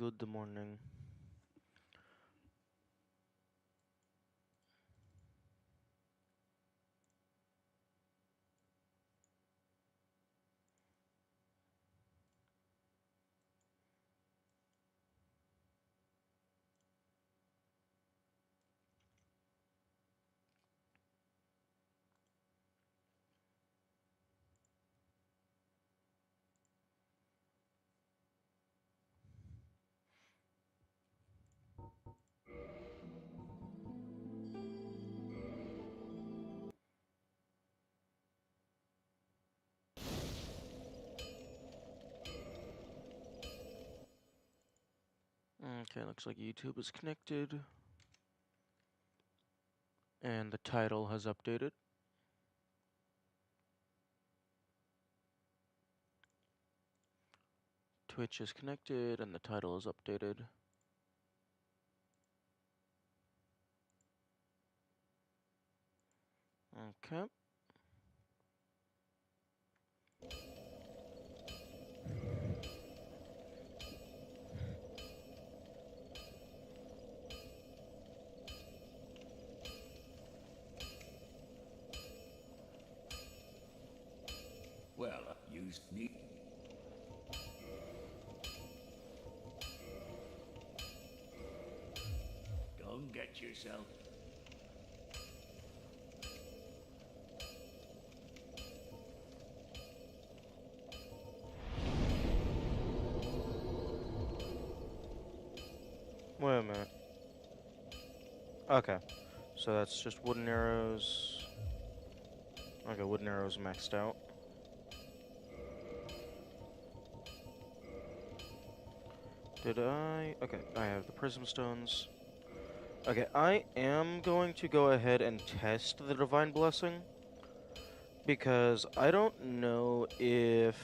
Good morning. Okay, looks like YouTube is connected. And the title has updated. Twitch is connected and the title is updated. Okay. Well, used neat. Don't get yourself. Wait a minute. Okay. So that's just wooden arrows. Okay, wooden arrows maxed out. Did I? Okay, I have the prism stones. Okay, I am going to go ahead and test the divine blessing. Because I don't know if...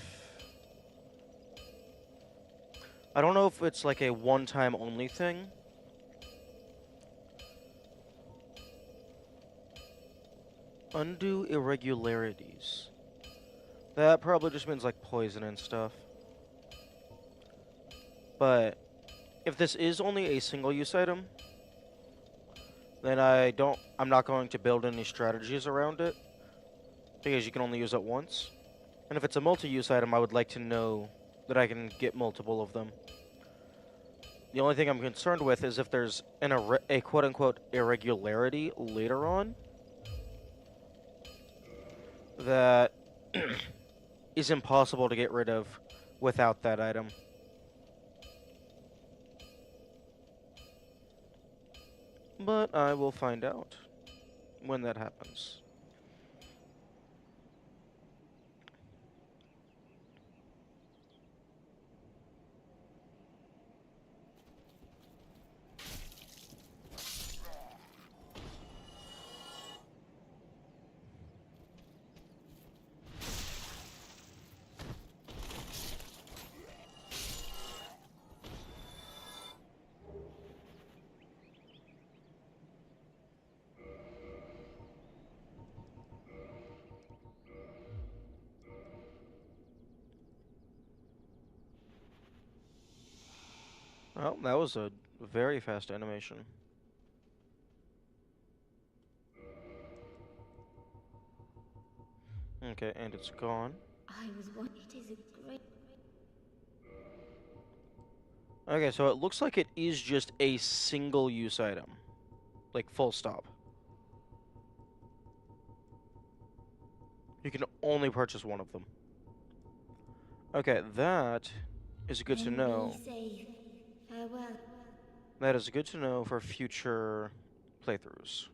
I don't know if it's like a one-time only thing. Undo irregularities. That probably just means like poison and stuff. But if this is only a single use item, then I'm not going to build any strategies around it because you can only use it once. And if it's a multi-use item, I would like to know that I can get multiple of them. The only thing I'm concerned with is if there's a quote-unquote irregularity later on that is impossible to get rid of without that item. But I will find out when that happens. Well, that was a very fast animation. Okay, and it's gone. I was one. It is a great. Okay, so it looks like it is just a single-use item. Like, full stop. You can only purchase one of them. Okay, that is good to Then know. be safe. Farewell. That is good to know for future playthroughs.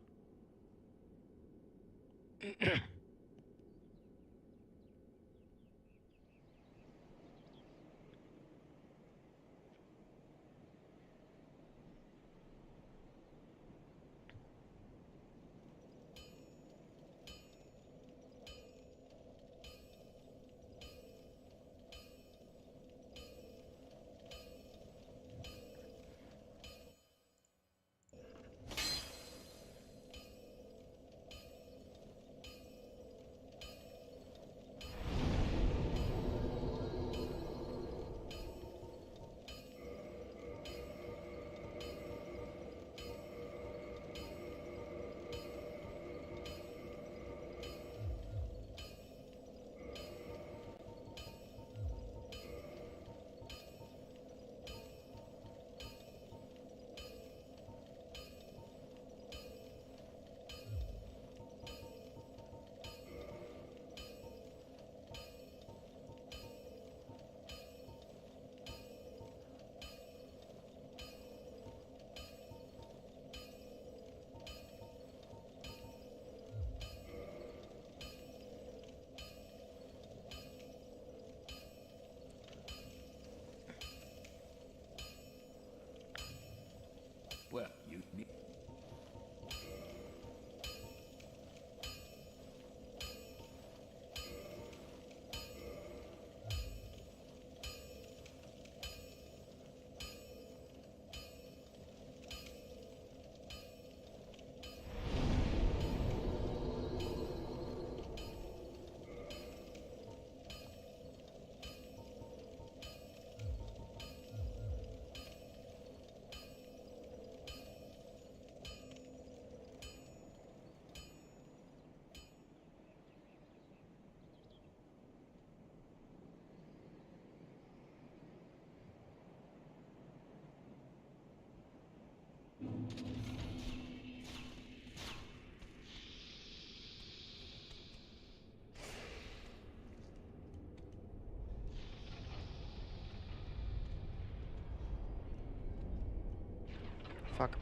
Fuck.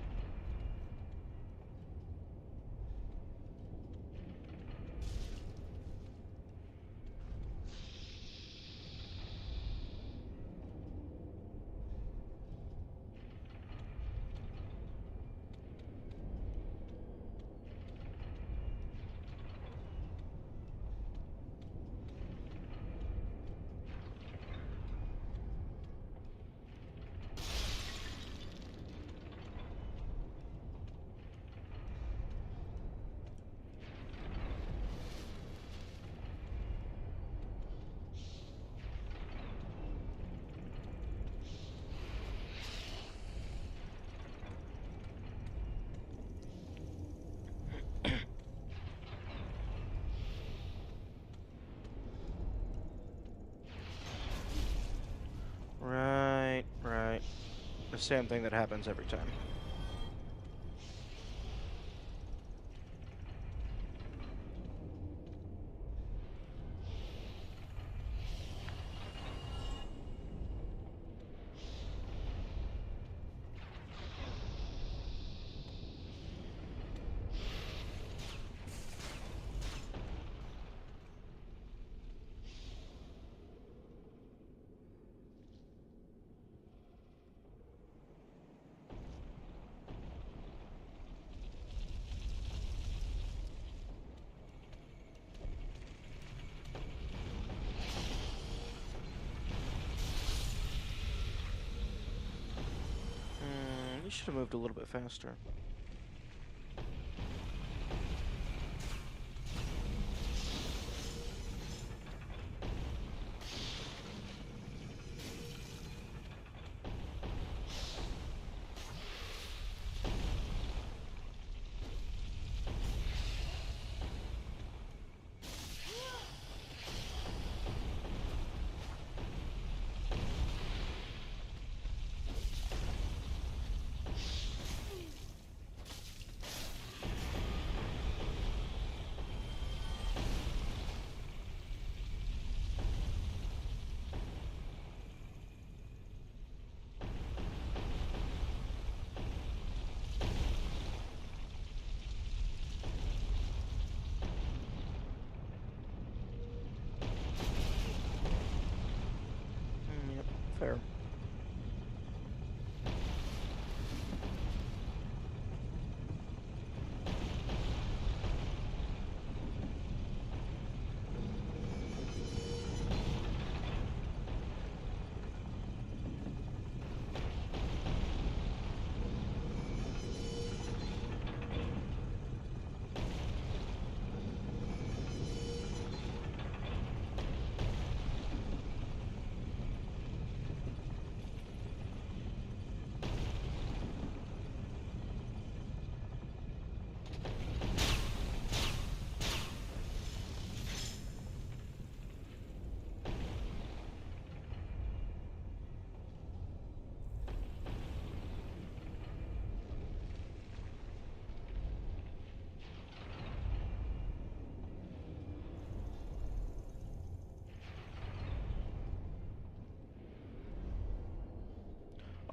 Right, right. The same thing that happens every time. You should have moved a little bit faster. Yep, fair.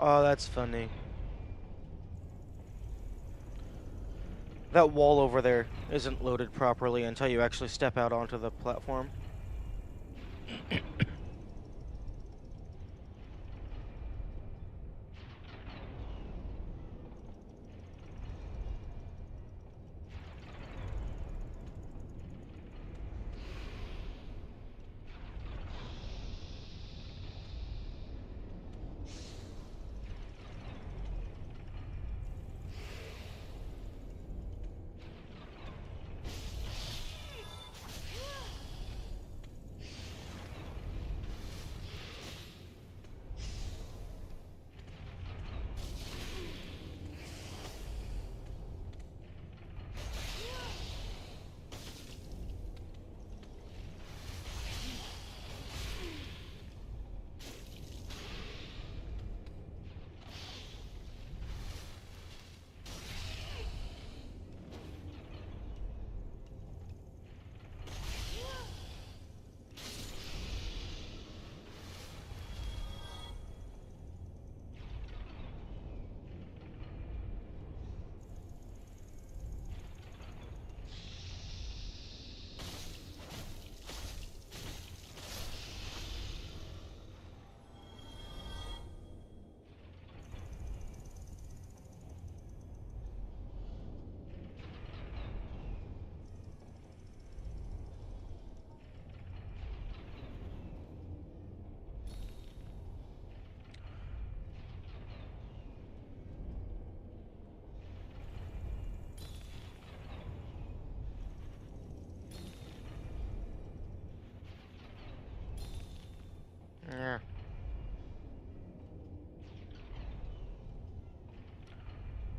Oh, that's funny. That wall over there isn't loaded properly until you actually step out onto the platform. Yeah.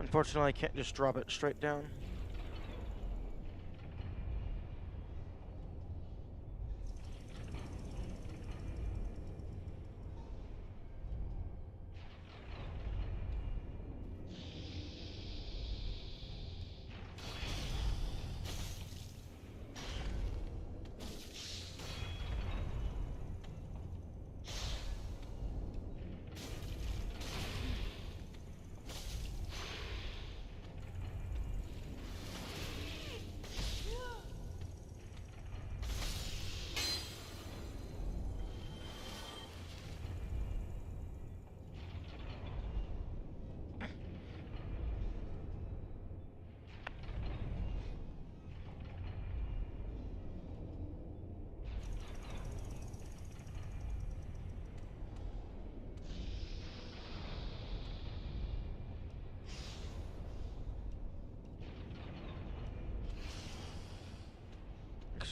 Unfortunately, I can't just drop it straight down.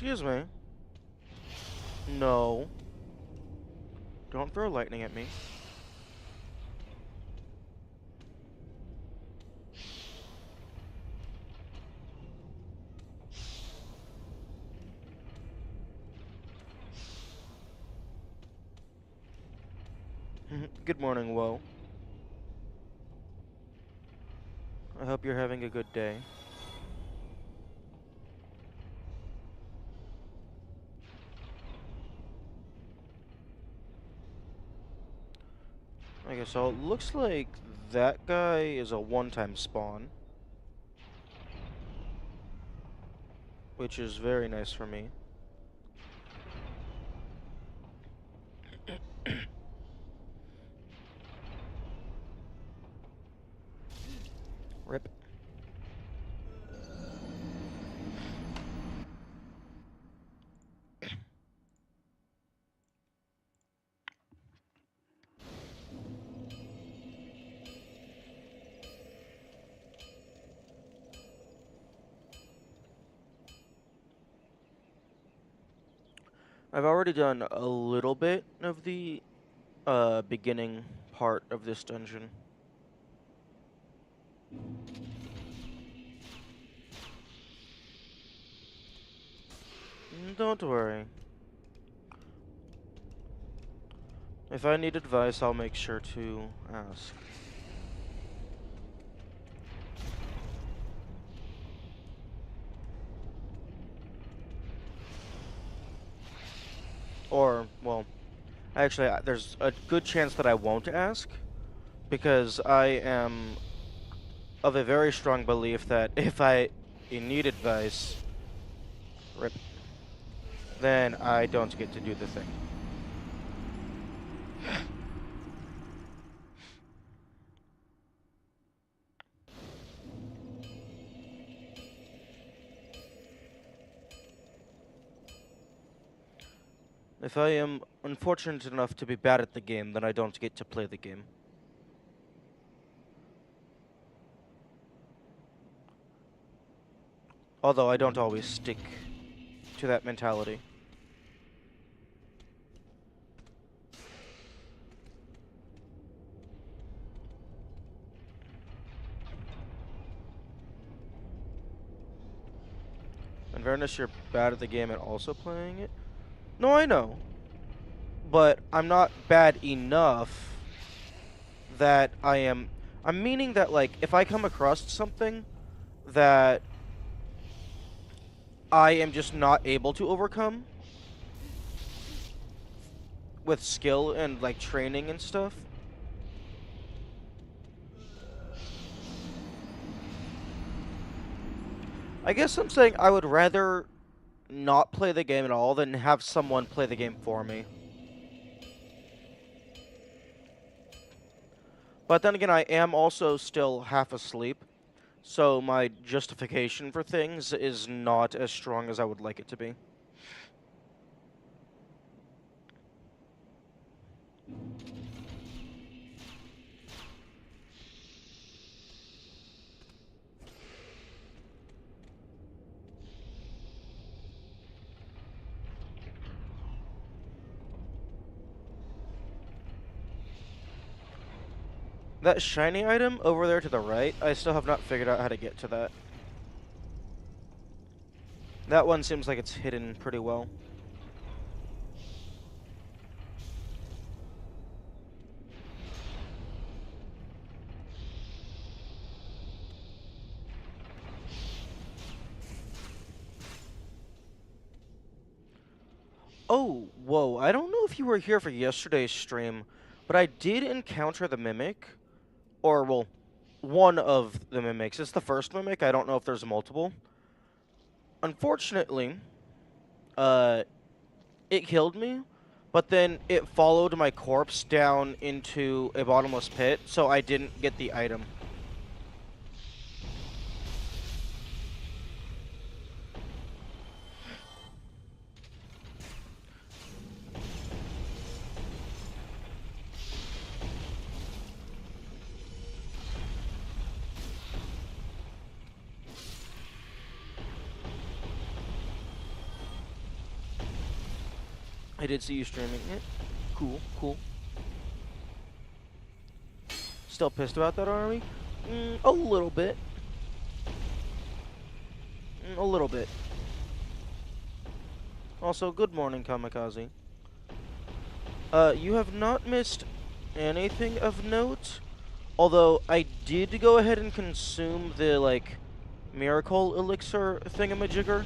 Excuse me. No. Don't throw lightning at me. Good morning, Woe. I hope you're having a good day. Okay, so it looks like that guy is a one-time spawn, which is very nice for me. Rip. I've already done a little bit of the beginning part of this dungeon. Don't worry. If I need advice, I'll make sure to ask. Or, well, actually, there's a good chance that I won't ask, because I am of a very strong belief that if I need advice, rip, then I don't get to do the thing. If I am unfortunate enough to be bad at the game, then I don't get to play the game. Although I don't always stick to that mentality. In fairness, you're bad at the game and also playing it? No, I know. But I'm not bad enough that I am... I'm meaning that, like, if I come across something that I am just not able to overcome with skill and, like, training and stuff, I guess I'm saying I would rather not play the game at all than have someone play the game for me. But then again, I am also still half asleep, so my justification for things is not as strong as I would like it to be. That shiny item over there to the right, I still have not figured out how to get to that. That one seems like it's hidden pretty well. Oh, whoa, I don't know if you were here for yesterday's stream, but I did encounter the Mimic. Or, well, one of the Mimics. It's the first Mimic, I don't know if there's multiple. Unfortunately, uh, it killed me, but then it followed my corpse down into a bottomless pit, so I didn't get the item. I did see you streaming it. Cool, cool. Still pissed about that army? A little bit. A little bit. Also, good morning, Kamikaze. You have not missed anything of note. Although, I did go ahead and consume the, like, miracle elixir thingamajigger.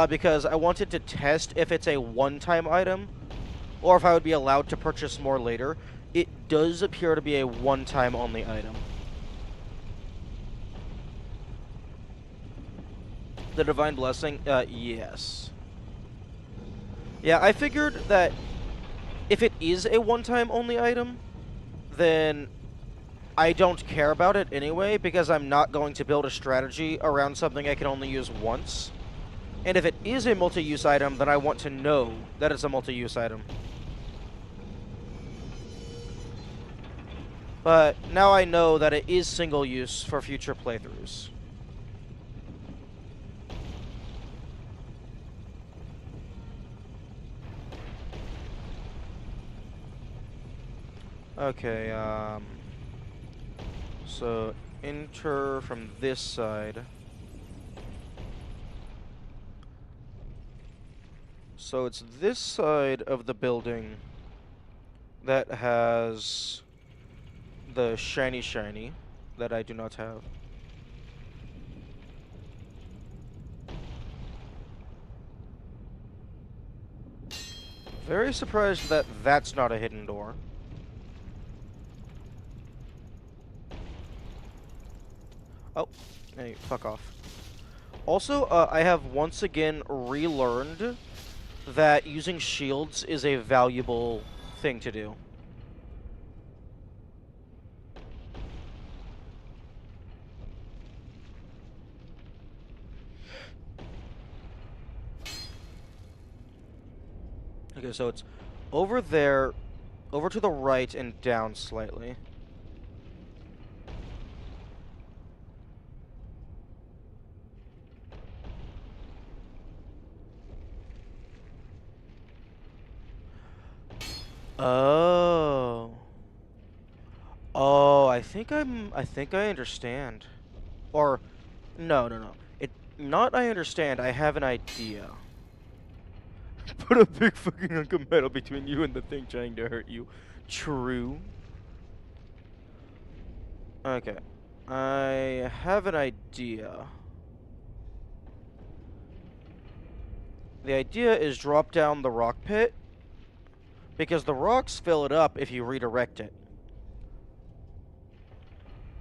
Because I wanted to test if it's a one-time item, or if I would be allowed to purchase more later. It does appear to be a one-time only item. The Divine Blessing? Yes. Yeah, I figured that if it is a one-time only item, then I don't care about it anyway, because I'm not going to build a strategy around something I can only use once. And if it is a multi-use item, then I want to know that it's a multi-use item. But now I know that it is single-use for future playthroughs. Okay, so enter from this side. So it's this side of the building that has the shiny that I do not have. Very surprised that that's not a hidden door. Oh, hey, fuck off. Also, I have once again relearned that using shields is a valuable thing to do. Okay, so it's over there, over to the right and down slightly. Oh. Oh, I think I understand. Or, no. Not I understand, I have an idea. Put a big fucking hunk of metal between you and the thing trying to hurt you. True. Okay. I have an idea. The idea is drop down the rock pit, because the rocks fill it up if you redirect it.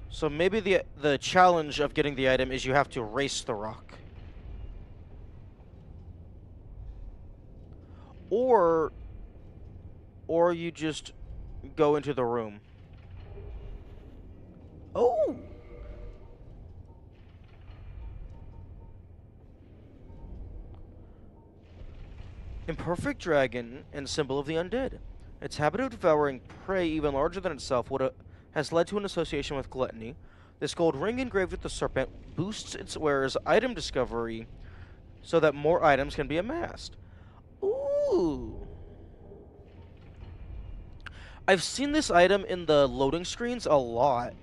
So maybe the challenge of getting the item is you have to race the rock. Or you just go into the room. Oh! Imperfect dragon and symbol of the undead. Its habit of devouring prey even larger than itself has led to an association with gluttony. This gold ring engraved with the serpent boosts its wearer's item discovery so that more items can be amassed. Ooh. I've seen this item in the loading screens a lot.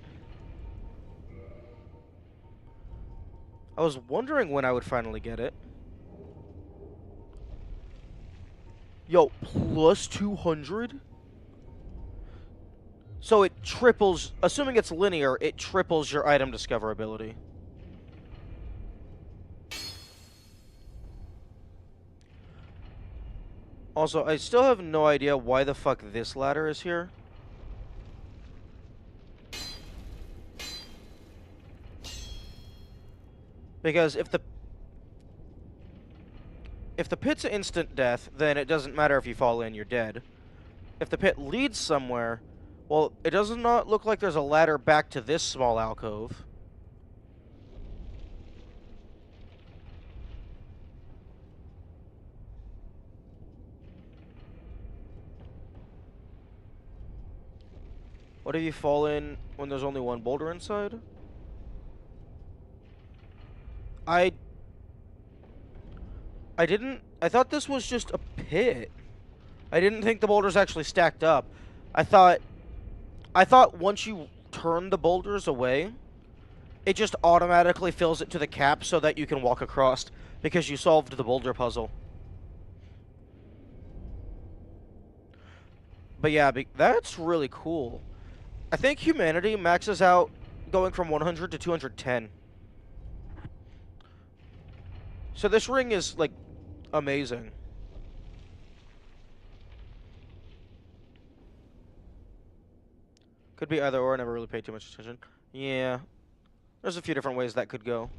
I was wondering when I would finally get it. Yo, plus 200? So it triples, assuming it's linear, it triples your item discoverability. Also, I still have no idea why the fuck this ladder is here. Because if the pit's instant death, then it doesn't matter if you fall in, you're dead. If the pit leads somewhere, well, it does not look like there's a ladder back to this small alcove. What if you fall in when there's only one boulder inside? I thought this was just a pit. I didn't think the boulders actually stacked up. I thought once you turn the boulders away, it just automatically fills it to the cap so that you can walk across because you solved the boulder puzzle. But yeah, that's really cool. I think humanity maxes out going from 100 to 210. So this ring is, like, amazing. Could be either or, I never really paid too much attention. Yeah. There's a few different ways that could go.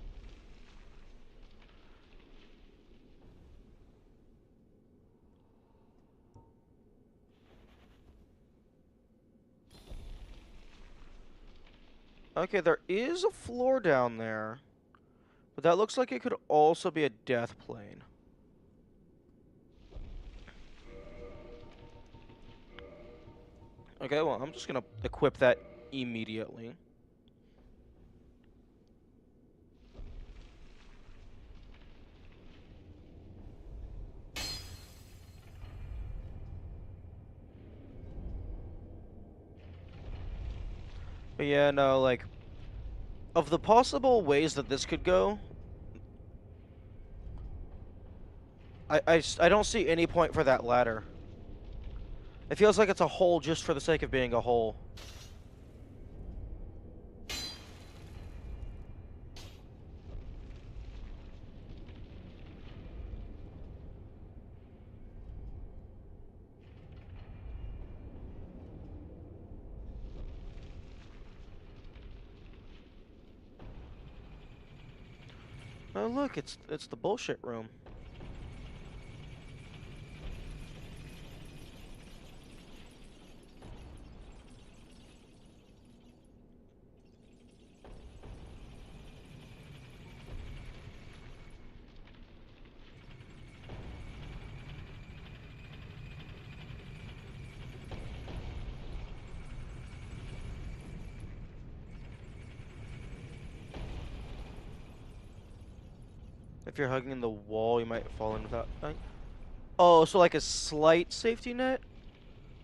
Okay, there is a floor down there. But that looks like it could also be a death plane. Okay, well, I'm just gonna equip that immediately. But yeah, no, like, of the possible ways that this could go, I don't see any point for that ladder. It feels like it's a hole just for the sake of being a hole. Oh look, it's the bullshit room. If you're hugging the wall, you might fall in without... Oh, so like a slight safety net?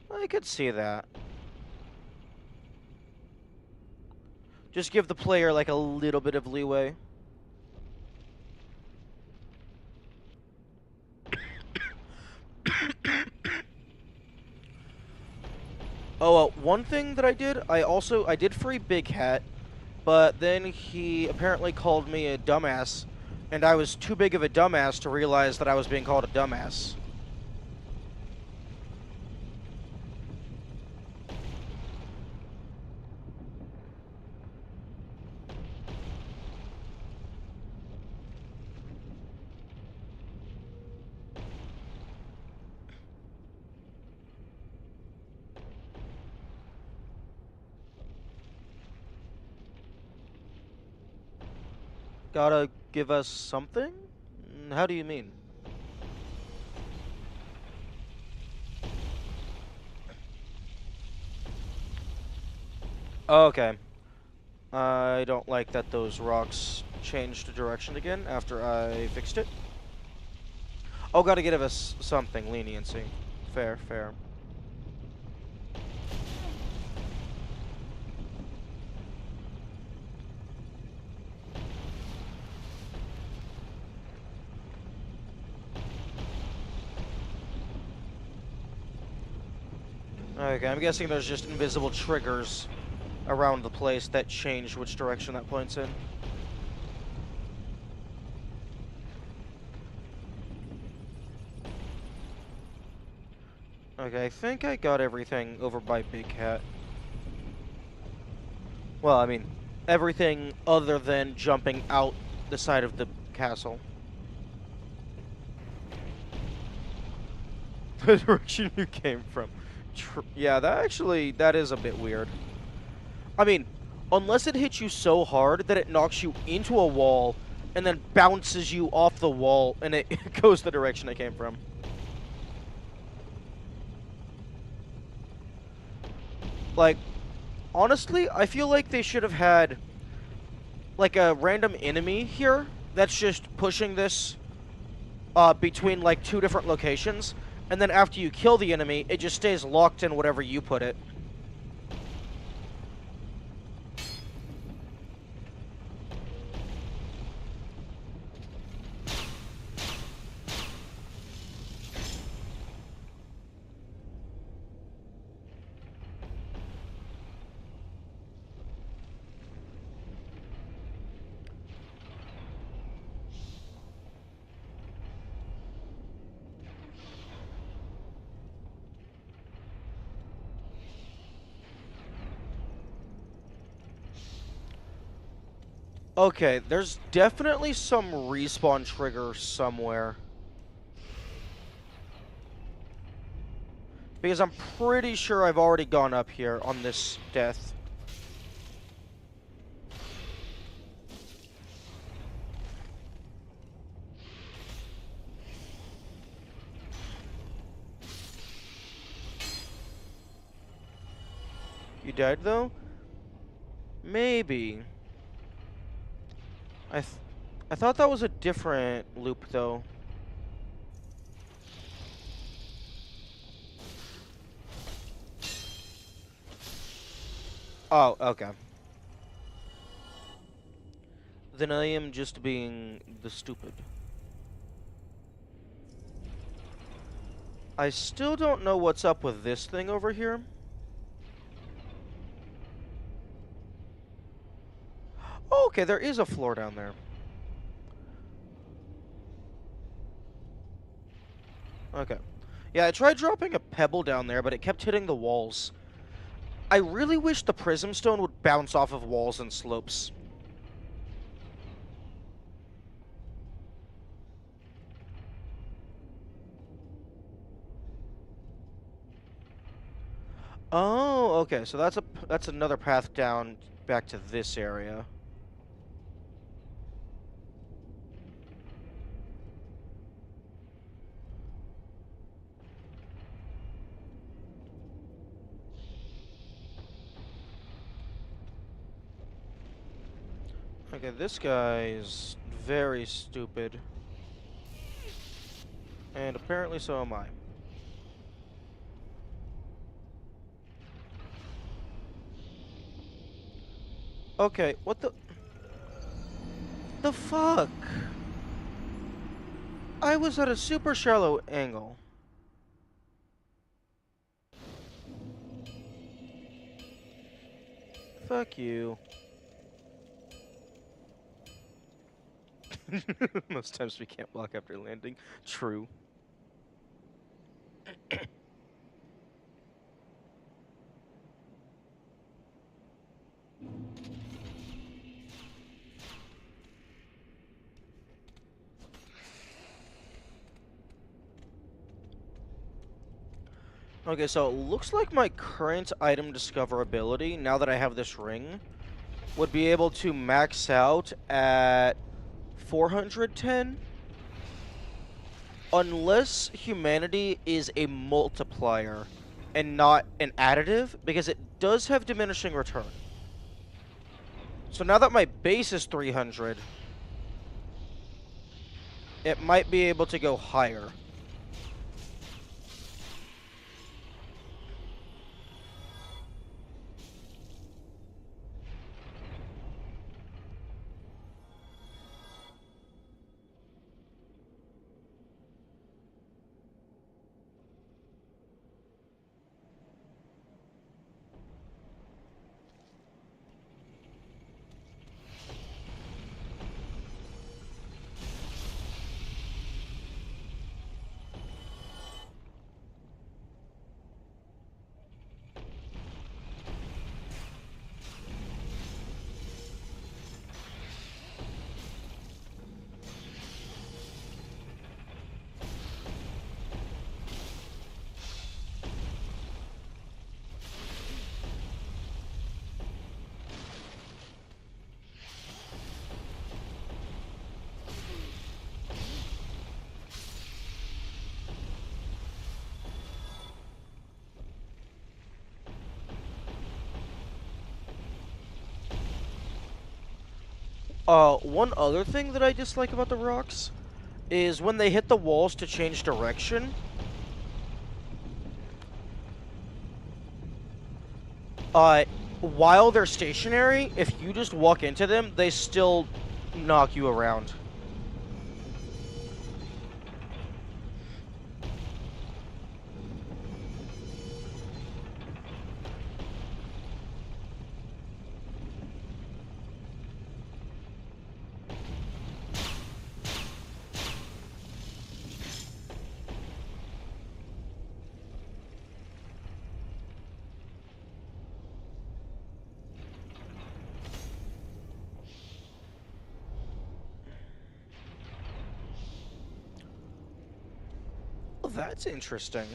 I could see that. Just give the player like a little bit of leeway. Oh, one thing that I did free Big Hat, but then he apparently called me a dumbass, and I was too big of a dumbass to realize that I was being called a dumbass. Gotta give us something? How do you mean? Okay. I don't like that those rocks changed direction again after I fixed it. Oh, gotta give us something. Leniency. Fair, fair. Okay, I'm guessing there's just invisible triggers around the place that change which direction that points in. Okay, I think I got everything over by Big Cat. Well, I mean, everything other than jumping out the side of the castle. The direction you came from. Yeah, that is a bit weird. I mean, unless it hits you so hard that it knocks you into a wall and then bounces you off the wall and it goes the direction it came from. Like, honestly, I feel like they should have had, like, a random enemy here that's just pushing this between, like, two different locations, and then after you kill the enemy, it just stays locked in whatever you put it. Okay, there's definitely some respawn trigger somewhere. Because I'm pretty sure I've already gone up here on this death. You died, though? Maybe. I, th I thought that was a different loop, though. Oh, okay. Then I am just being the stupid. I still don't know what's up with this thing over here. Oh, okay, there is a floor down there. Okay. Yeah, I tried dropping a pebble down there, but it kept hitting the walls. I really wish the prism stone would bounce off of walls and slopes. Oh, okay. So that's another path down back to this area. Okay, this guy is very stupid. And apparently so am I. Okay, what the fuck? I was at a super shallow angle. Fuck you. Most times we can't walk after landing. True. Okay, so it looks like my current item discoverability, now that I have this ring, would be able to max out at 410. Unless humanity is a multiplier and not an additive, because it does have diminishing return. So now that my base is 300, it might be able to go higher. One other thing that I dislike about the rocks is when they hit the walls to change direction. While they're stationary, if you just walk into them, they still knock you around. Well, that's interesting.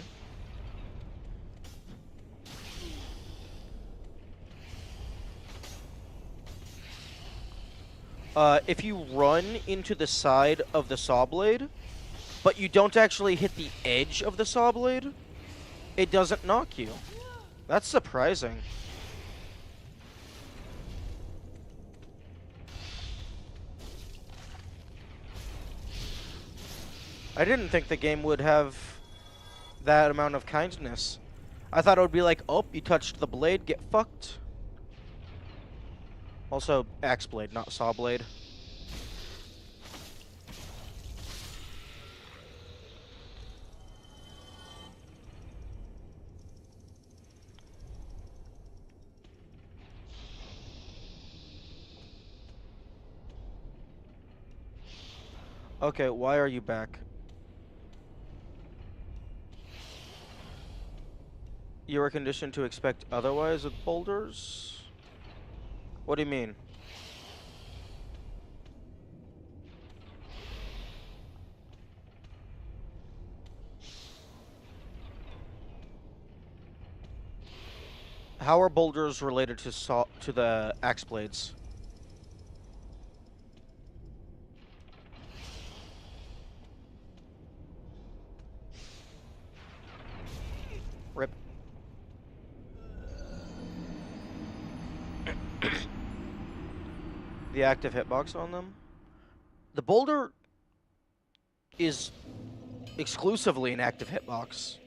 If you run into the side of the saw blade, but you don't actually hit the edge of the saw blade, it doesn't knock you. That's surprising. I didn't think the game would have that amount of kindness. I thought it would be like, oh, you touched the blade, get fucked. Also, axe blade, not saw blade. Okay, why are you back? You were conditioned to expect otherwise with boulders? What do you mean? How are boulders related to the axe blades? Rip. The active hitbox on them? The boulder is exclusively an active hitbox.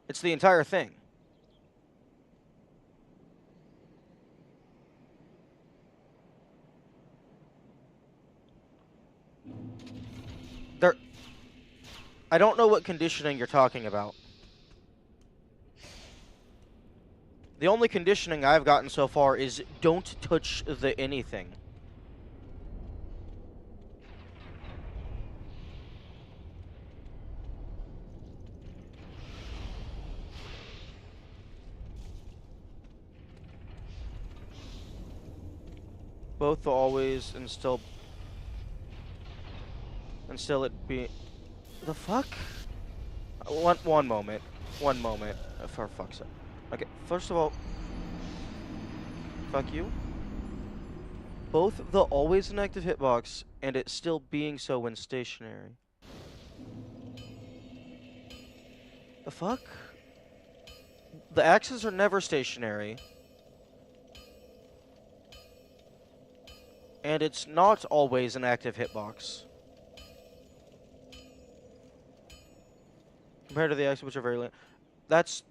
It's the entire thing. There. I don't know what conditioning you're talking about. The only conditioning I've gotten so far is don't touch the anything. Both the always and still it be the fuck? One moment. One moment. For fuck's sake. Okay, first of all, fuck you. Both the always an active hitbox and it still being so when stationary. The fuck? The axes are never stationary. And it's not always an active hitbox. Compared to the axes, which are very late. That's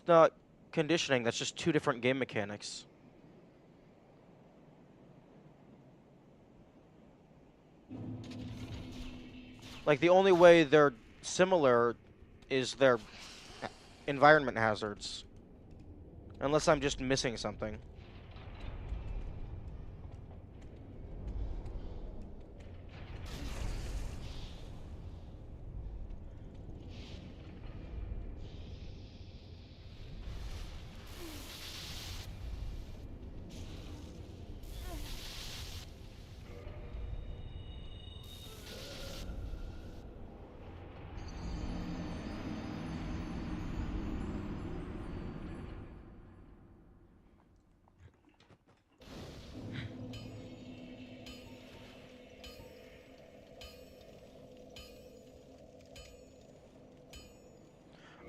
not conditioning, that's just two different game mechanics. Like, the only way they're similar is their environment hazards. Unless I'm just missing something.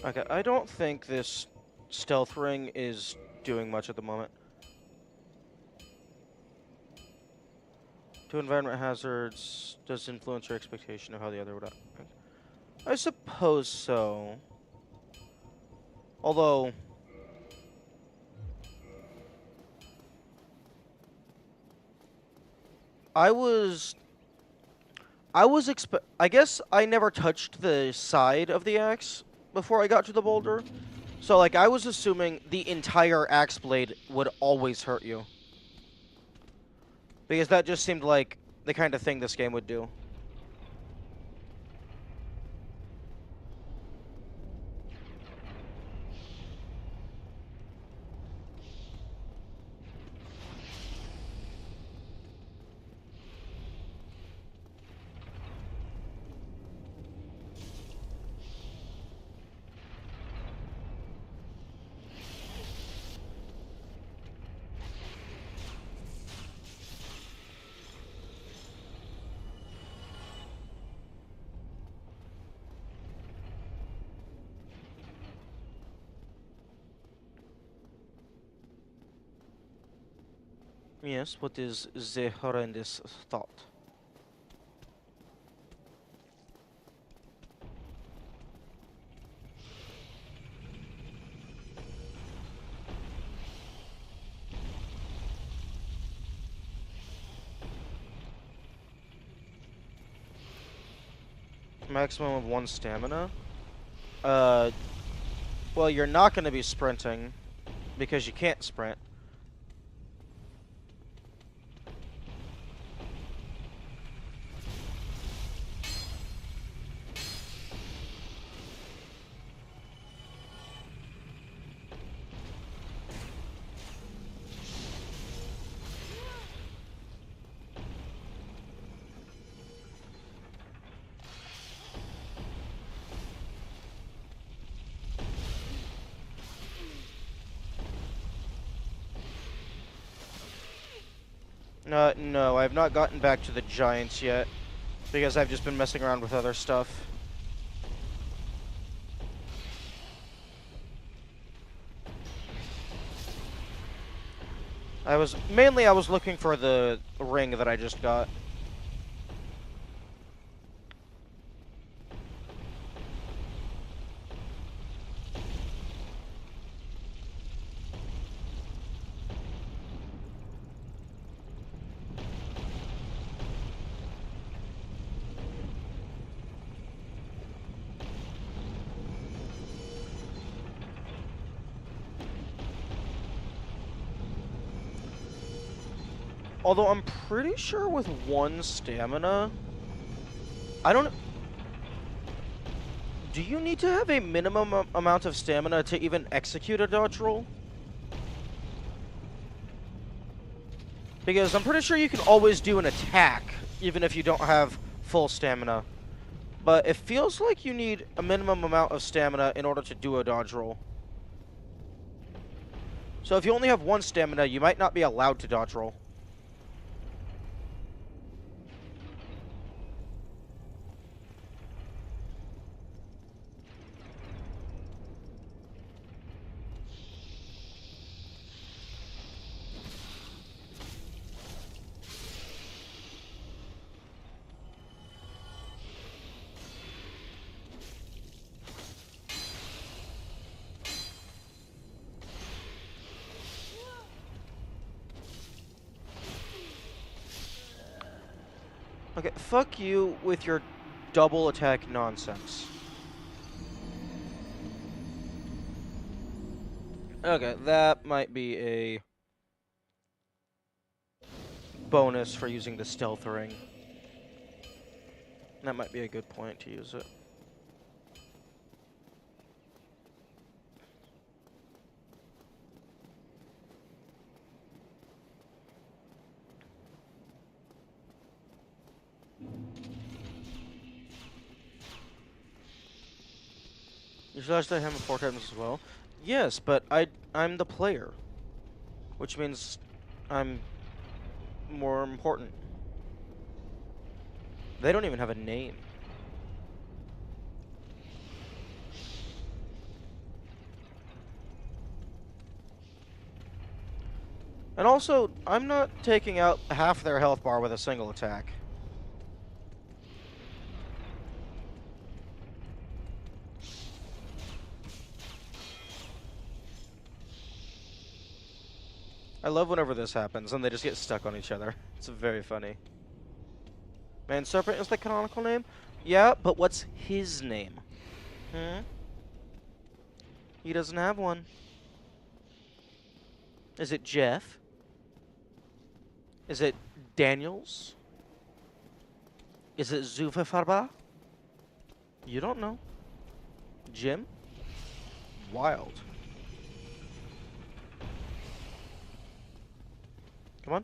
Okay, I don't think this stealth ring is doing much at the moment. Two environment hazards does influence your expectation of how the other would act. I suppose so. Although I was I guess I never touched the side of the axe before I got to the boulder. So like I was assuming the entire axe blade would always hurt you. Because that just seemed like the kind of thing this game would do. Yes, what is the horrendous thought? Maximum of 1 stamina? Uh, well, you're not going to be sprinting because you can't sprint. No, I've not gotten back to the giants yet because I've just been messing around with other stuff. I was looking for the ring that I just got. Although I'm pretty sure with 1 stamina, I don't. Do you need to have a minimum amount of stamina to even execute a dodge roll? Because I'm pretty sure you can always do an attack, even if you don't have full stamina. But it feels like you need a minimum amount of stamina in order to do a dodge roll. So if you only have 1 stamina, you might not be allowed to dodge roll. Okay, fuck you with your double attack nonsense. Okay, that might be a bonus for using the stealth ring. That might be a good point to use it. You slashed the hammer 4 times as well? Yes, but I'm the player. Which means I'm more important. They don't even have a name. And also, I'm not taking out half their health bar with a single attack. I love whenever this happens and they just get stuck on each other. It's very funny. Man Serpent is the canonical name? Yeah, but what's his name? Hmm? He doesn't have one. Is it Jeff? Is it Daniels? Is it Zufafarba? You don't know. Jim? Wild. Come on.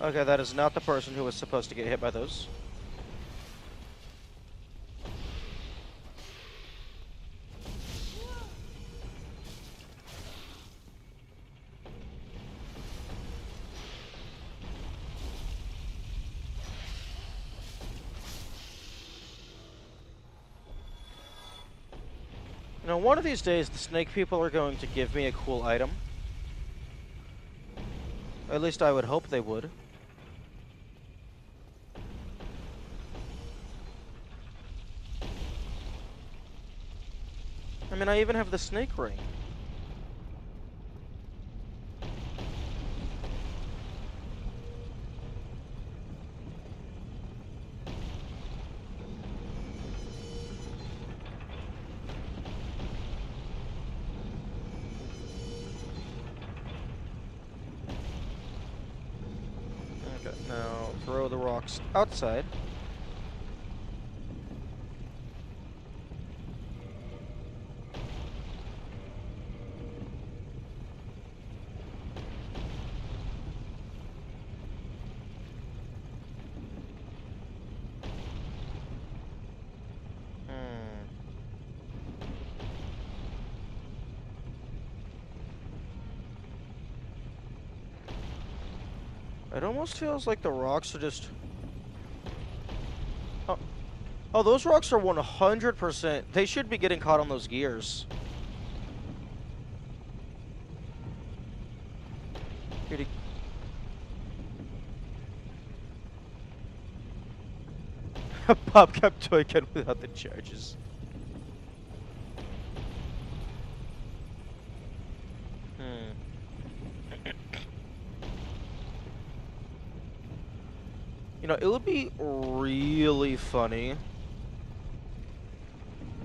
Okay, that is not the person who was supposed to get hit by those. You know, one of these days, the snake people are going to give me a cool item. At least I would hope they would. I mean, I even have the snake ring. Okay, now throw the rocks outside. It almost feels like the rocks are just... Oh, oh, those rocks are 100%. They should be getting caught on those gears. Here to... Pop kept doing it without the charges. You know, it would be really funny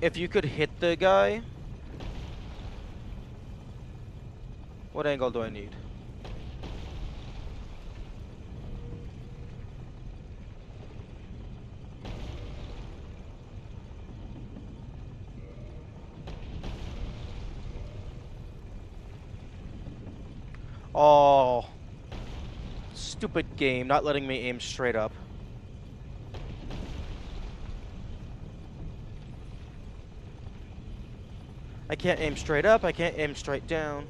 if you could hit the guy. What angle do I need? Oh. Stupid game, not letting me aim straight up. I can't aim straight up, I can't aim straight down.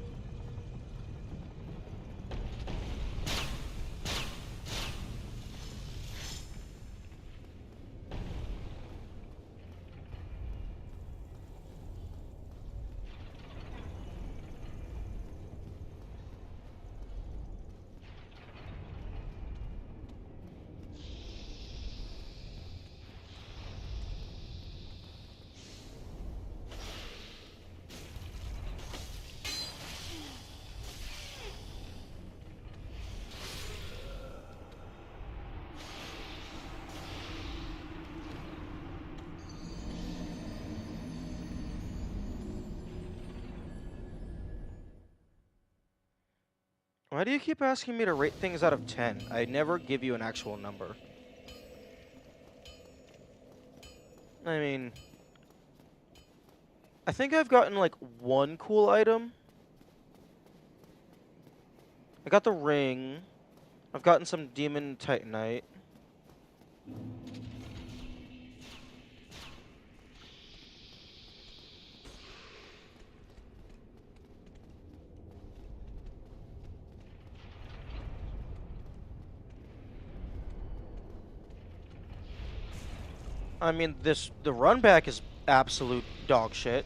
Why do you keep asking me to rate things out of 10? I never give you an actual number. I mean... I think I've gotten, like, one cool item. I got the ring. I've gotten some demon titanite. I mean, the run back is absolute dog shit.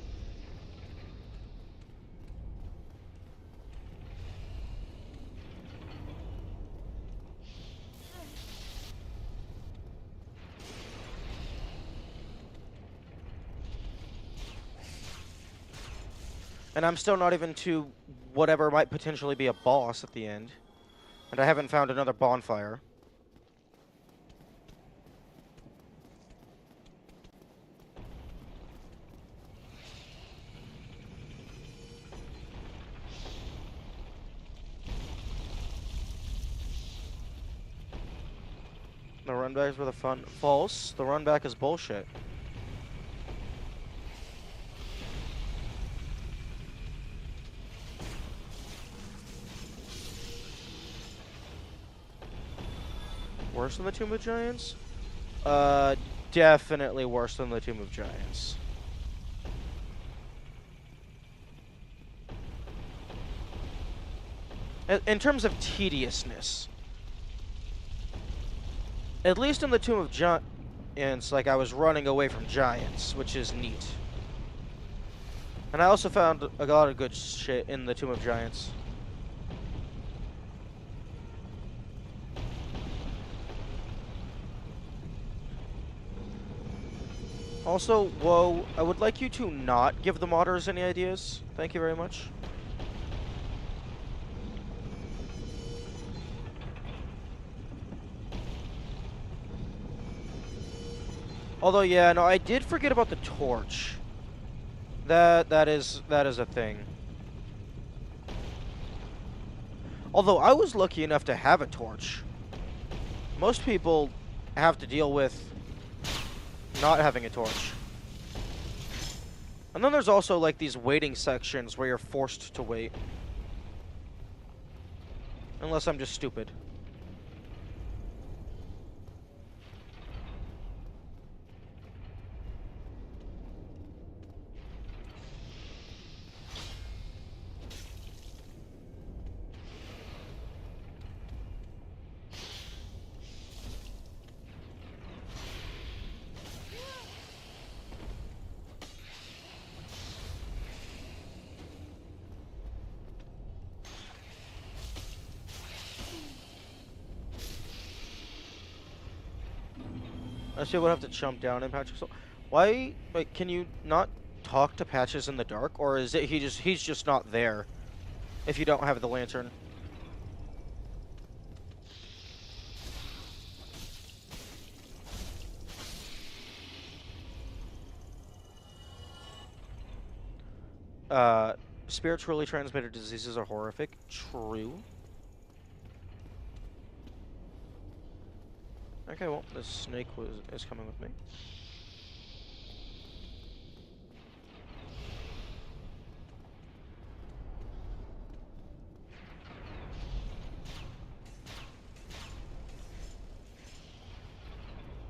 And I'm still not even to whatever might potentially be a boss at the end. And I haven't found another bonfire. The run backs were the fun. False. The run back is bullshit. Worse than the Tomb of Giants? Definitely worse than the Tomb of Giants. In terms of tediousness. At least in the Tomb of Giants, like, I was running away from giants, which is neat. And I also found a lot of good shit in the Tomb of Giants. Also, whoa, I would like you to not give the modders any ideas. Thank you very much. Although, yeah, no, I did forget about the torch. That is a thing. Although I was lucky enough to have a torch. Most people have to deal with not having a torch. And then there's also like these waiting sections where you're forced to wait. Unless I'm just stupid. I still would have to jump down in Patches. Why? Like, can you not talk to Patches in the dark, or is it he's just not there? If you don't have the lantern. Spiritually transmitted diseases are horrific. True. Okay, well, this snake is coming with me.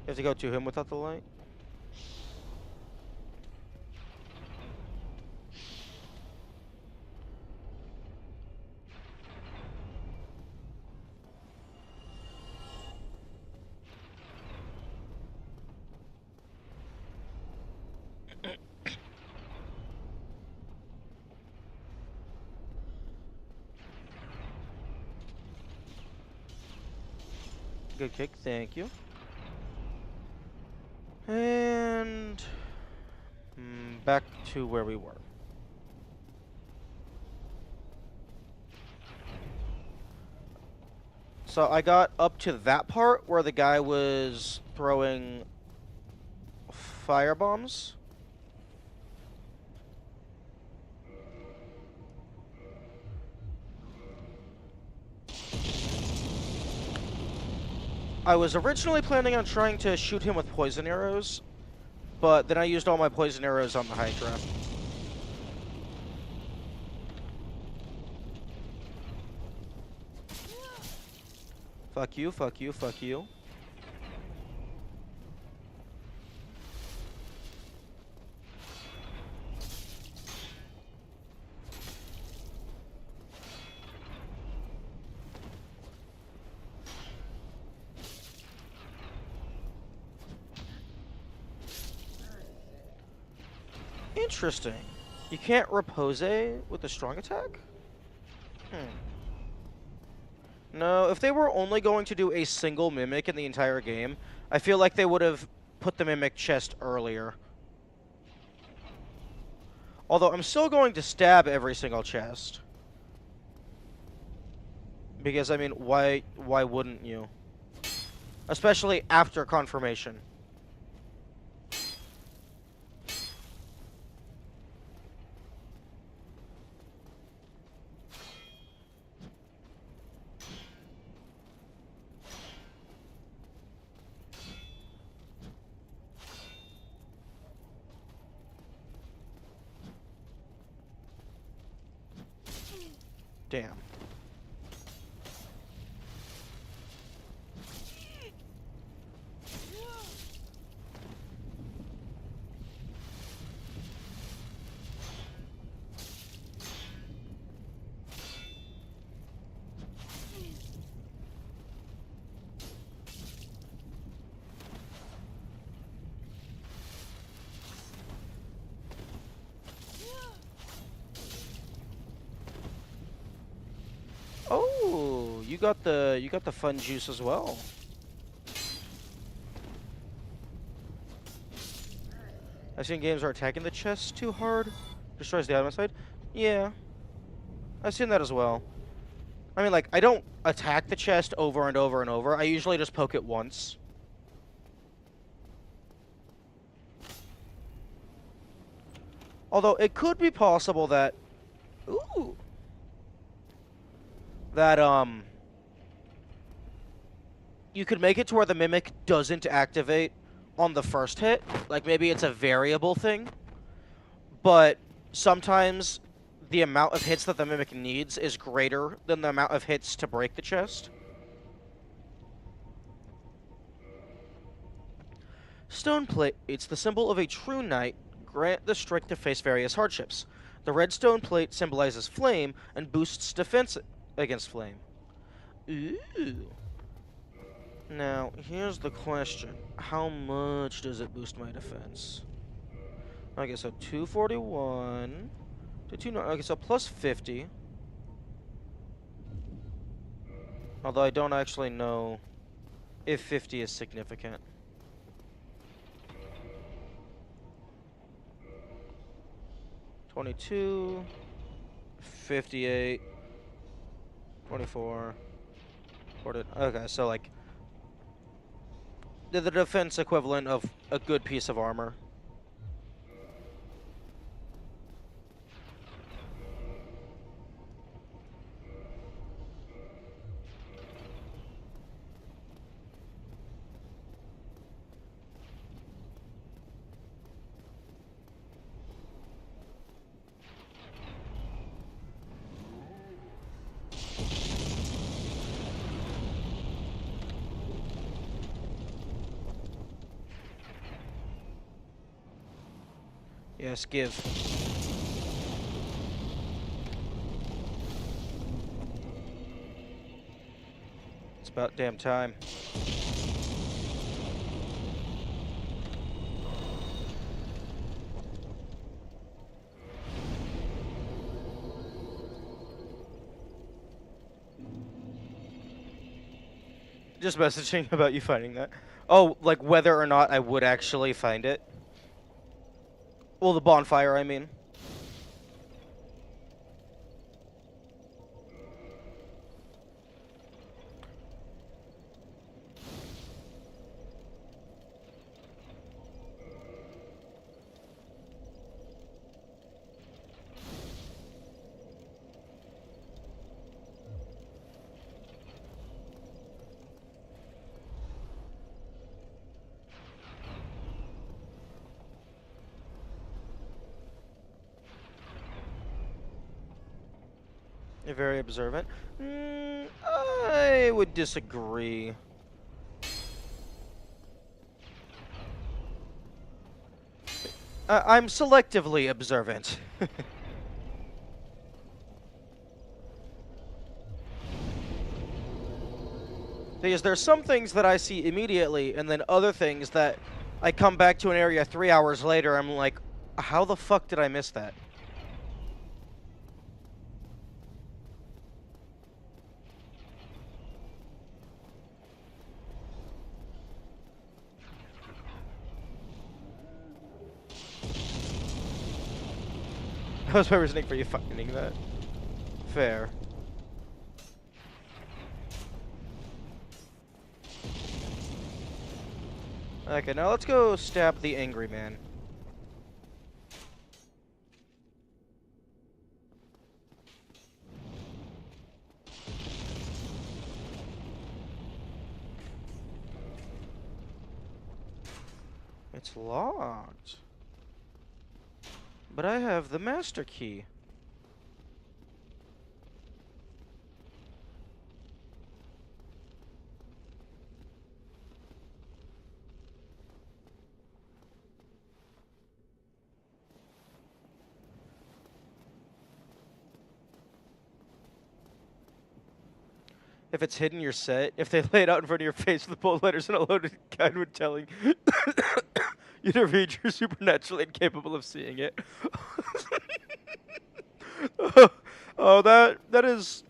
You have to go to him without the light? Good kick, thank you. And back to where we were. So I got up to that part where the guy was throwing fire bombs. I was originally planning on trying to shoot him with poison arrows, but then I used all my poison arrows on the Hydra. Fuck you, fuck you, fuck you. Interesting. You can't repose with a strong attack? No, if they were only going to do a single mimic in the entire game, I feel like they would have put the mimic chest earlier. Although I'm still going to stab every single chest. Because, I mean, why wouldn't you? Especially after confirmation. Damn. Oh, you got the fun juice as well. I've seen games where attacking the chest too hard destroys the item side. Yeah, I've seen that as well. I mean, like, I don't attack the chest over and over and over. I usually just poke it once. Although it could be possible that, ooh, that you could make it to where the mimic doesn't activate on the first hit. Like, maybe it's a variable thing. But sometimes the amount of hits that the mimic needs is greater than the amount of hits to break the chest. Stone plate. It's the symbol of a true knight. Grant the strength to face various hardships. The red stone plate symbolizes flame and boosts defense against flame. Ooh. Now, here's the question. How much does it boost my defense? Okay, so 241 to 2... Okay, so plus 50. Although I don't actually know if 50 is significant. $22, $58, $24, $40. Okay, so like the defense equivalent of a good piece of armor. Yes, give. It's about damn time. Just messaging about you finding that. Oh, like whether or not I would actually find it. Well, the bonfire, I mean. You're very observant. I would disagree. I'm selectively observant. Because there's some things that I see immediately, and then other things that I come back to an area 3 hours later, I'm like, How the fuck did I miss that? That was my reasoning for you finding that. Fair. Okay, now let's go stab the angry man. It's locked. But I have the master key. If it's hidden, you're set. If they lay it out in front of your face with bold letters and a loaded guide with telling you to read, you're supernaturally incapable of seeing it. Oh, that is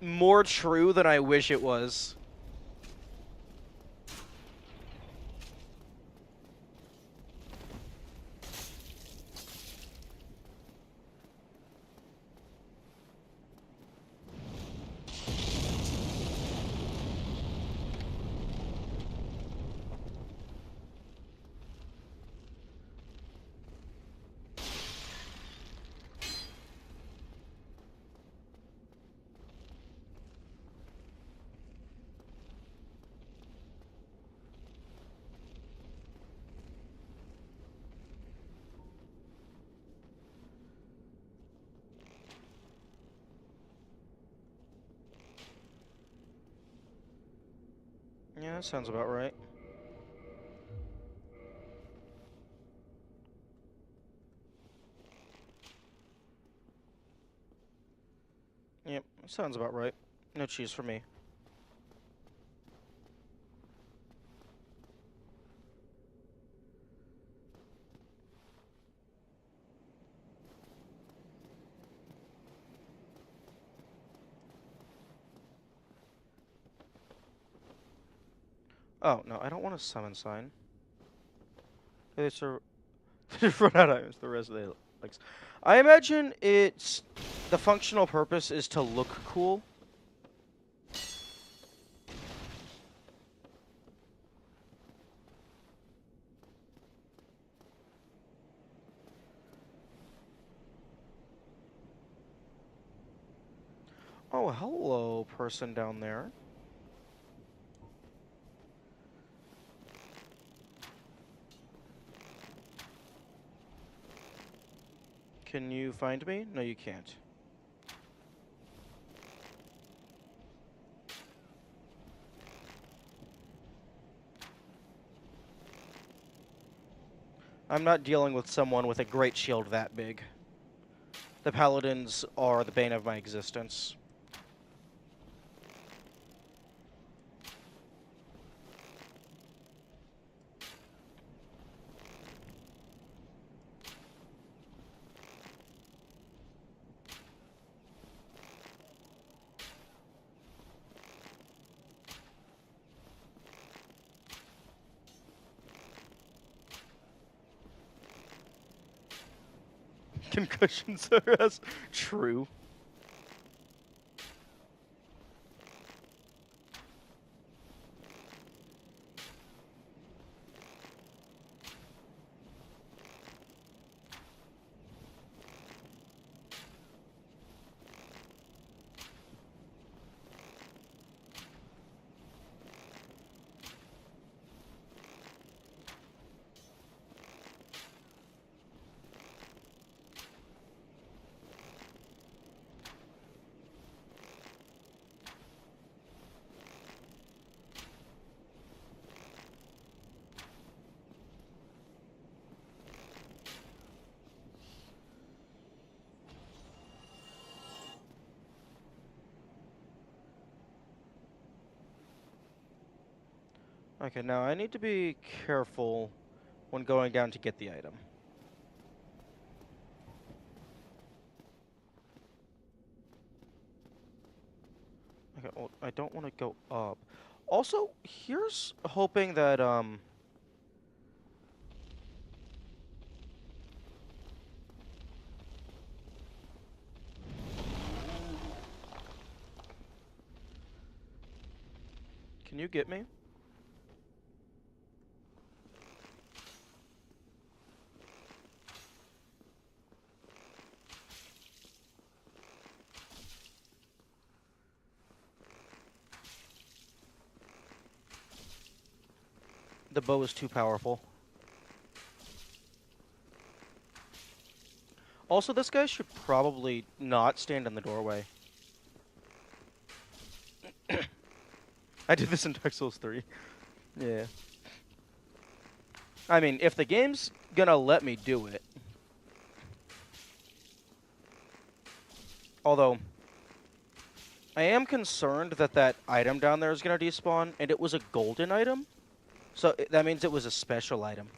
more true than I wish it was. Yeah, that sounds about right. Yep, sounds about right. No cheese for me. Oh, no, I don't want a summon sign. It's a just run out of items the rest of the legs. I imagine it's the functional purpose is to look cool. Oh, hello, person down there. Can you find me? No, you can't. I'm not dealing with someone with a great shield that big. The paladins are the bane of my existence. Concussions are as true. Okay, now I need to be careful when going down to get the item. Okay, well, I don't want to go up. Also, here's hoping that, can you get me? The bow is too powerful. Also, this guy should probably not stand in the doorway. I did this in Dark Souls 3. Yeah. I mean, if the game's gonna let me do it. Although, I am concerned that that item down there is gonna despawn, and it was a golden item. So that means it was a special item.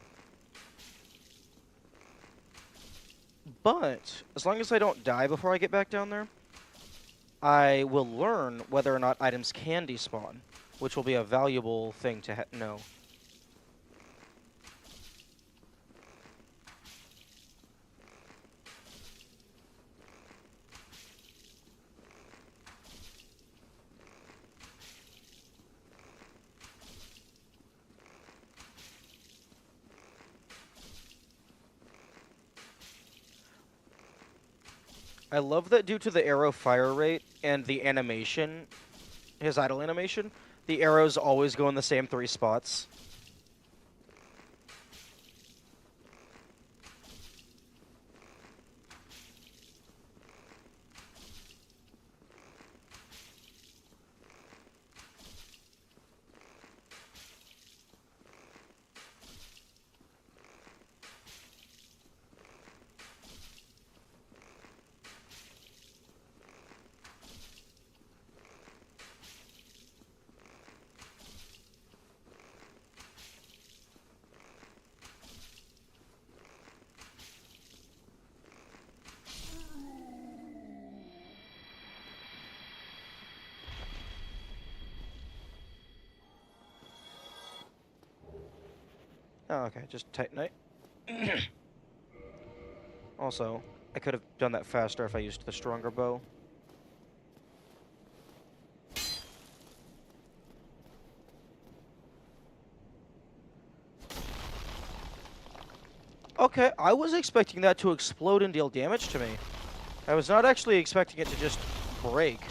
But, as long as I don't die before I get back down there, I will learn whether or not items can despawn, which will be a valuable thing to know. I love that due to the arrow fire rate and the animation, his idle animation, the arrows always go in the same 3 spots. Oh, okay, just Titanite. Also, I could have done that faster if I used the stronger bow. Okay, I was expecting that to explode and deal damage to me. I was not actually expecting it to just break.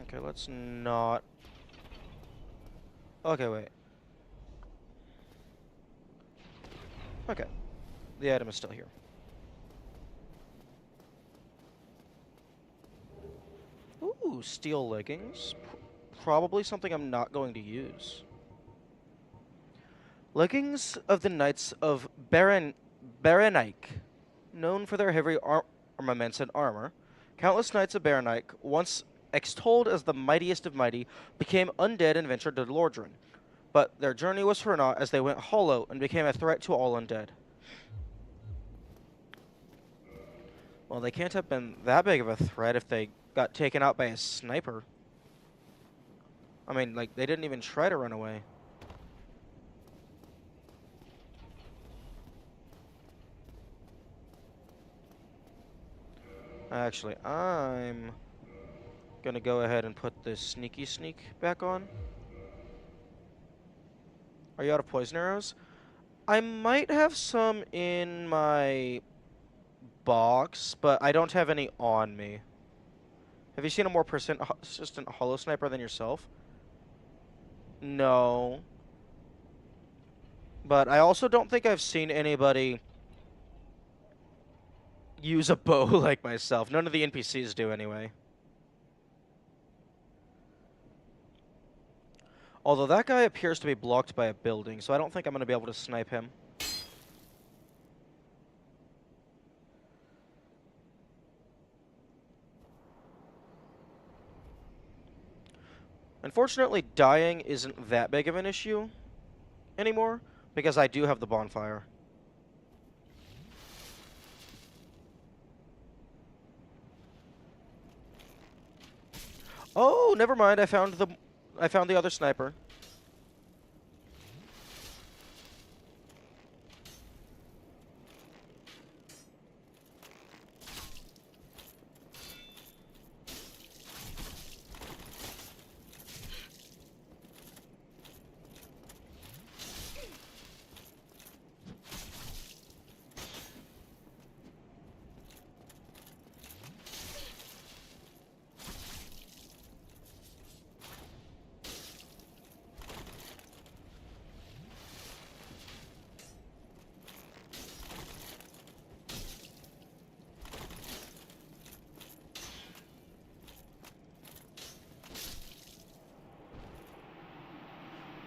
Okay, let's not... Okay, wait. Okay. The item is still here. Ooh, steel leggings. Probably something I'm not going to use. Leggings of the Knights of Berenike. Known for their heavy armaments and armor, countless Knights of Berenike, once extolled as the mightiest of mighty, became undead and ventured to Lordran. But their journey was for naught as they went hollow and became a threat to all undead. Well, they can't have been that big of a threat if they got taken out by a sniper. I mean, like, they didn't even try to run away. Actually, I'm gonna go ahead and put this sneaky sneak back on. Are you out of poison arrows? I might have some in my box, but I don't have any on me. Have you seen a more persistent hollow sniper than yourself? No. But I also don't think I've seen anybody use a bow like myself. None of the NPCs do anyway. Although that guy appears to be blocked by a building, so I don't think I'm going to be able to snipe him. Unfortunately, dying isn't that big of an issue anymore, because I do have the bonfire. Oh, never mind. I found the other sniper.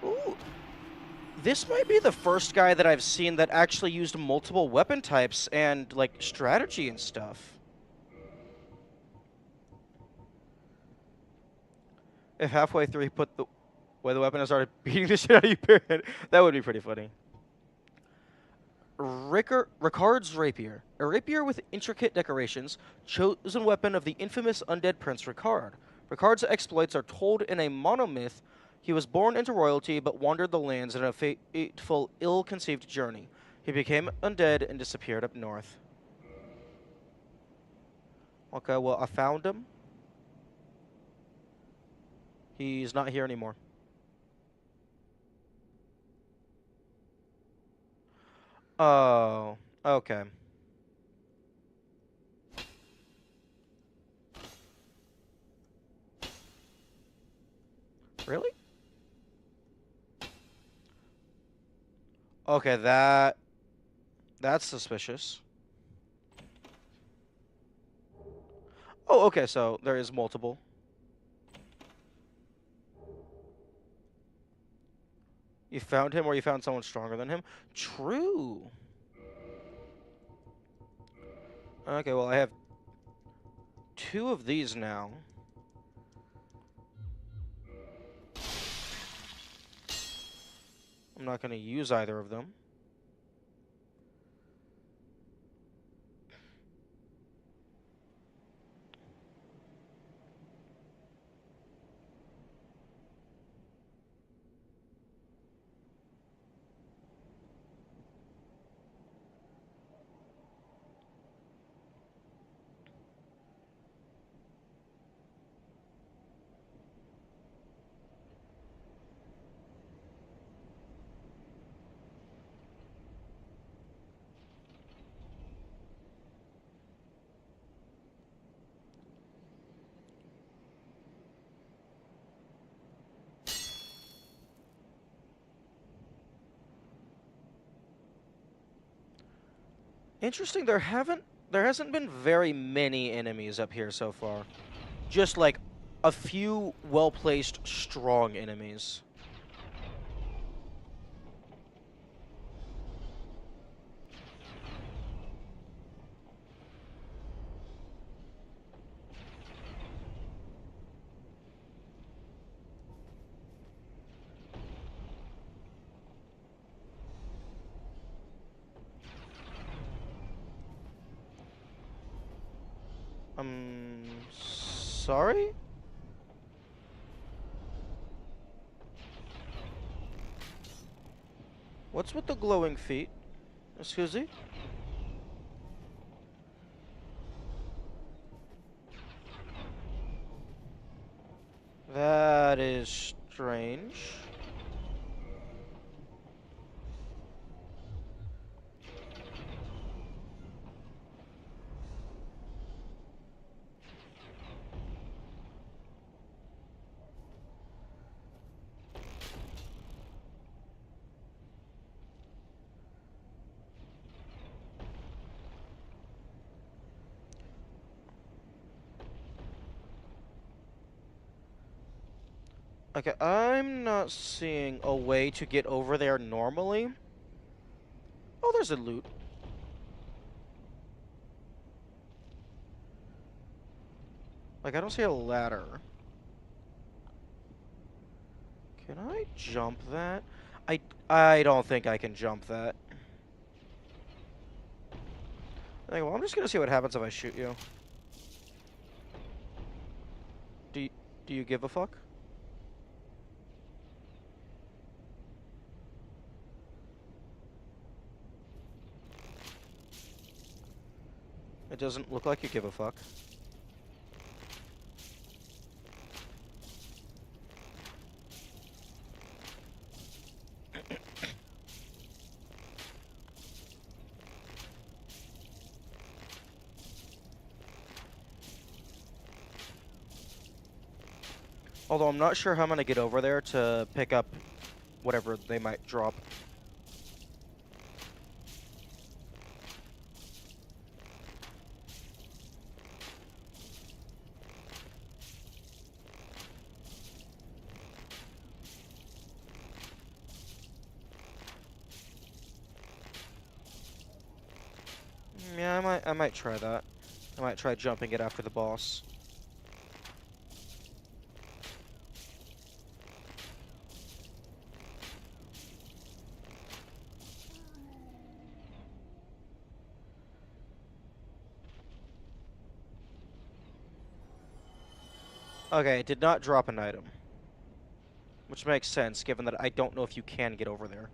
Ooh. This might be the first guy that I've seen that actually used multiple weapon types and, like, strategy and stuff. If halfway through he put the weapon and started beating the shit out of you, period, that would be pretty funny. Ricard's Rapier. A rapier with intricate decorations, chosen weapon of the infamous undead Prince Ricard. Ricard's exploits are told in a monomyth. He was born into royalty, but wandered the lands in a fateful, ill-conceived journey. He became undead and disappeared up north. Okay, well, I found him. He's not here anymore. Oh, okay. Really? Okay, that's suspicious. Oh, okay, so there is multiple. You found him or you found someone stronger than him? True. Okay, well, I have 2 of these now. I'm not going to use either of them. Interesting, there hasn't been very many enemies up here so far. Just like a few well-placed strong enemies. Sorry? What's with the glowing feet? Excuse me? That is strange. Okay, I'm not seeing a way to get over there normally. Oh, there's a loot. Like, I don't see a ladder. Can I jump that? I don't think I can jump that. Okay, well, I'm just gonna see what happens if I shoot you. Do you, do you give a fuck? It doesn't look like you give a fuck. Although I'm not sure how I'm gonna get over there to pick up whatever they might drop. Yeah, I might try that. I might try jumping it after the boss. Okay, it did not drop an item. Which makes sense, given that I don't know if you can get over there.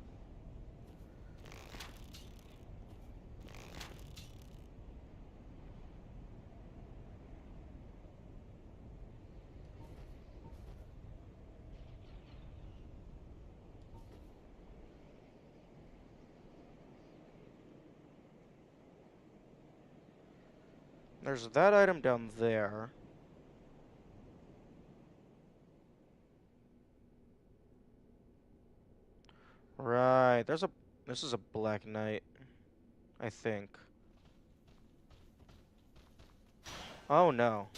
There's that item down there. Right, there's a... This is a Black Knight, I think. Oh no.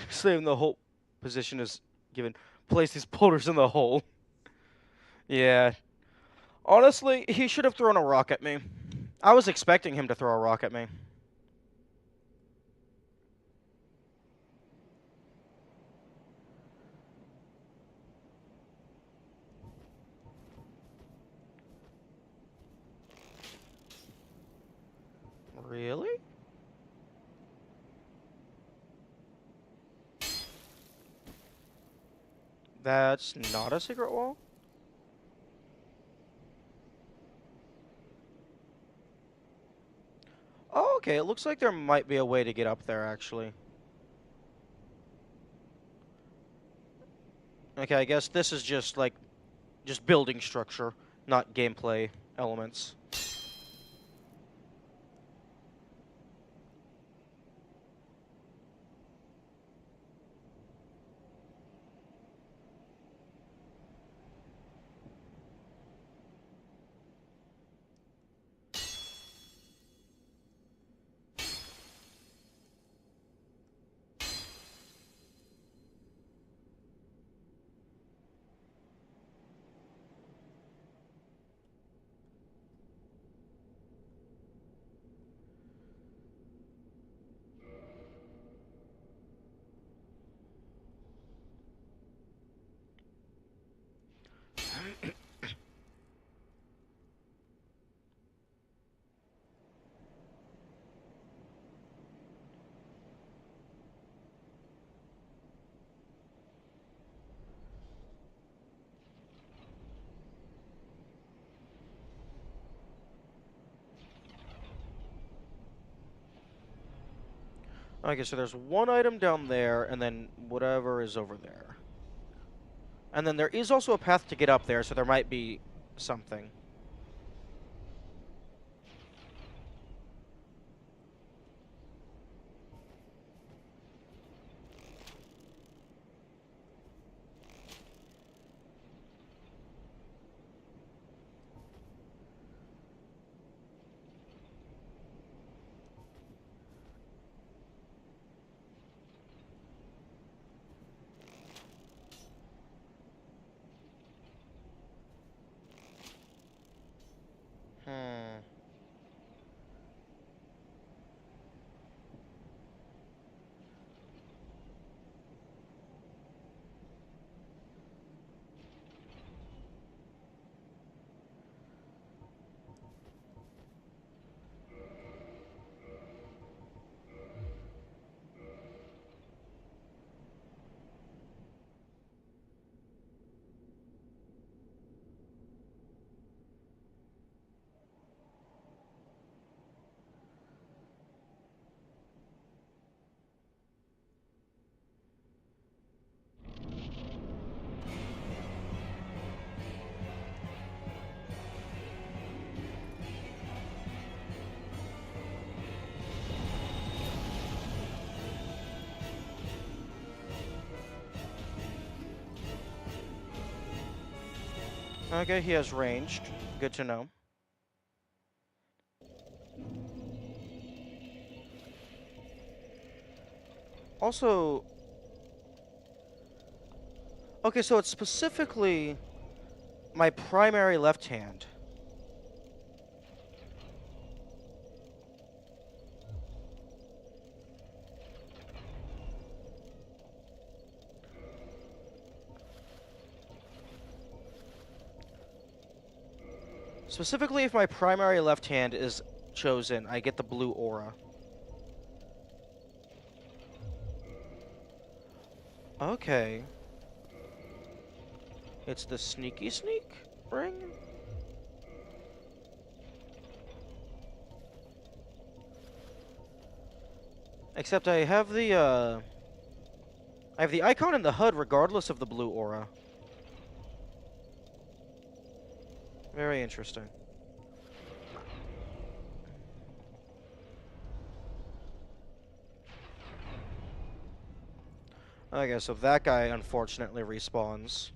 Same, the whole position is given. Place these boulders in the hole. Yeah. Honestly, he should have thrown a rock at me. I was expecting him to throw a rock at me. Really? That's not a secret wall? Oh, okay. It looks like there might be a way to get up there, actually. Okay, I guess this is just, like, just building structure, not gameplay elements. Okay, so there's one item down there, and then whatever is over there. And then there is also a path to get up there, so there might be something. Hmm. Okay, he has ranged. Good to know. Also, okay, so it's specifically my primary left hand. Specifically, if my primary left hand is chosen, I get the blue aura. Okay. It's the sneaky sneak ring? Except I have the icon in the HUD regardless of the blue aura. Very interesting. Okay, so that guy unfortunately respawns.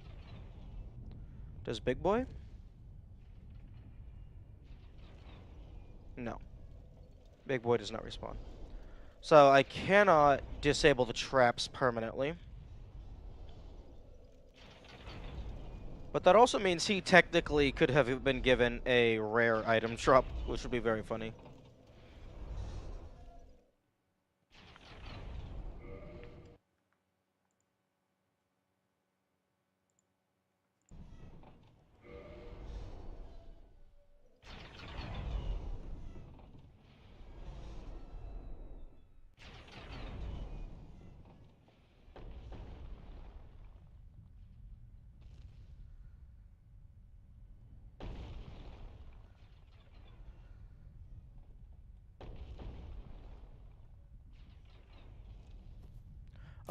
Does Big Boy? No. Big Boy does not respawn. So I cannot disable the traps permanently. But that also means he technically could have been given a rare item drop, which would be very funny.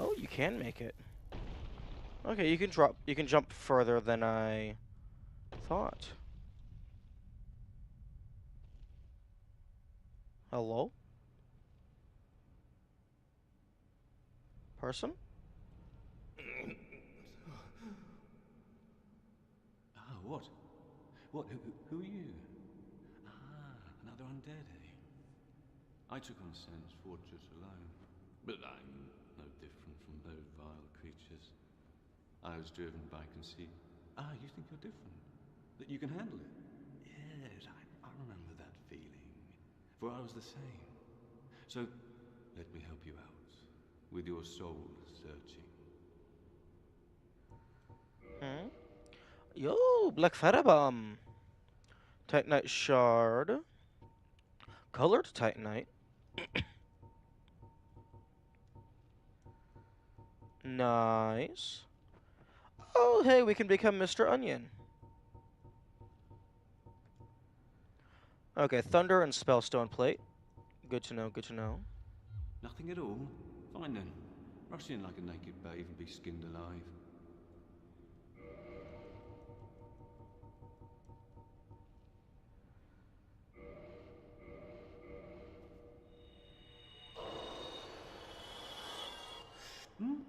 Oh, you can make it. Okay, you can jump further than I thought. Hello? Person? Ah, what? What? Who are you? Ah, another undead, eh? I took on Sen's fortress alone, but I'm no different from those vile creatures. I was driven by conceit. Ah, you think you're different? That you can handle it? Yes, I remember that feeling. For I was the same. So, let me help you out with your soul searching. Hmm? Yo, Black Featherbomb. Titanite Shard. Colored Titanite. Nice. Oh, hey, we can become Mr. Onion. Okay, Thunder and Spellstone Plate. Good to know, good to know. Nothing at all? Fine then. Rush in like a naked babe and be skinned alive.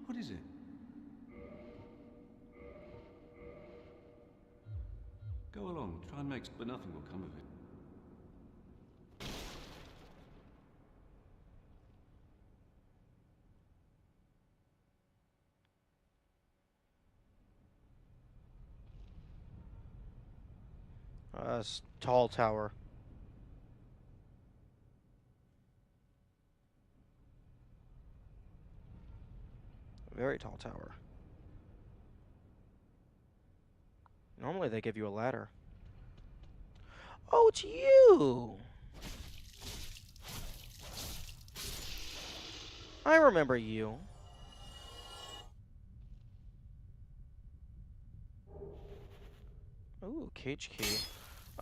What is it? Go along, try and make, but nothing will come of it. Tall tower. Very tall tower. Normally they give you a ladder. Oh, it's you! I remember you. Ooh, cage key.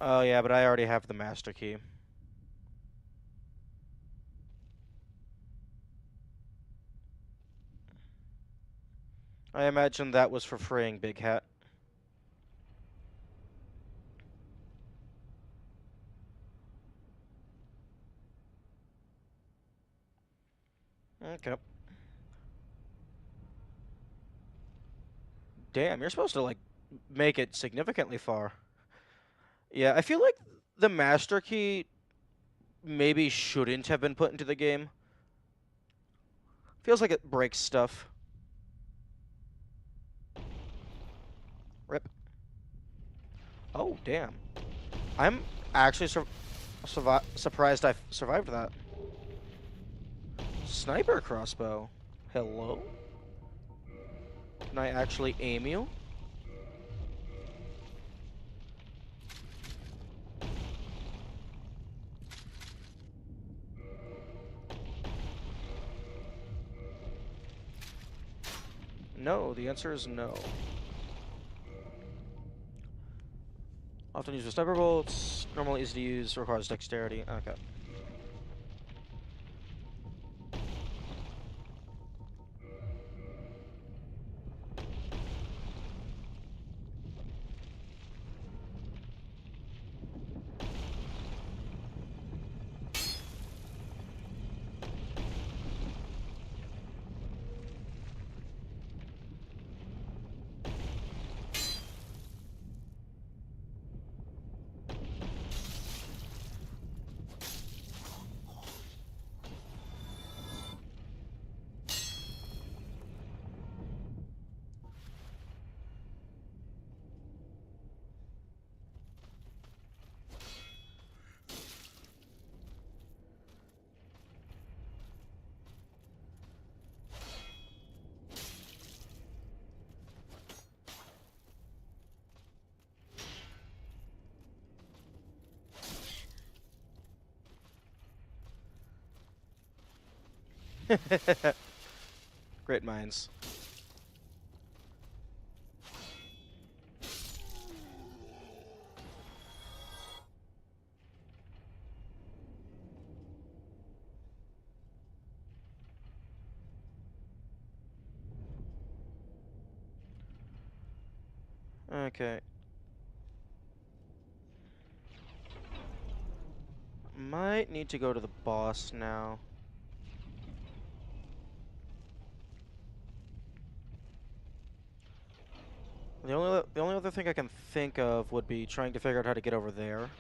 Oh yeah, but I already have the master key. I imagine that was for freeing Big Hat. Okay. Damn, you're supposed to, like, make it significantly far. Yeah, I feel like the master key maybe shouldn't have been put into the game. Feels like it breaks stuff. Rip. Oh, damn. I'm actually surprised I survived that. Sniper crossbow. Hello? Can I actually aim you? No, the answer is no. Often used with sniper bolts, normally easy to use, requires dexterity. Okay. Great minds. Okay. Might need to go to the boss now. The only other thing I can think of would be trying to figure out how to get over there.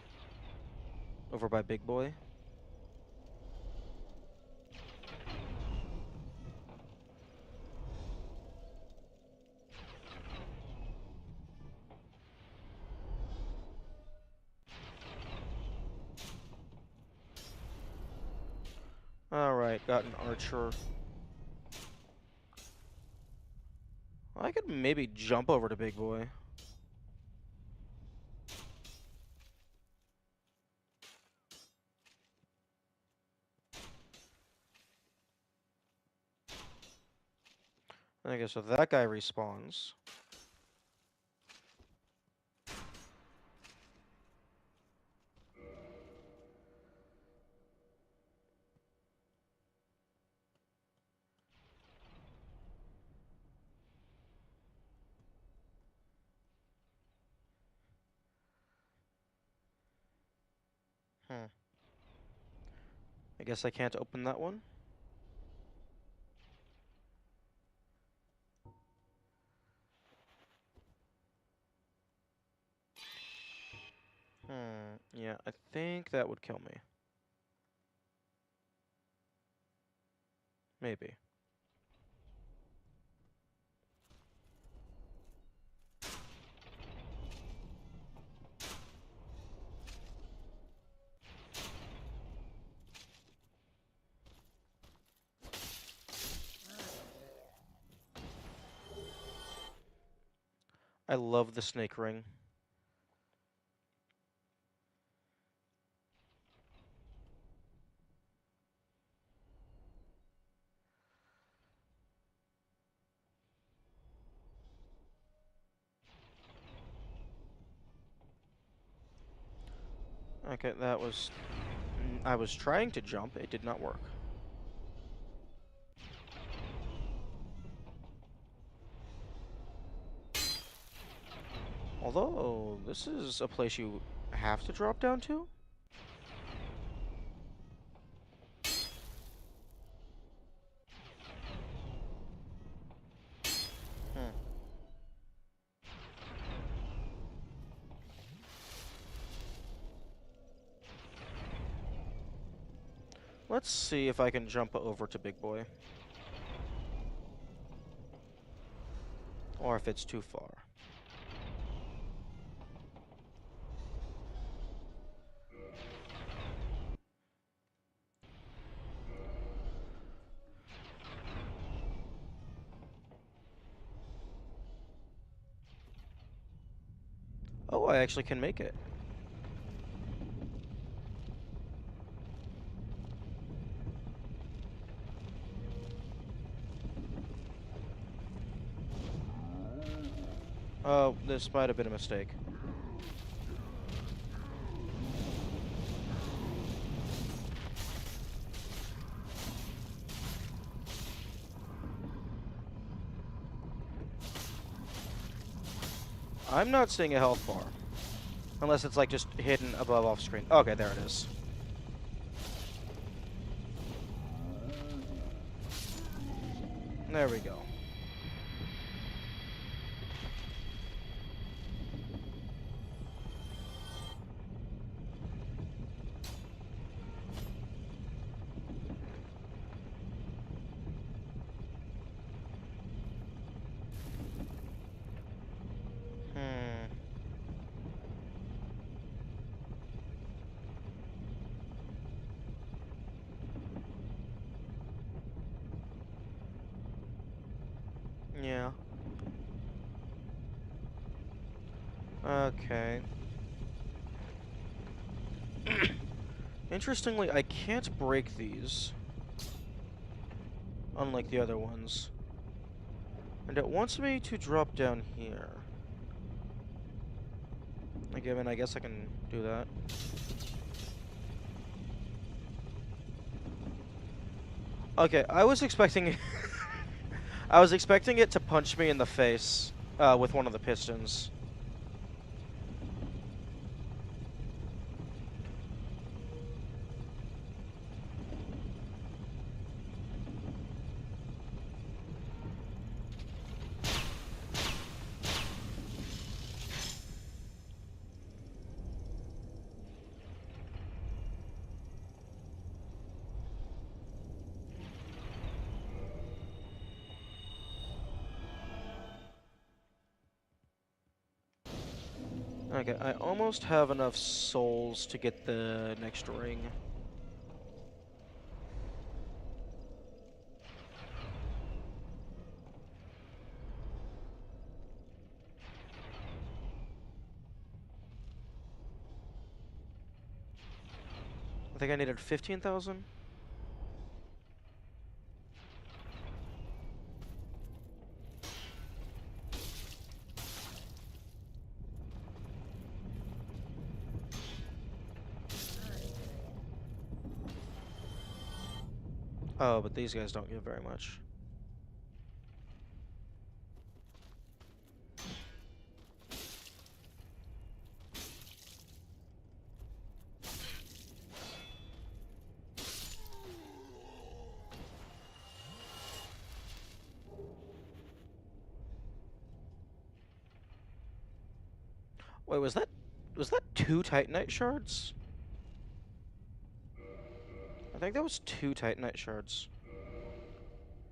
Over by Big Boy. Alright, got an archer. I could maybe jump over to Big Boy. Okay, so that guy respawns. I guess I can't open that one. Yeah, I think that would kill me. Maybe. I love the snake ring. Okay, that was... I was trying to jump, it did not work. Although, this is a place you have to drop down to? Hmm. Let's see if I can jump over to Big Boy. Or if it's too far. Oh, I actually can make it. Oh, this might have been a mistake. I'm not seeing a health bar. Unless it's like just hidden above off screen. Okay, there it is. There we go. Yeah. Okay. Interestingly, I can't break these. Unlike the other ones. And it wants me to drop down here. Again, I guess I can do that. Okay, I was expecting... I was expecting it to punch me in the face with one of the pistons. Okay, I almost have enough souls to get the next ring. I think I needed 15,000. Oh, but these guys don't give very much. Wait, was that 2 Titanite shards? I think that was 2 Titanite shards.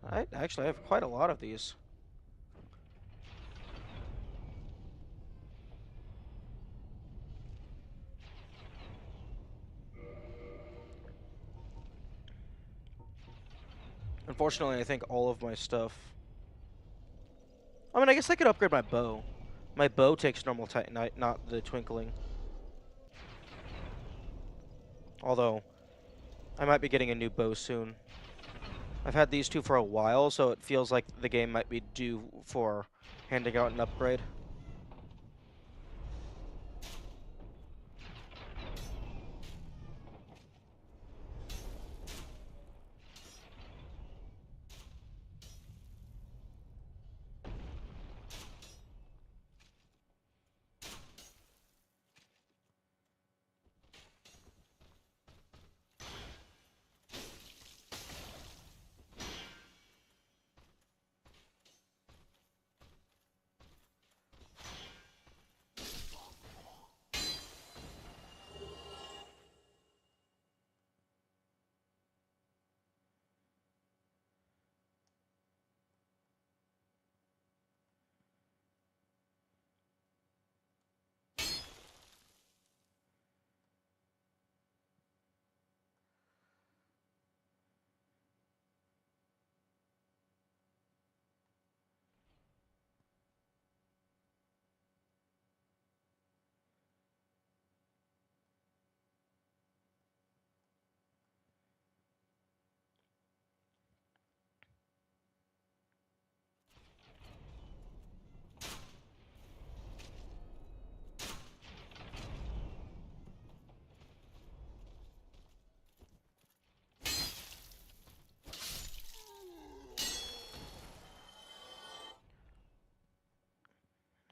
I actually have quite a lot of these. Unfortunately, I think all of my stuff... I mean, I guess I could upgrade my bow. My bow takes normal Titanite, not the twinkling. Although, I might be getting a new bow soon. I've had these two for a while, so it feels like the game might be due for handing out an upgrade.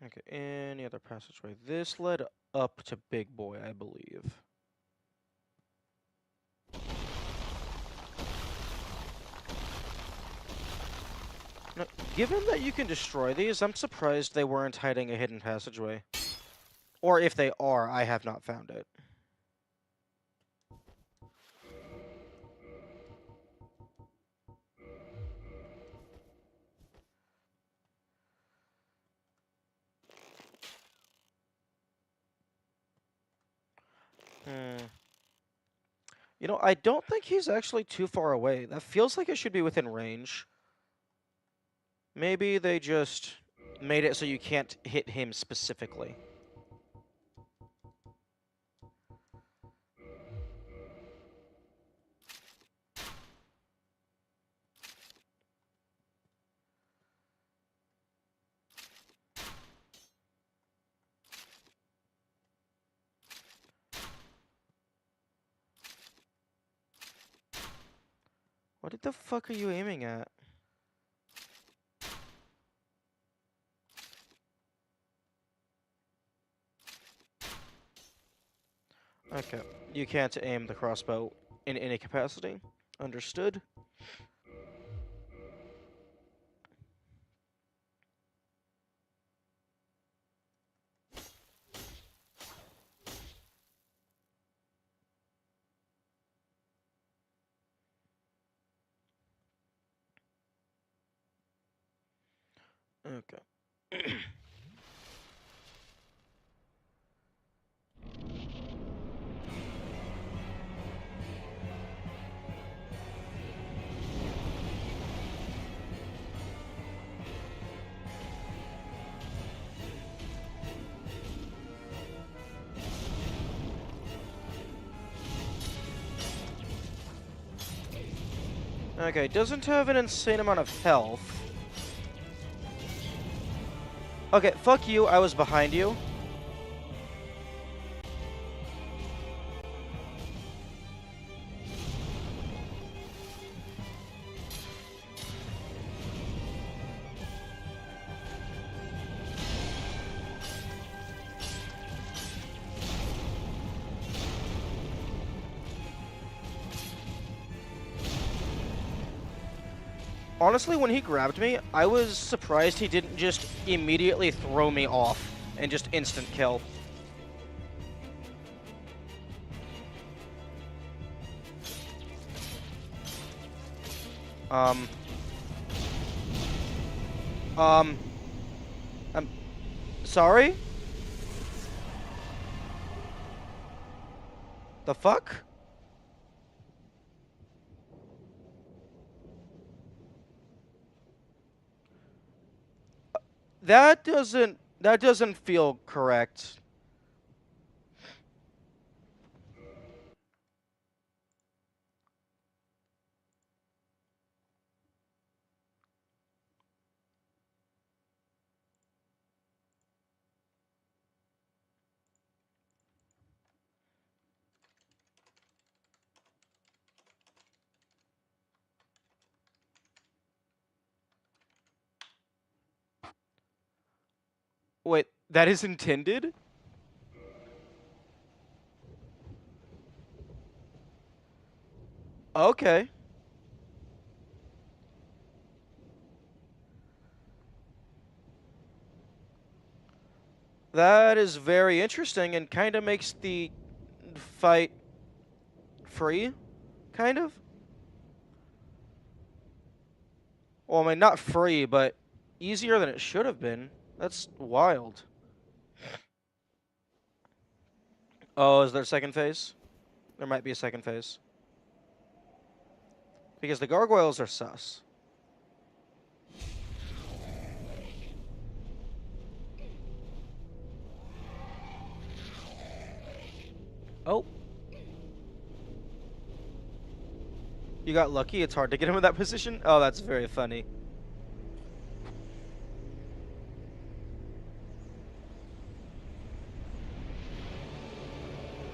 Okay, any other passageway? This led up to Big Boy, I believe. Now, given that you can destroy these, I'm surprised they weren't hiding a hidden passageway. Or if they are, I have not found it. You know, I don't think he's actually too far away. That feels like it should be within range. Maybe they just made it so you can't hit him specifically. What the fuck are you aiming at? Okay, you can't aim the crossbow in any capacity. Understood. Okay. Okay, doesn't have an insane amount of health. Okay, fuck you, I was behind you. Honestly, when he grabbed me, I was surprised he didn't just immediately throw me off and just instant kill. Um. Um. I'm sorry? The fuck? That doesn't feel correct. Wait, that is intended? Okay. That is very interesting and kind of makes the fight free, kind of. Well, I mean, not free, but easier than it should have been. That's wild. Oh, is there a second phase? There might be a second phase. Because the gargoyles are sus. Oh. You got lucky. It's hard to get him in that position. Oh, that's very funny.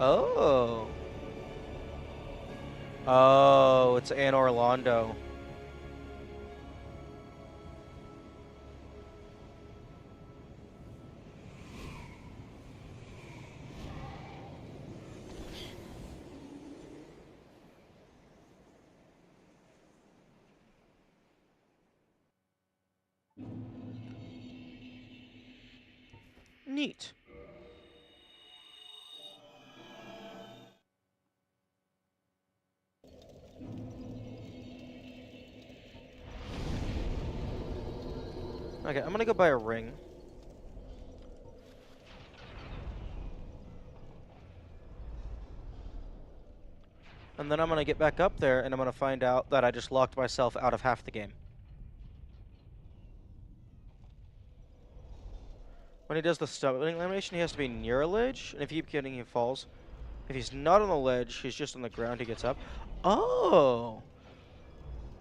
Oh. Oh, it's Anne Orlando. Neat. Okay, I'm gonna go buy a ring. And then I'm gonna get back up there and I'm gonna find out that I just locked myself out of half the game. When he does the stumbling animation, he has to be near a ledge, and if you keep getting, he falls. If he's not on the ledge, he's just on the ground, he gets up. Oh!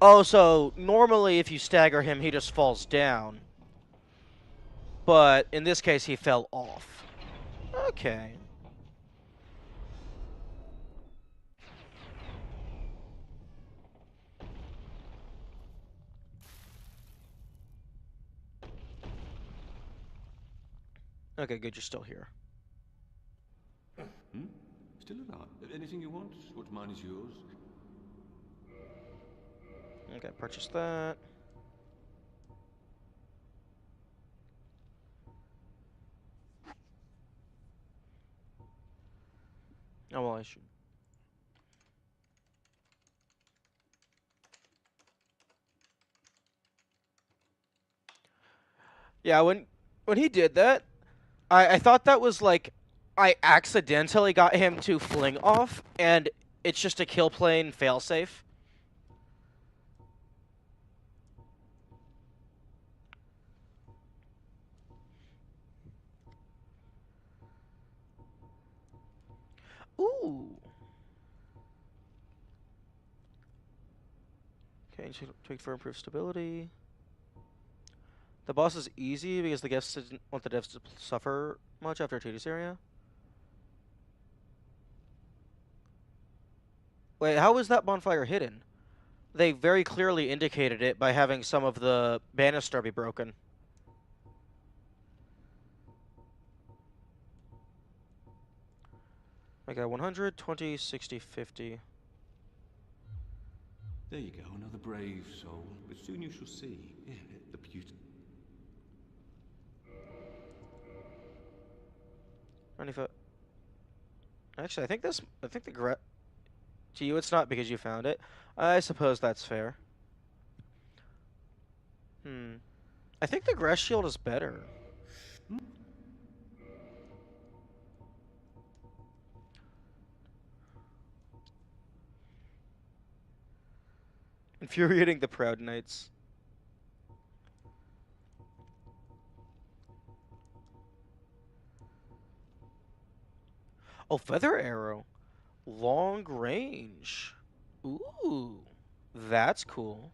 Oh, so normally if you stagger him, he just falls down. But in this case, he fell off. Okay. Okay, good, you're still here. Hmm? Still alive? Anything you want? What's mine is yours. Okay, purchase that. Oh, well, I should. Yeah, when he did that, I thought that was like I accidentally got him to fling off, and it's just a kill plane failsafe. Ooh. Okay, tweak for improved stability. The boss is easy because the guests didn't want the devs to suffer much after Tedious area. Wait, how was that bonfire hidden? They very clearly indicated it by having some of the banister be broken. I got 100, 20, 60, 50. There you go, another brave soul. But soon you shall see. Yeah, the beauty. 95. Actually, I think the to you it's not because you found it. I suppose that's fair. I think the grass shield is better. Infuriating the Proud Knights. Oh, Feather Arrow. Long range. Ooh. That's cool.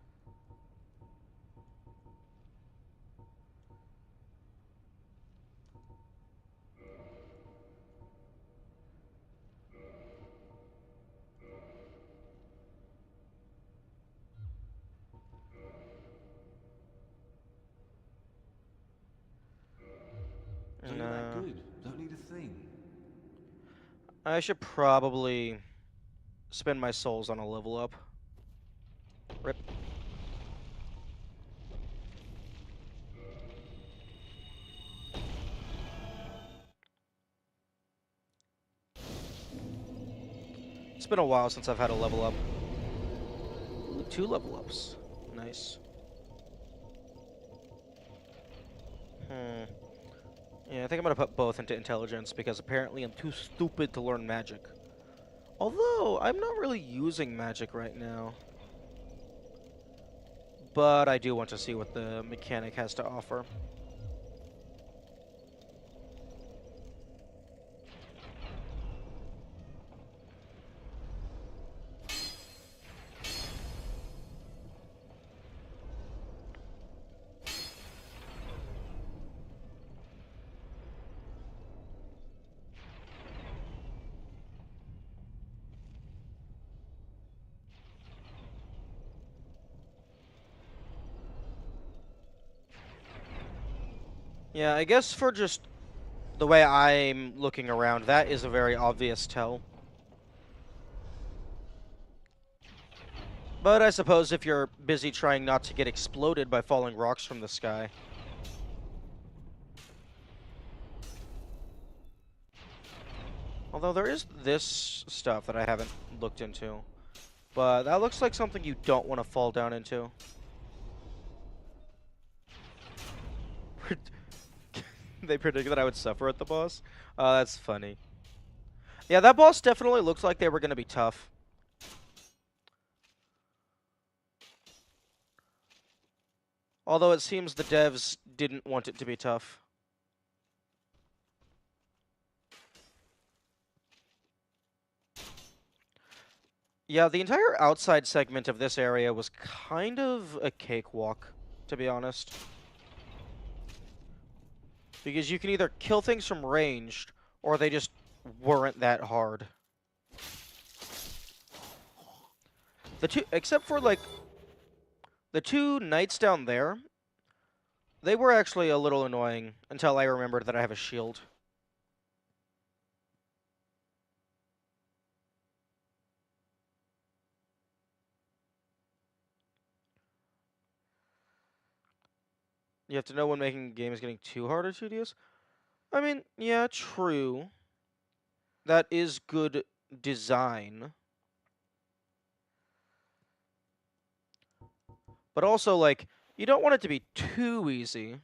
So you're that No. good? Don't need a thing. I should probably spend my souls on a level up. Rip. It's been a while since I've had a level up. Ooh, 2 level ups. Nice. Yeah, I think I'm gonna put both into intelligence because apparently I'm too stupid to learn magic. Although, I'm not really using magic right now. But I do want to see what the mechanic has to offer. Yeah, I guess for just the way I'm looking around, that is a very obvious tell. But I suppose if you're busy trying not to get exploded by falling rocks from the sky. Although there is this stuff that I haven't looked into. But that looks like something you don't want to fall down into. They predicted that I would suffer at the boss? That's funny. Yeah, that boss definitely looks like they were going to be tough. Although it seems the devs didn't want it to be tough. Yeah, the entire outside segment of this area was kind of a cakewalk, to be honest. Because you can either kill things from ranged, or they just weren't that hard. The two, except for, like, the 2 knights down there, they were actually a little annoying until I remembered that I have a shield. You have to know when making a game is getting too hard or tedious. I mean, yeah, true. That is good design. But also, like, you don't want it to be too easy.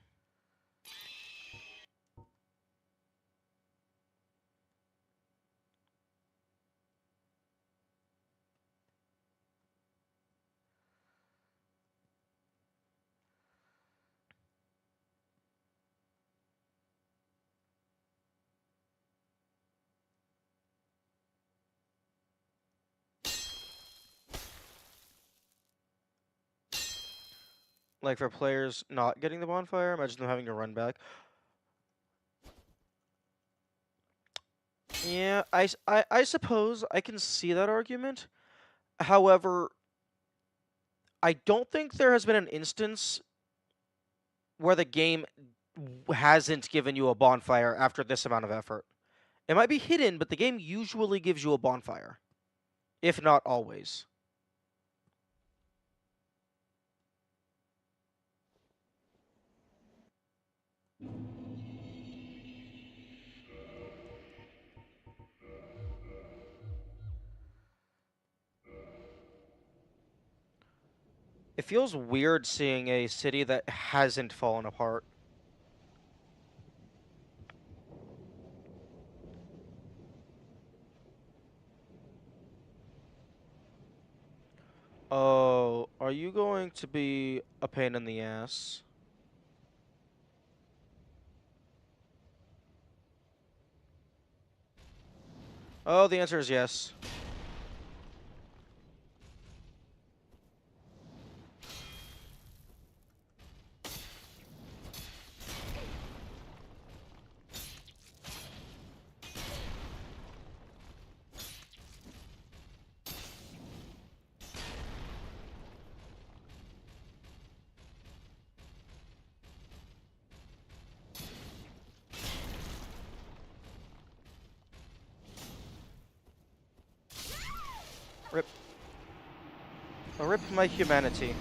Like, for players not getting the bonfire, imagine them having to run back. Yeah, I suppose I can see that argument. However, I don't think there has been an instance where the game hasn't given you a bonfire after this amount of effort. It might be hidden, but the game usually gives you a bonfire, if not always. feels weird seeing a city that hasn't fallen apart. Oh, are you going to be a pain in the ass? Oh, the answer is yes. Rip. Oh, rip my humanity.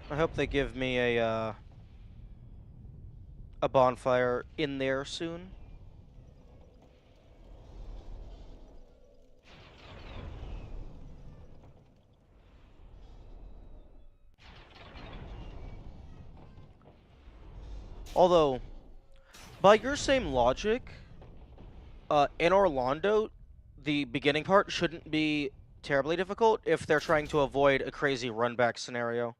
I hope they give me a bonfire in there soon. Although, by your same logic, in Orlando, the beginning part shouldn't be terribly difficult if they're trying to avoid a crazy run back scenario.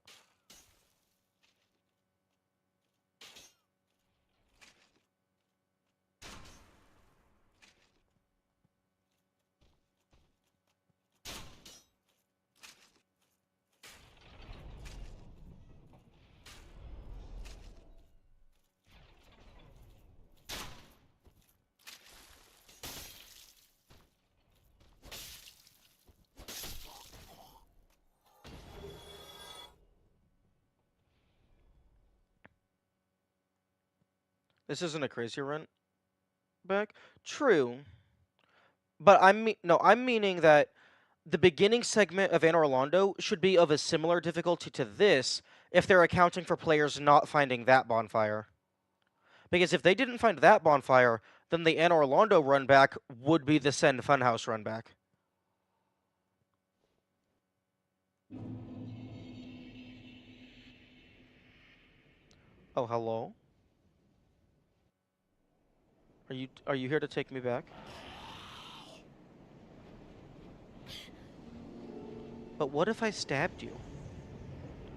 This isn't a crazy run back. True, but I'm meaning that the beginning segment of Anne Orlando should be of a similar difficulty to this if they're accounting for players not finding that bonfire. Because if they didn't find that bonfire, then the Anne Orlando run back would be the Send Funhouse run back. Oh, hello. Are you here to take me back? But what if I stabbed you?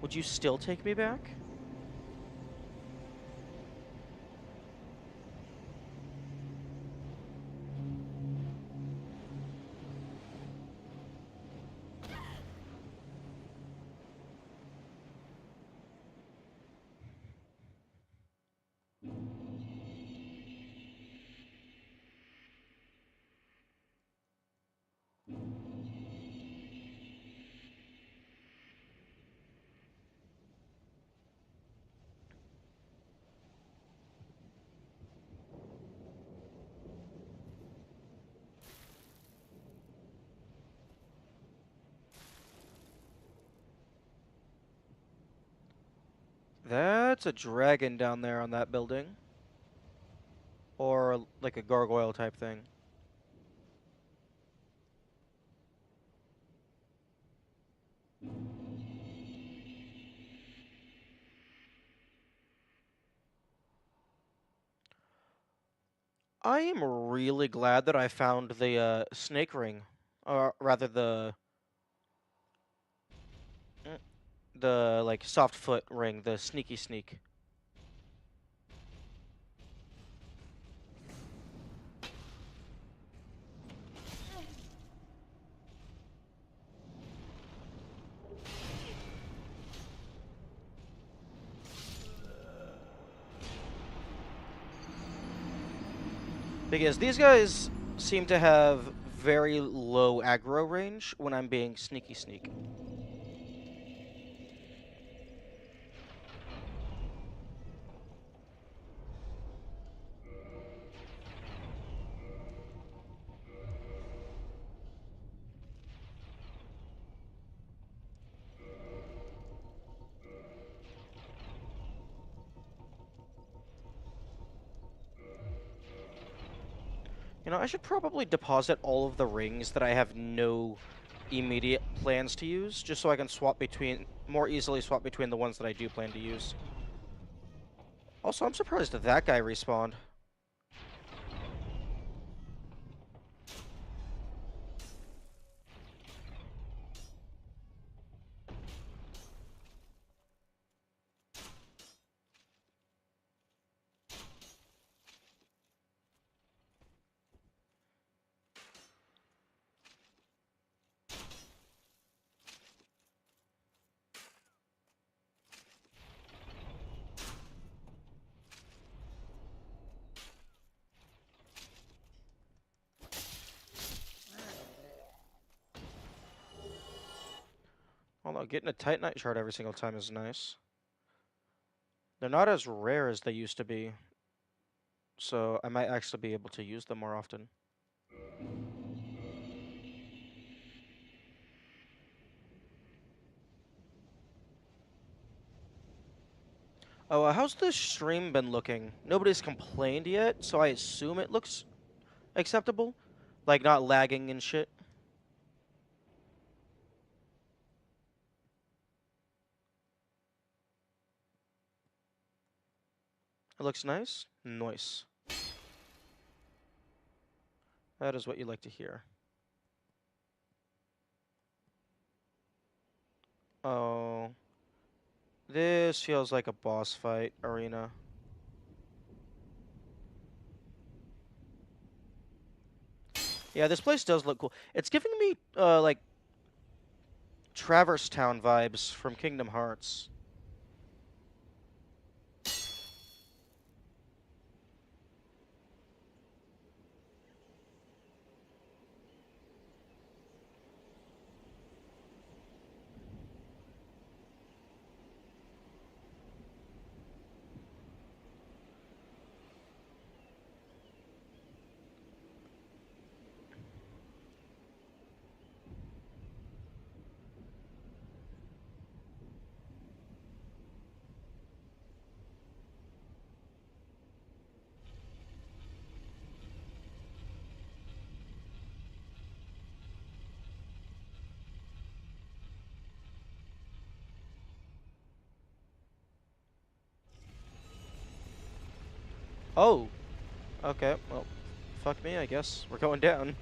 Would you still take me back? That's a dragon down there on that building. Or like a gargoyle type thing. I am really glad that I found the snake ring. Or rather mm, the like soft foot ring, the sneaky sneak. Because these guys seem to have very low aggro range when I'm being sneaky sneak. You know, I should probably deposit all of the rings that I have no immediate plans to use, just so I can more easily swap between the ones that I do plan to use. Also, I'm surprised that that guy respawned. Although getting a Titanite shard every single time is nice. They're not as rare as they used to be, so I might actually be able to use them more often. Oh, how's the stream been looking? Nobody's complained yet, so I assume it looks acceptable. Like, not lagging and shit. It looks nice? Nice. That is what you like to hear. Oh. This feels like a boss fight arena. Yeah, this place does look cool. It's giving me, like, Traverse Town vibes from Kingdom Hearts. Oh. Okay, well, fuck me, I guess. We're going down.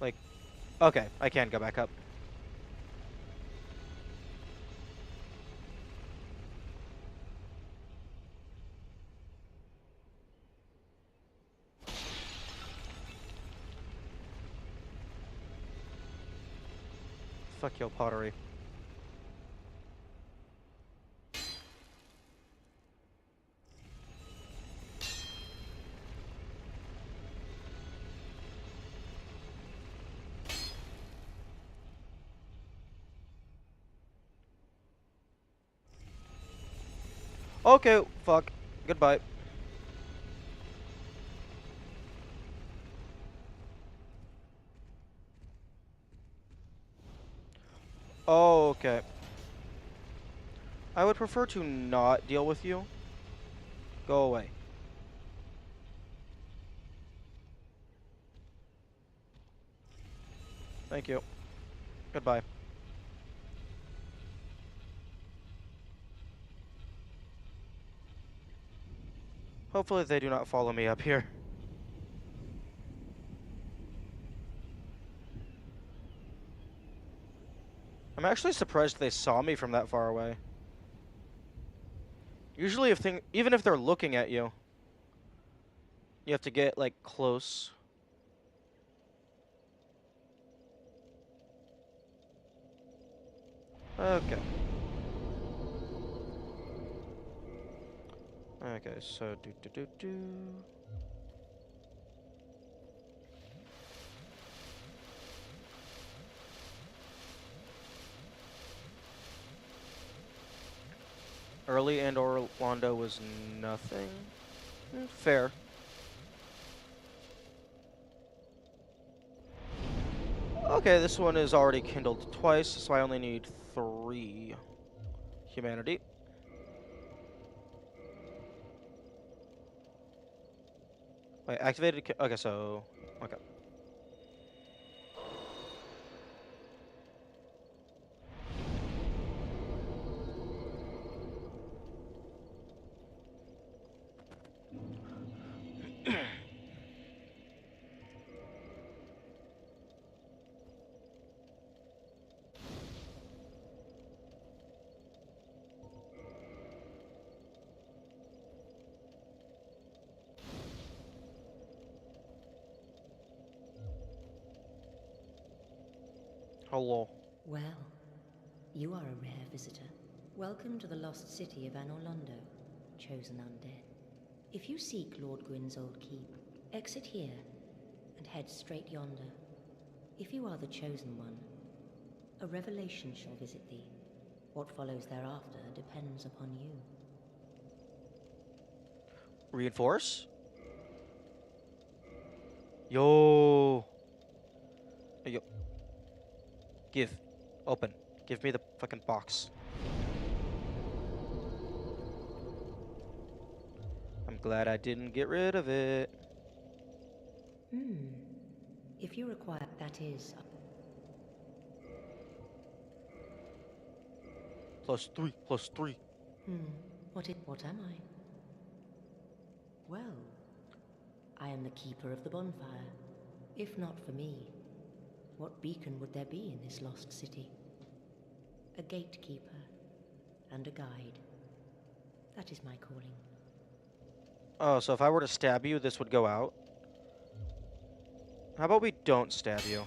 Like, okay, I can go back up. Fuck your pottery. Okay, fuck. Goodbye. Oh, okay. I would prefer to not deal with you. Go away. Thank you. Goodbye. Hopefully they do not follow me up here. I'm actually surprised they saw me from that far away. Usually even if they're looking at you, you have to get, like, close. Okay. Okay, so do. Early and Orlando was nothing. Fair. Okay, this one is already kindled twice, so I only need 3 humanity. Wait, activated. Okay, so okay. Hello. Well, you are a rare visitor. Welcome to the lost city of Anorlondo, chosen undead. If you seek Lord Gwyn's old keep, exit here and head straight yonder. If you are the chosen one, a revelation shall visit thee. What follows thereafter depends upon you. Reinforce? Yo. Yo. Give. Open. Give me the fucking box. I'm glad I didn't get rid of it. If you require, that is... +3, +3. What am I? Well, I am the keeper of the bonfire. If not for me, what beacon would there be in this lost city? A gatekeeper and a guide. That is my calling. Oh, so if I were to stab you, this would go out? How about we don't stab you?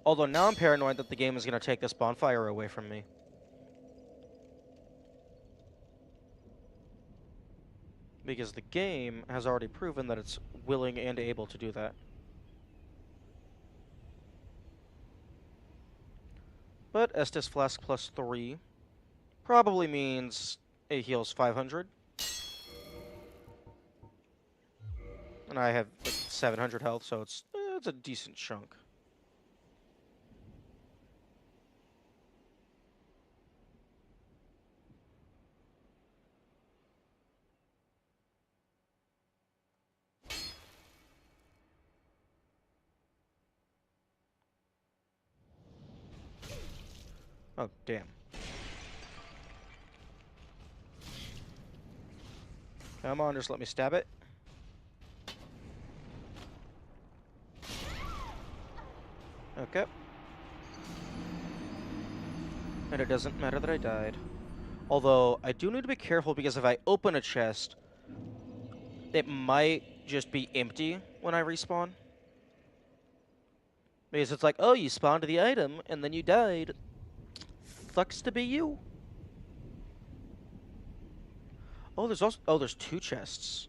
Although now I'm paranoid that the game is going to take this bonfire away from me. Because the game has already proven that it's willing and able to do that. But Estus Flask +3 probably means it heals 500. And I have like 700 health, so it's a decent chunk. Oh, damn. Come on, just let me stab it. Okay. And it doesn't matter that I died. Although, I do need to be careful because if I open a chest, it might just be empty when I respawn. Because it's like, oh, you spawned the item, and then you died. Sucks to be you. Oh, there's 2 chests.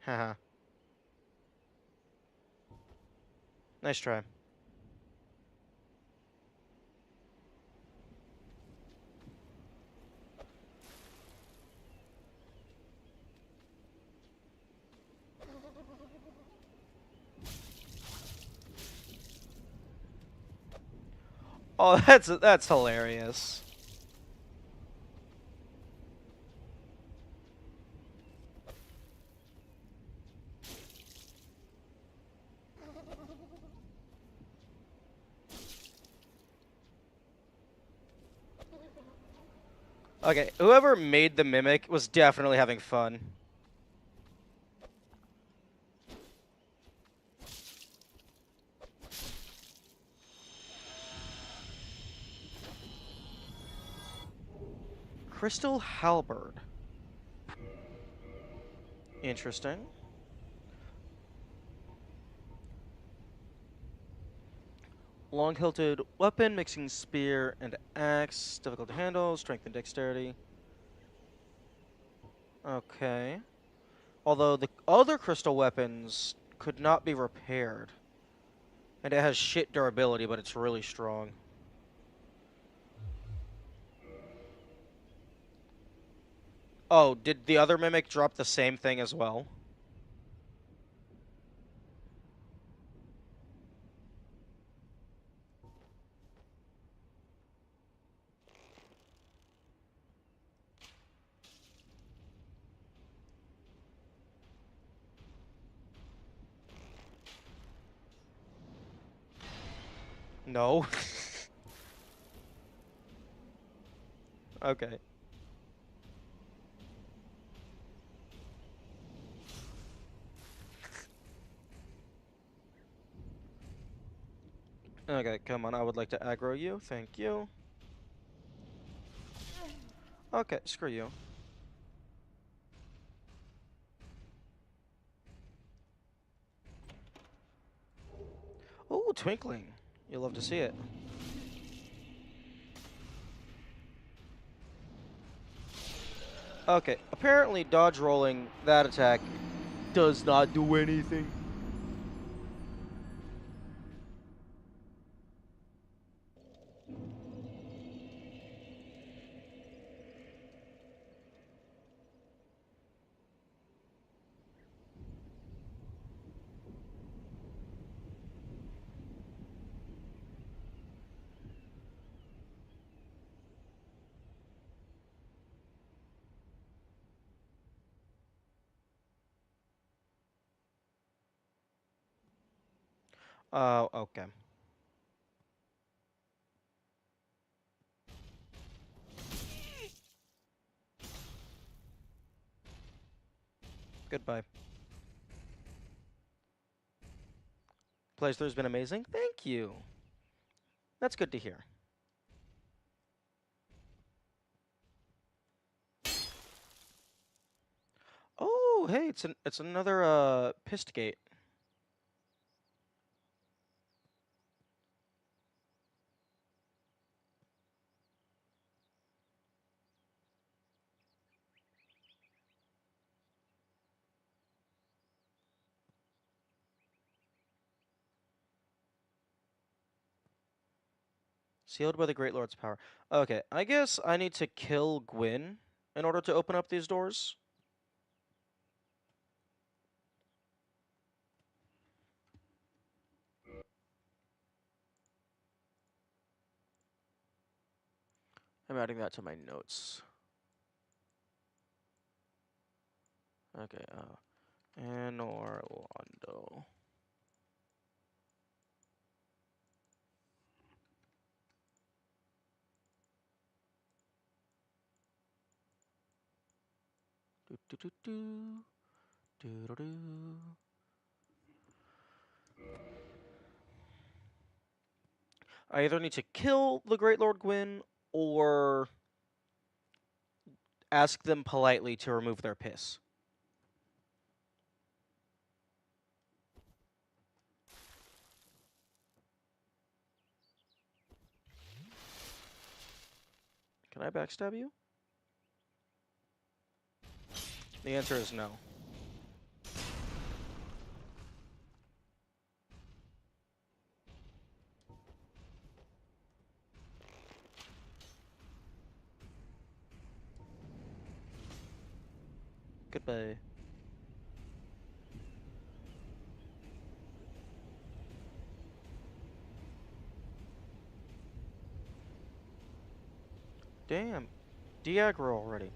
Haha. Nice try. Oh, that's hilarious. Okay, whoever made the mimic was definitely having fun. Crystal Halberd. Interesting. Long-hilted weapon, mixing spear and axe. Difficult to handle, strength and dexterity. Okay. Although the other crystal weapons could not be repaired. And it has shit durability, but it's really strong. Oh, did the other mimic drop the same thing as well? No. Okay. Okay, come on. I would like to aggro you. Thank you. Okay, screw you. Ooh, twinkling. You'll love to see it. Okay, apparently dodge rolling that attack does not do anything. Oh, okay. Goodbye. Playthrough's been amazing. Thank you. That's good to hear. Oh, hey, it's another pist gate. Sealed by the Great Lord's power. Okay, I guess I need to kill Gwyn in order to open up these doors. I'm adding that to my notes. Okay, Anorlando. Do do do do do do do. I either need to kill the Great Lord Gwyn or ask them politely to remove their piss. Can I backstab you? The answer is no. Goodbye. Damn. De-aggro already.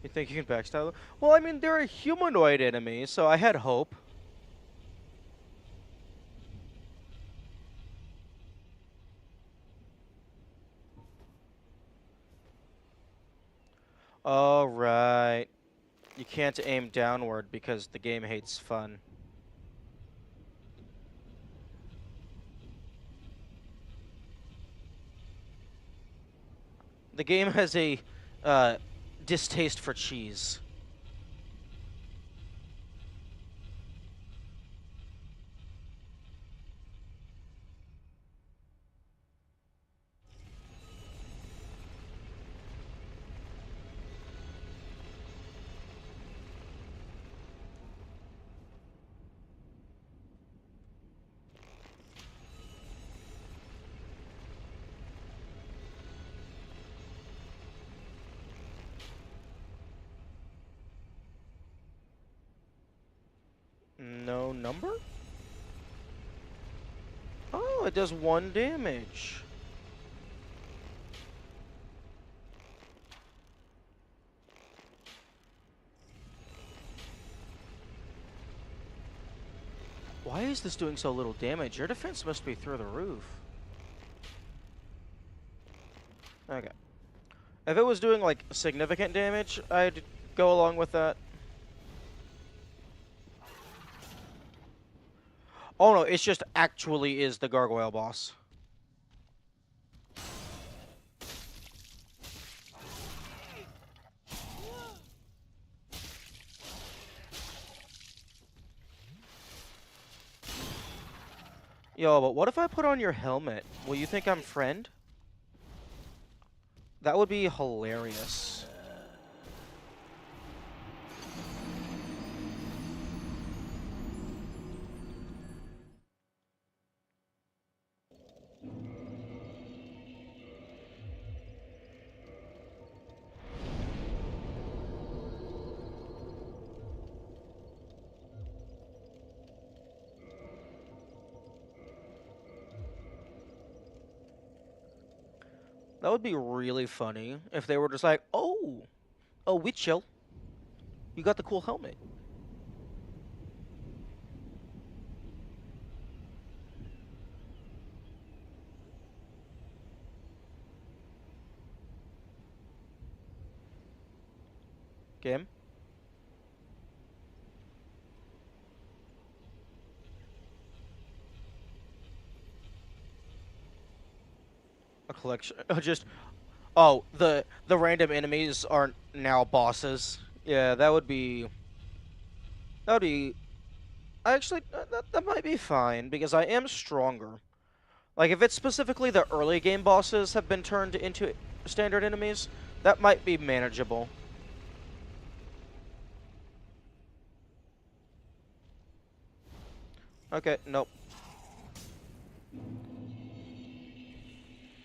You think you can backstab them? Well, I mean, they're a humanoid enemy, so I had hope. All right. You can't aim downward because the game hates fun. The game has a distaste for cheese. unknown number? Oh, it does 1 damage. Why is this doing so little damage? Your defense must be through the roof. Okay. If it was doing, like, significant damage, I'd go along with that. Oh no, it's just actually is the gargoyle boss. Yo, but what if I put on your helmet? Will you think I'm friend? That would be hilarious. That would be really funny if they were just like, oh, Witchell, you got the cool helmet. Game? A collection. Just, oh, the random enemies aren't now bosses. Yeah, that would be. That would be. Actually, that might be fine because I am stronger. Like, if it's specifically the early game bosses have been turned into standard enemies, that might be manageable. Okay, nope.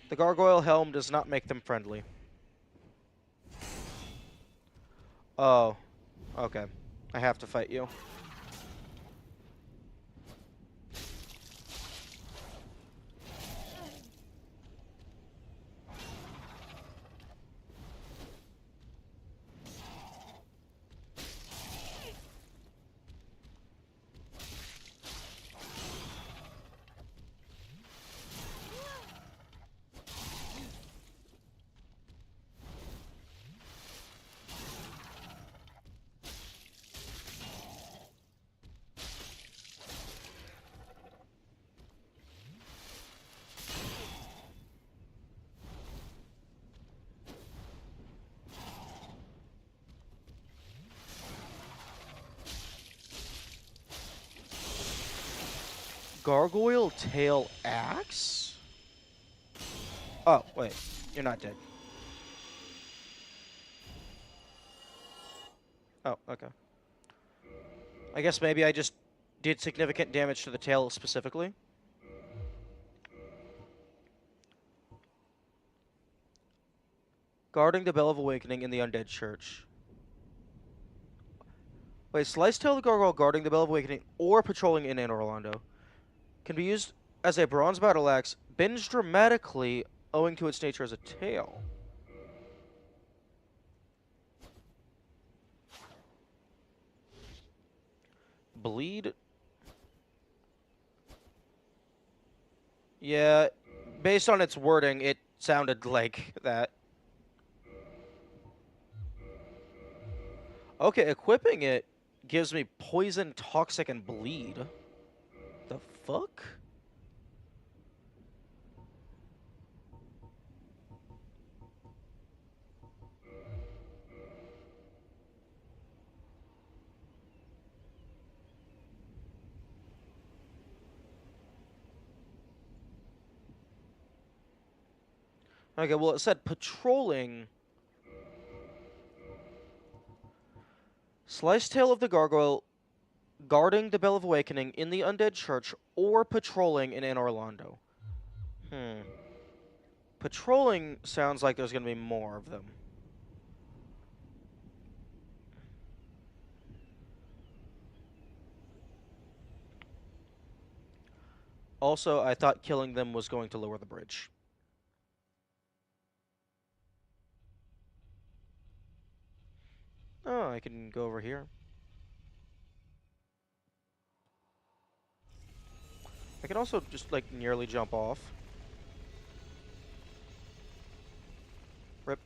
The gargoyle helm does not make them friendly. Oh, okay. I have to fight you. Gargoyle tail axe? Oh, wait. You're not dead. Oh, okay. I guess maybe I just did significant damage to the tail specifically. Guarding the Bell of Awakening in the Undead Church. Wait, Slice Tail the Gargoyle guarding the Bell of Awakening or patrolling in Anor Londo can be used as a bronze battle axe, bends dramatically owing to its nature as a tail. Bleed? Yeah, based on its wording, it sounded like that. Okay, equipping it gives me poison, toxic, and bleed. The fuck? Okay, well, it said patrolling. Slice Tail of the Gargoyle guarding the Bell of Awakening in the Undead Church or patrolling in Anor Londo. Patrolling sounds like there's going to be more of them. Also, I thought killing them was going to lower the bridge. Oh, I can go over here. I can also just, like, nearly jump off. Rip.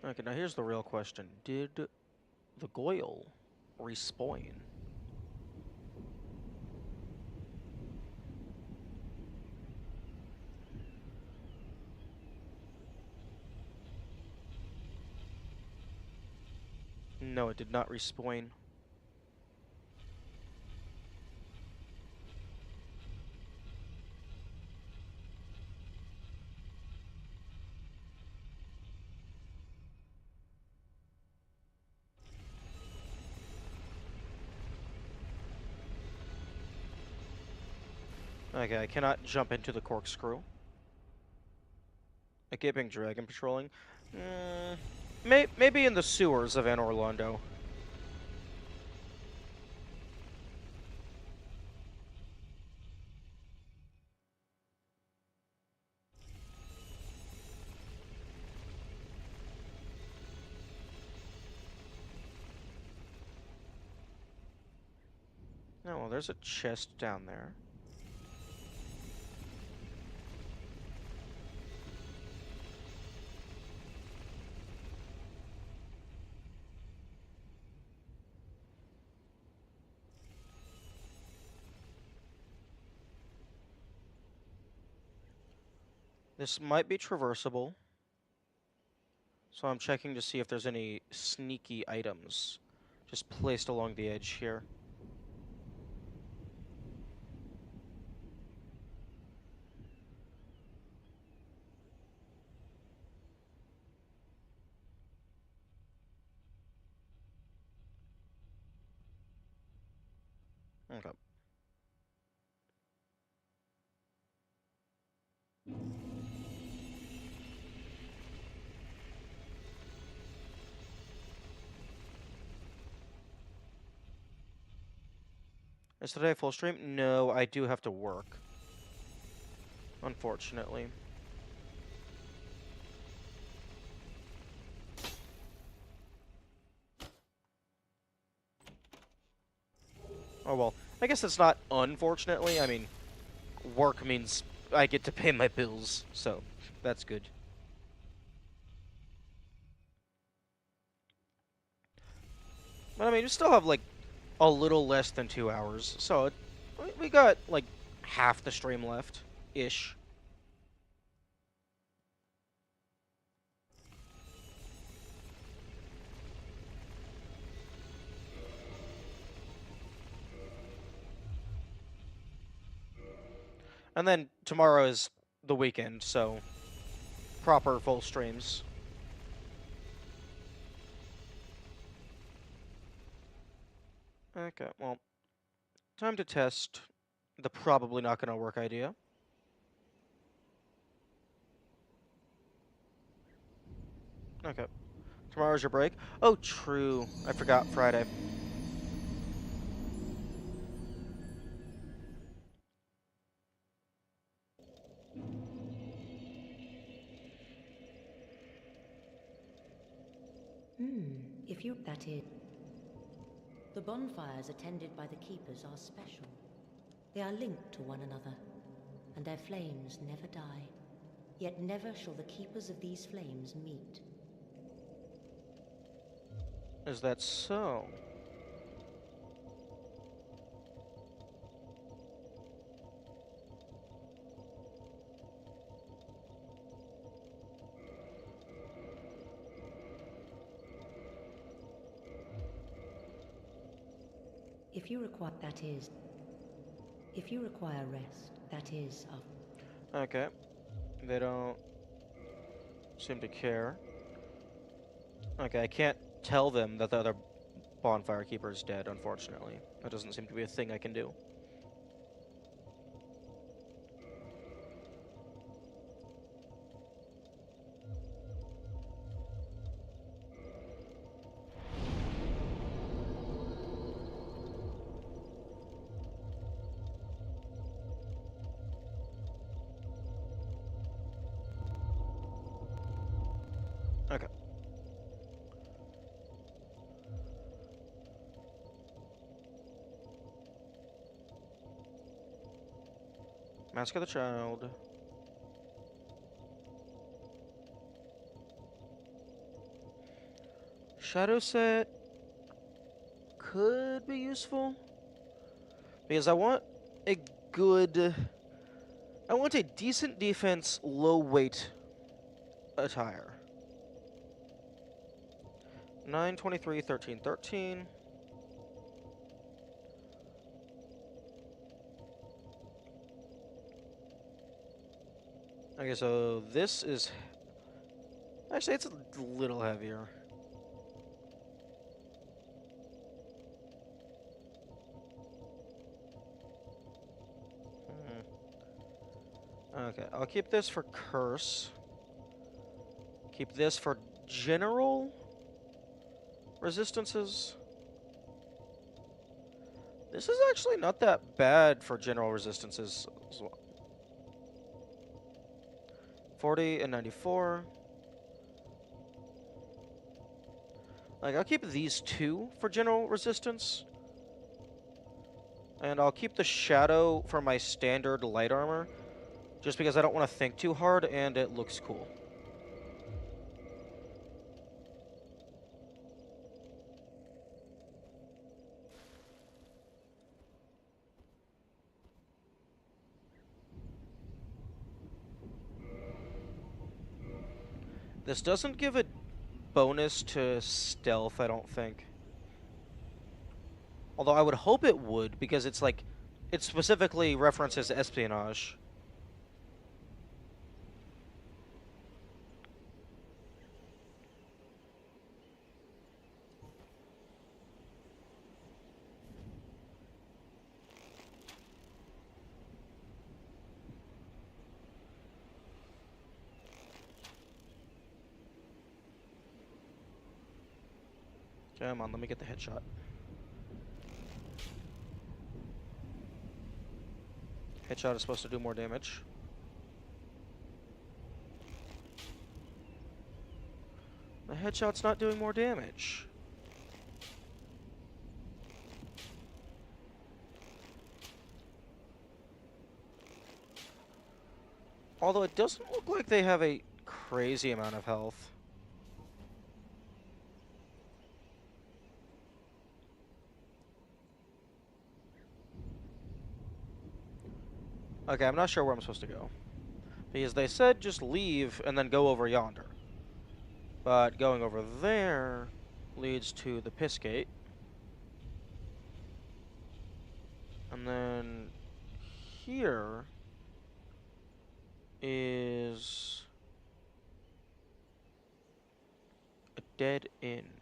Okay, now here's the real question. Did the Goyle respawn? No, it did not respawn. Okay, I cannot jump into the corkscrew. A gaping dragon patrolling? Maybe in the sewers of Anor Londo. Oh, well, there's a chest down there. This might be traversable. So I'm checking to see if there's any sneaky items just placed along the edge here. Okay. Is today full stream? No, I do have to work. Unfortunately. Oh well. I guess it's not unfortunately. I mean, work means I get to pay my bills, so that's good. But I mean, we still have like a little less than 2 hours, so we got like half the stream left, ish. And then tomorrow is the weekend, so proper full streams. Okay, well, time to test the probably not gonna work idea. Okay. Tomorrow's your break? Oh, true. I forgot Friday. If you... That is... The bonfires attended by the keepers are special. They are linked to one another, and their flames never die. Yet never shall the keepers of these flames meet. Is that so? If you require... That is... If you require rest, that is of... Okay. They don't seem to care. Okay, I can't tell them that the other bonfire keeper is dead, unfortunately. That doesn't seem to be a thing I can do. Mask of the Child. Shadow set could be useful. Because I want a good... I want a decent defense, low weight attire. 9, 23, 13, 13. Okay, so this is... Actually, it's a little heavier. Okay, I'll keep this for curse. Keep this for general resistances. This is actually not that bad for general resistances as well. 40 and 94. Like, I'll keep these two for general resistance. And I'll keep the shadow for my standard light armor. Just because I don't want to think too hard and it looks cool. This doesn't give a bonus to stealth, I don't think. Although I would hope it would, because it's like, it specifically references espionage. Come on, let me get the headshot. Headshot is supposed to do more damage. The headshot's not doing more damage. Although it doesn't look like they have a crazy amount of health. Okay, I'm not sure where I'm supposed to go. Because they said just leave and then go over yonder. But going over there leads to the piss gate. And then here is a dead end.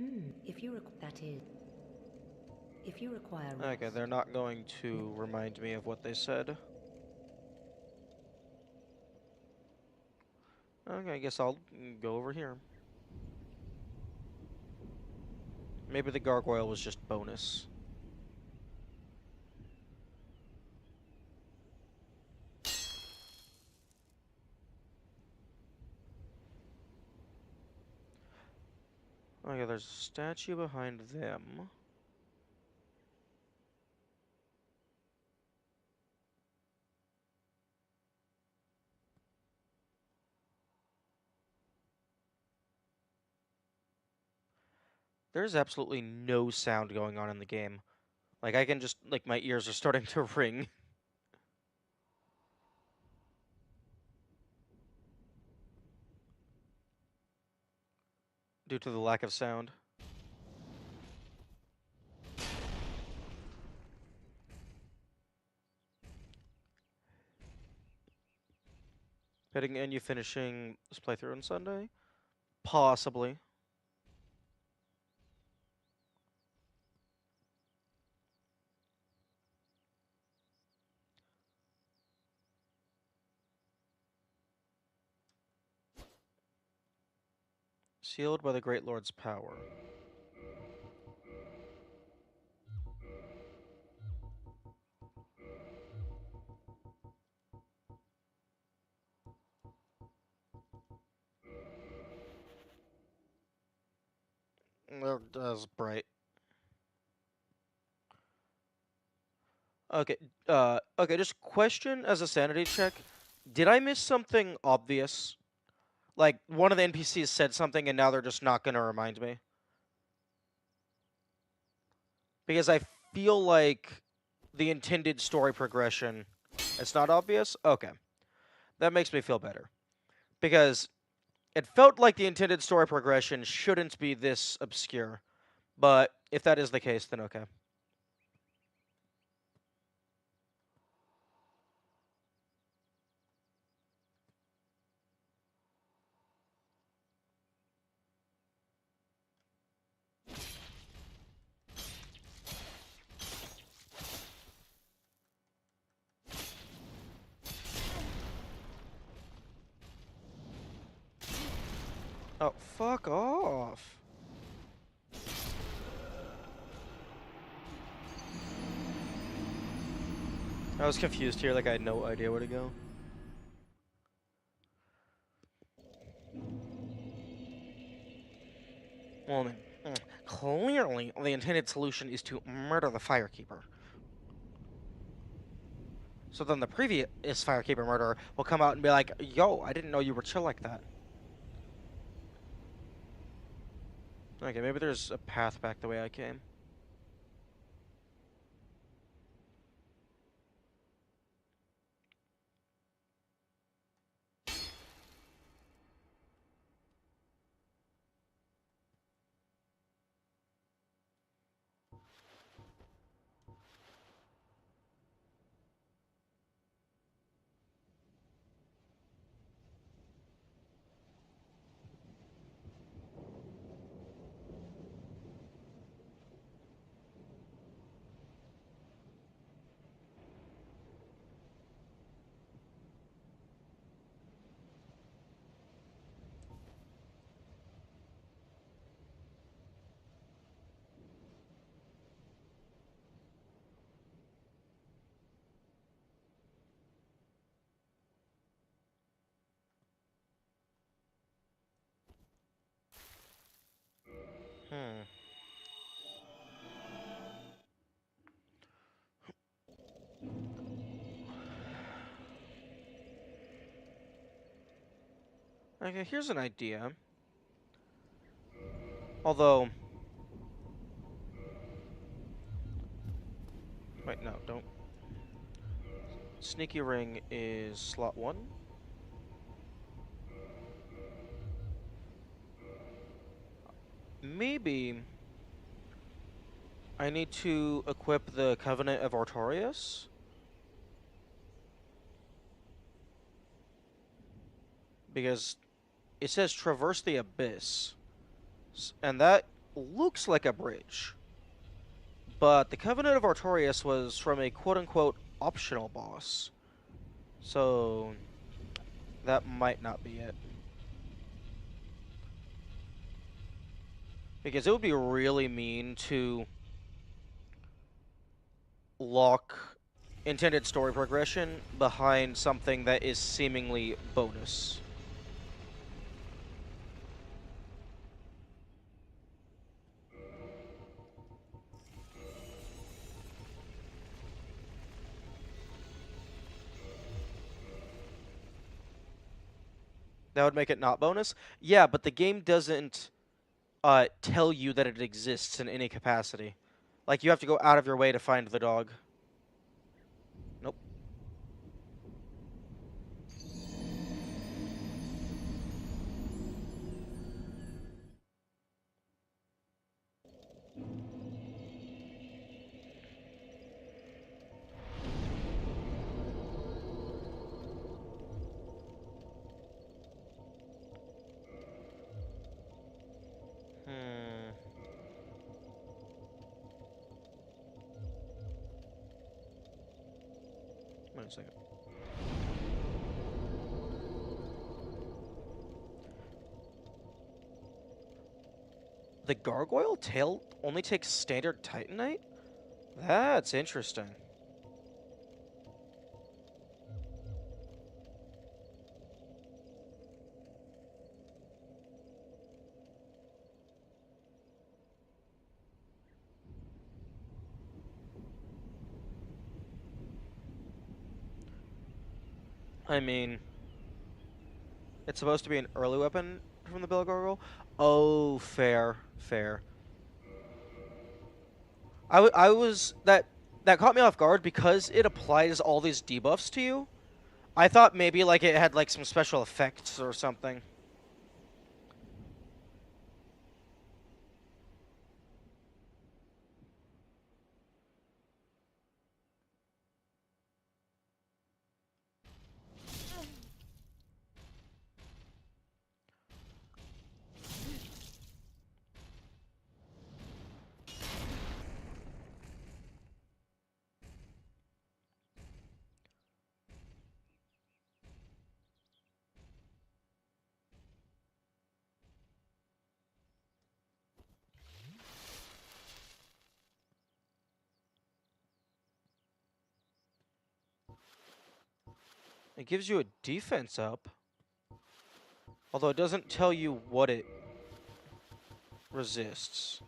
Hmm. If you require Okay, rest, they're not going to remind me of what they said. Okay, I guess I'll go over here. Maybe the gargoyle was just bonus. Okay, there's a statue behind them. There's absolutely no sound going on in the game. Like, I can just, like, my ears are starting to ring. Due to the lack of sound. Heading in, you finishing this playthrough on Sunday? Possibly. Sealed by the Great Lord's power. That's bright. Okay, okay, just question as a sanity check. Did I miss something obvious? Like, one of the NPCs said something and now they're just not gonna remind me? Because I feel like the intended story progression, it's not obvious? Okay. That makes me feel better. Because it felt like the intended story progression shouldn't be this obscure. But if that is the case, then okay. Oh, fuck off. I was confused here, like I had no idea where to go. Well then, clearly the intended solution is to murder the Firekeeper. So then the previous Firekeeper murderer will come out and be like, yo, I didn't know you were chill like that. Okay, maybe there's a path back the way I came. Hmm. Okay, here's an idea. Although... Wait, no, don't. Sneaky Ring is slot 1. Maybe I need to equip the Covenant of Artorias? Because it says traverse the abyss. And that looks like a bridge. But the Covenant of Artorias was from a quote-unquote optional boss. So that might not be it. Because it would be really mean to lock intended story progression behind something that is seemingly bonus. That would make it not bonus? Yeah, but the game doesn't tell you that it exists in any capacity. Like, you have to go out of your way to find the dog. Nope. Hmm. Wait a second. The gargoyle tail only takes standard titanite? That's interesting. I mean, it's supposed to be an early weapon from the Bill Gargoyle? Oh, fair, fair. I was that caught me off guard because it applies all these debuffs to you. I thought maybe like it had like some special effects or something. It gives you a defense up, although it doesn't tell you what it resists.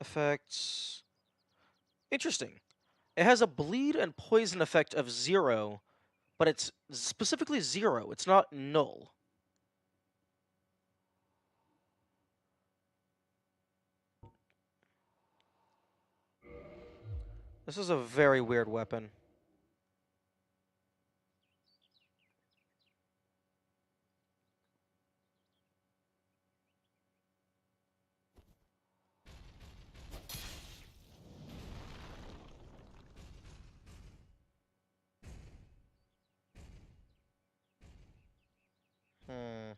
Effects. Interesting. It has a bleed and poison effect of 0, but it's specifically 0. It's not null. This is a very weird weapon. Hmm.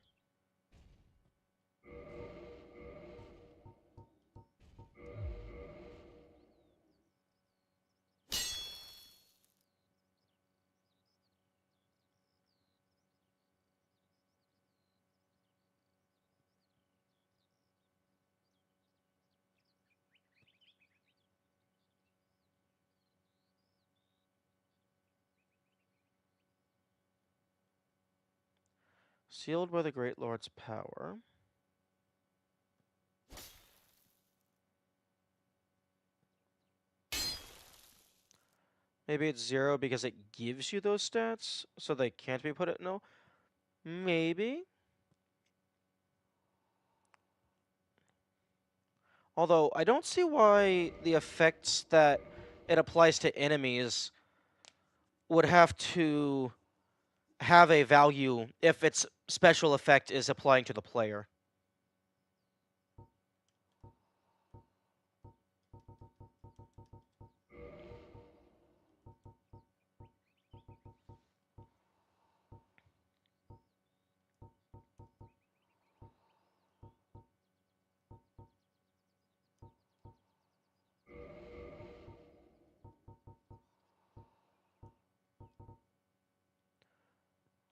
Sealed by the Great Lord's power. Maybe it's 0 because it gives you those stats, so they can't be put at null. Maybe. Although, I don't see why the effects that it applies to enemies would have to have a value if its special effect is applying to the player.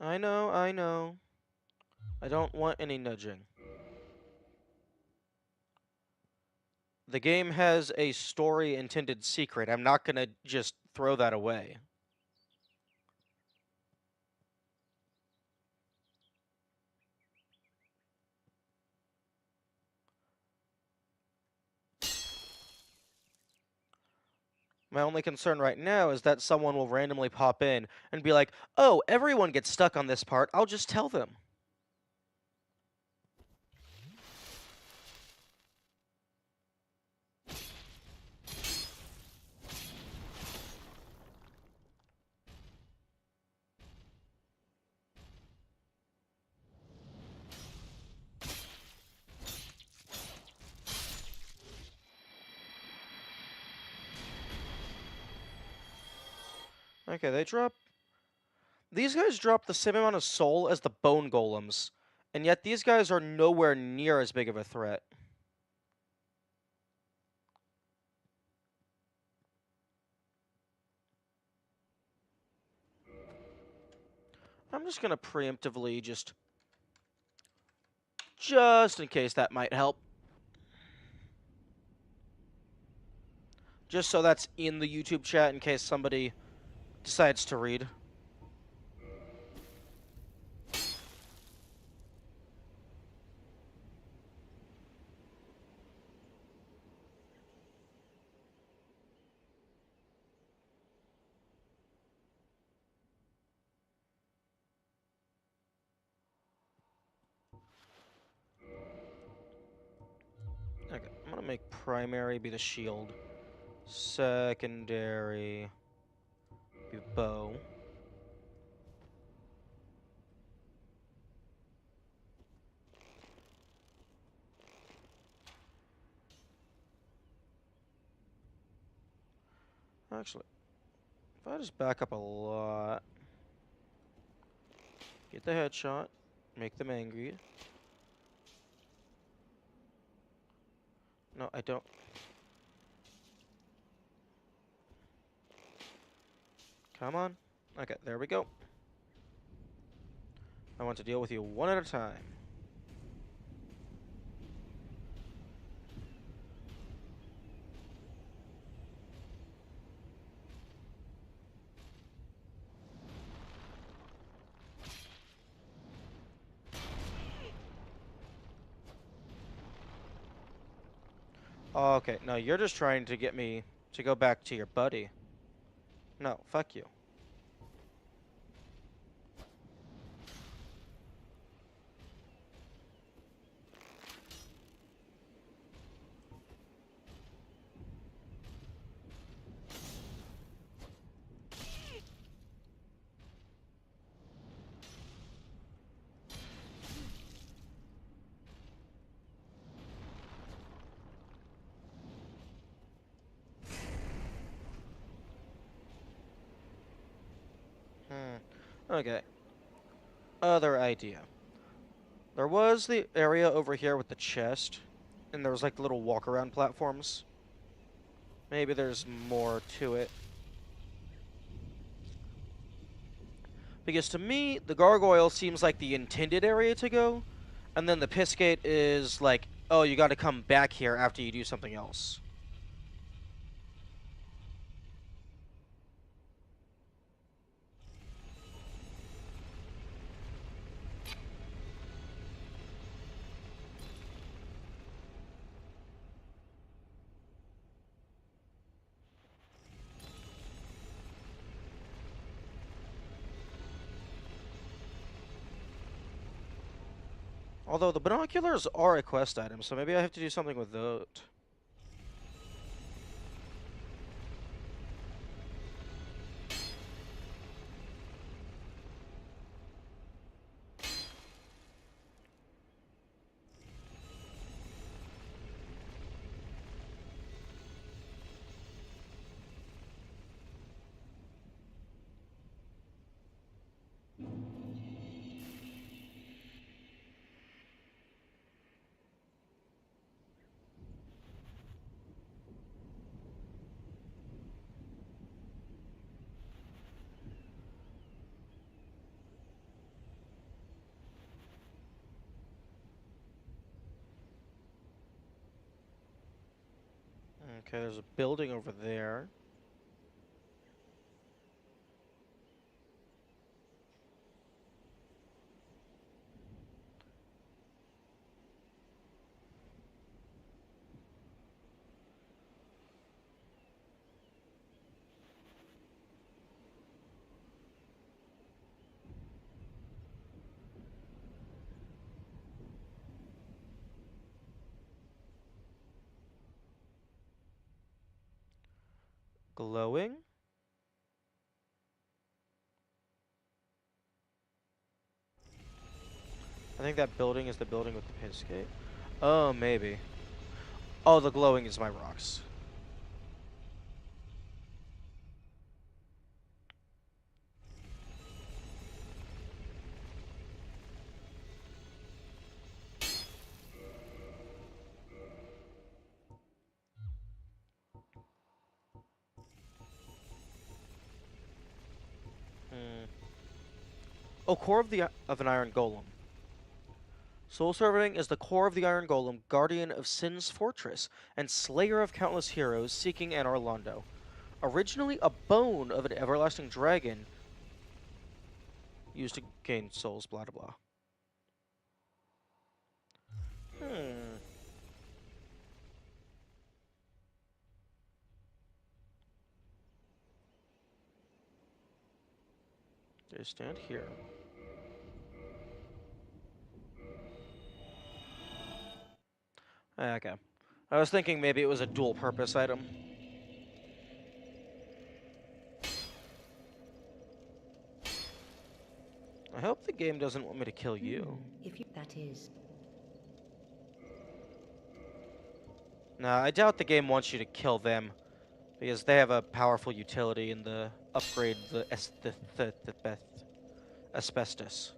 I know, I know. I don't want any nudging. The game has a story intended secret. I'm not gonna just throw that away. My only concern right now is that someone will randomly pop in and be like, oh, everyone gets stuck on this part, I'll just tell them. Okay, these guys drop the same amount of soul as the bone golems, and yet these guys are nowhere near as big of a threat. I'm just gonna preemptively just in case that might help. Just so that's in the YouTube chat in case somebody decides to read. Okay, I'm gonna make primary be the shield. Secondary be bow. Actually, if I just back up a lot, get the headshot, make them angry. No, I don't. Come on. Okay, there we go. I want to deal with you one at a time. Okay, no, you're just trying to get me to go back to your buddy. No, fuck you. Okay. Other idea. There was the area over here with the chest, and there was like little walk-around platforms. Maybe there's more to it. Because to me, the gargoyle seems like the intended area to go, and then the piss gate is like, oh, you gotta come back here after you do something else. Although the binoculars are a quest item, so maybe I have to do something with those. Okay, there's a building over there. Glowing? I think that building is the building with the piss gate. Oh, maybe. Oh, the glowing is my rocks. Hmm. Oh, core of an iron golem. Soul Serving is the core of the Iron Golem, guardian of Sin's fortress, and slayer of countless heroes seeking Anor Londo. Originally a bone of an everlasting dragon used to gain souls, blah blah blah. They stand here. Okay. I was thinking maybe it was a dual purpose item. I hope the game doesn't want me to kill you. If you that is. Nah, I doubt the game wants you to kill them, because they have a powerful utility in the upgrade the asbestos.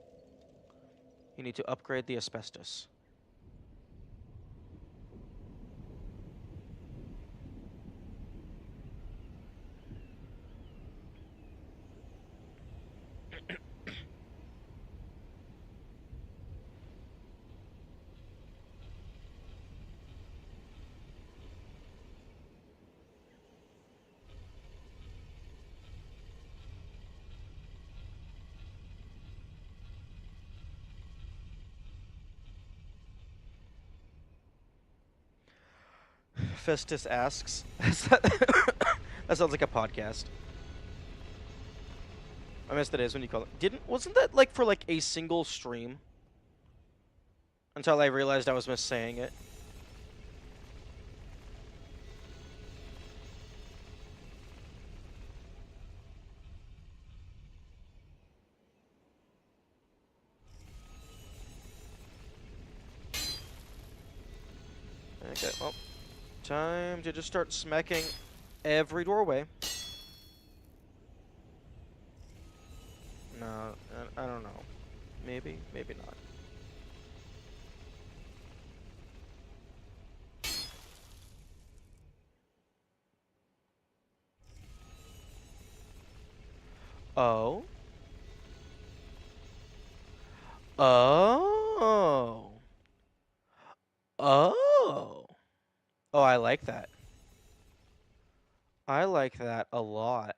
You need to upgrade the asbestos. Festus asks. That sounds like a podcast. I missed the days when you call it. Wasn't that like for like a single stream? Until I realized I was missaying it. Okay, well, time to just start smacking every doorway. No, I don't know. Maybe, maybe not. Oh. Oh. Oh. Oh, I like that. I like that a lot.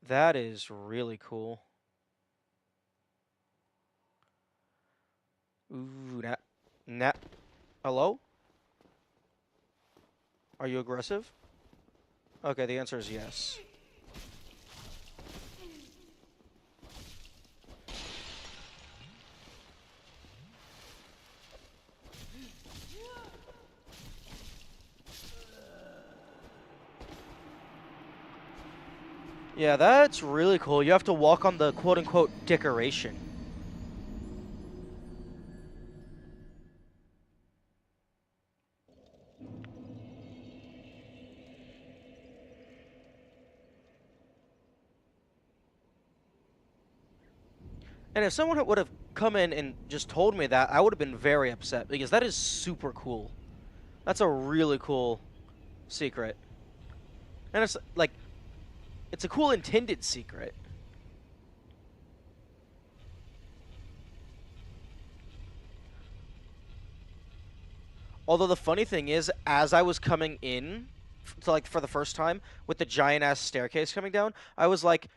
That is really cool. Ooh, hello? Are you aggressive? Okay, the answer is yes. Yeah, that's really cool. You have to walk on the quote-unquote decoration. And if someone would have come in and just told me that, I would have been very upset, because that is super cool. That's a really cool secret. And it's, like, it's a cool intended secret. Although the funny thing is, as I was coming in, to, like, for the first time, with the giant-ass staircase coming down, I was like,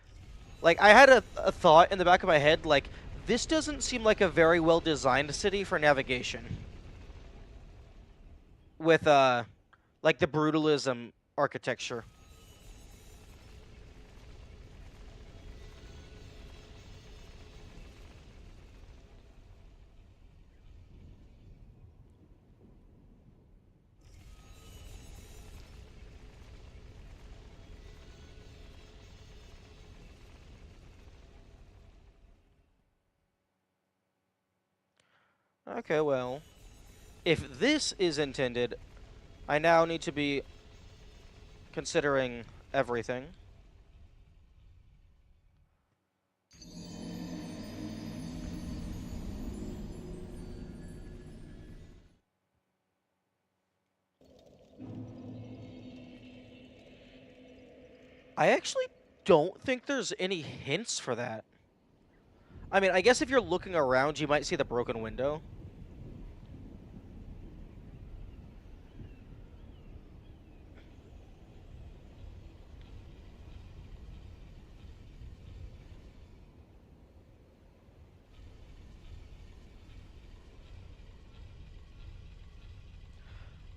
I had a thought in the back of my head, like, this doesn't seem like a very well-designed city for navigation. With, like, the brutalism architecture. Okay, well, if this is intended, I now need to be considering everything. I actually don't think there's any hints for that. I mean, I guess if you're looking around, you might see the broken window.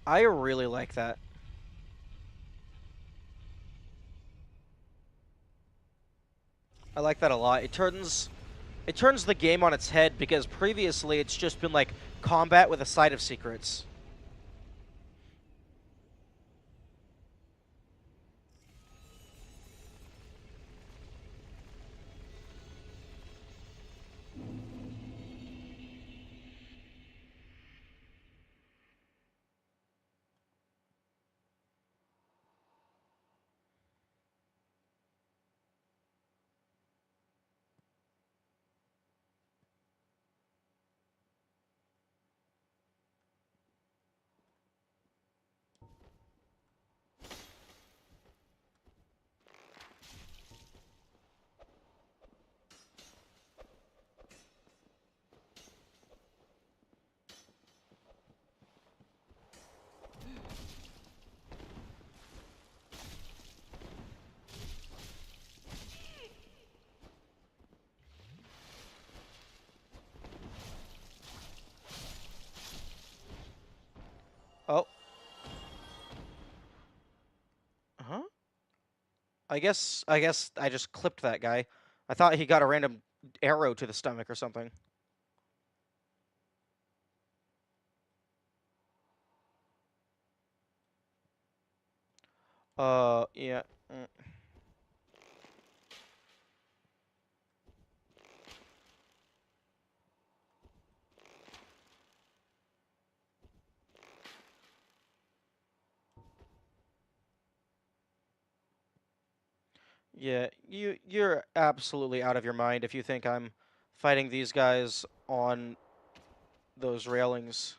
I really like that. I like that a lot. It turns the game on its head because previously it's just been like combat with a side of secrets. Oh. Huh? I guess I just clipped that guy. I thought he got a random arrow to the stomach or something. Yeah. Mm. Yeah, you're absolutely out of your mind if you think I'm fighting these guys on those railings.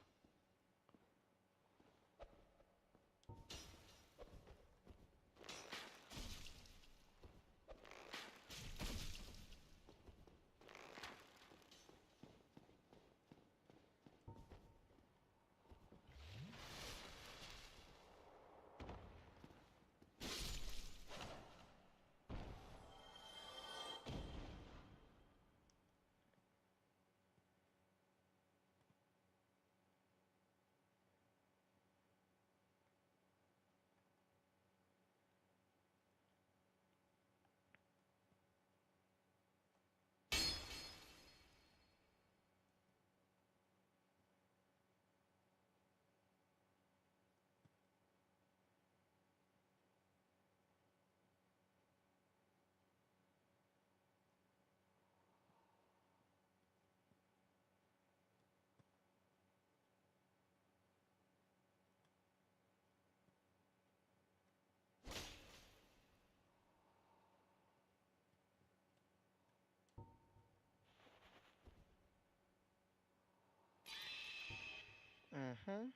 Mm-hmm.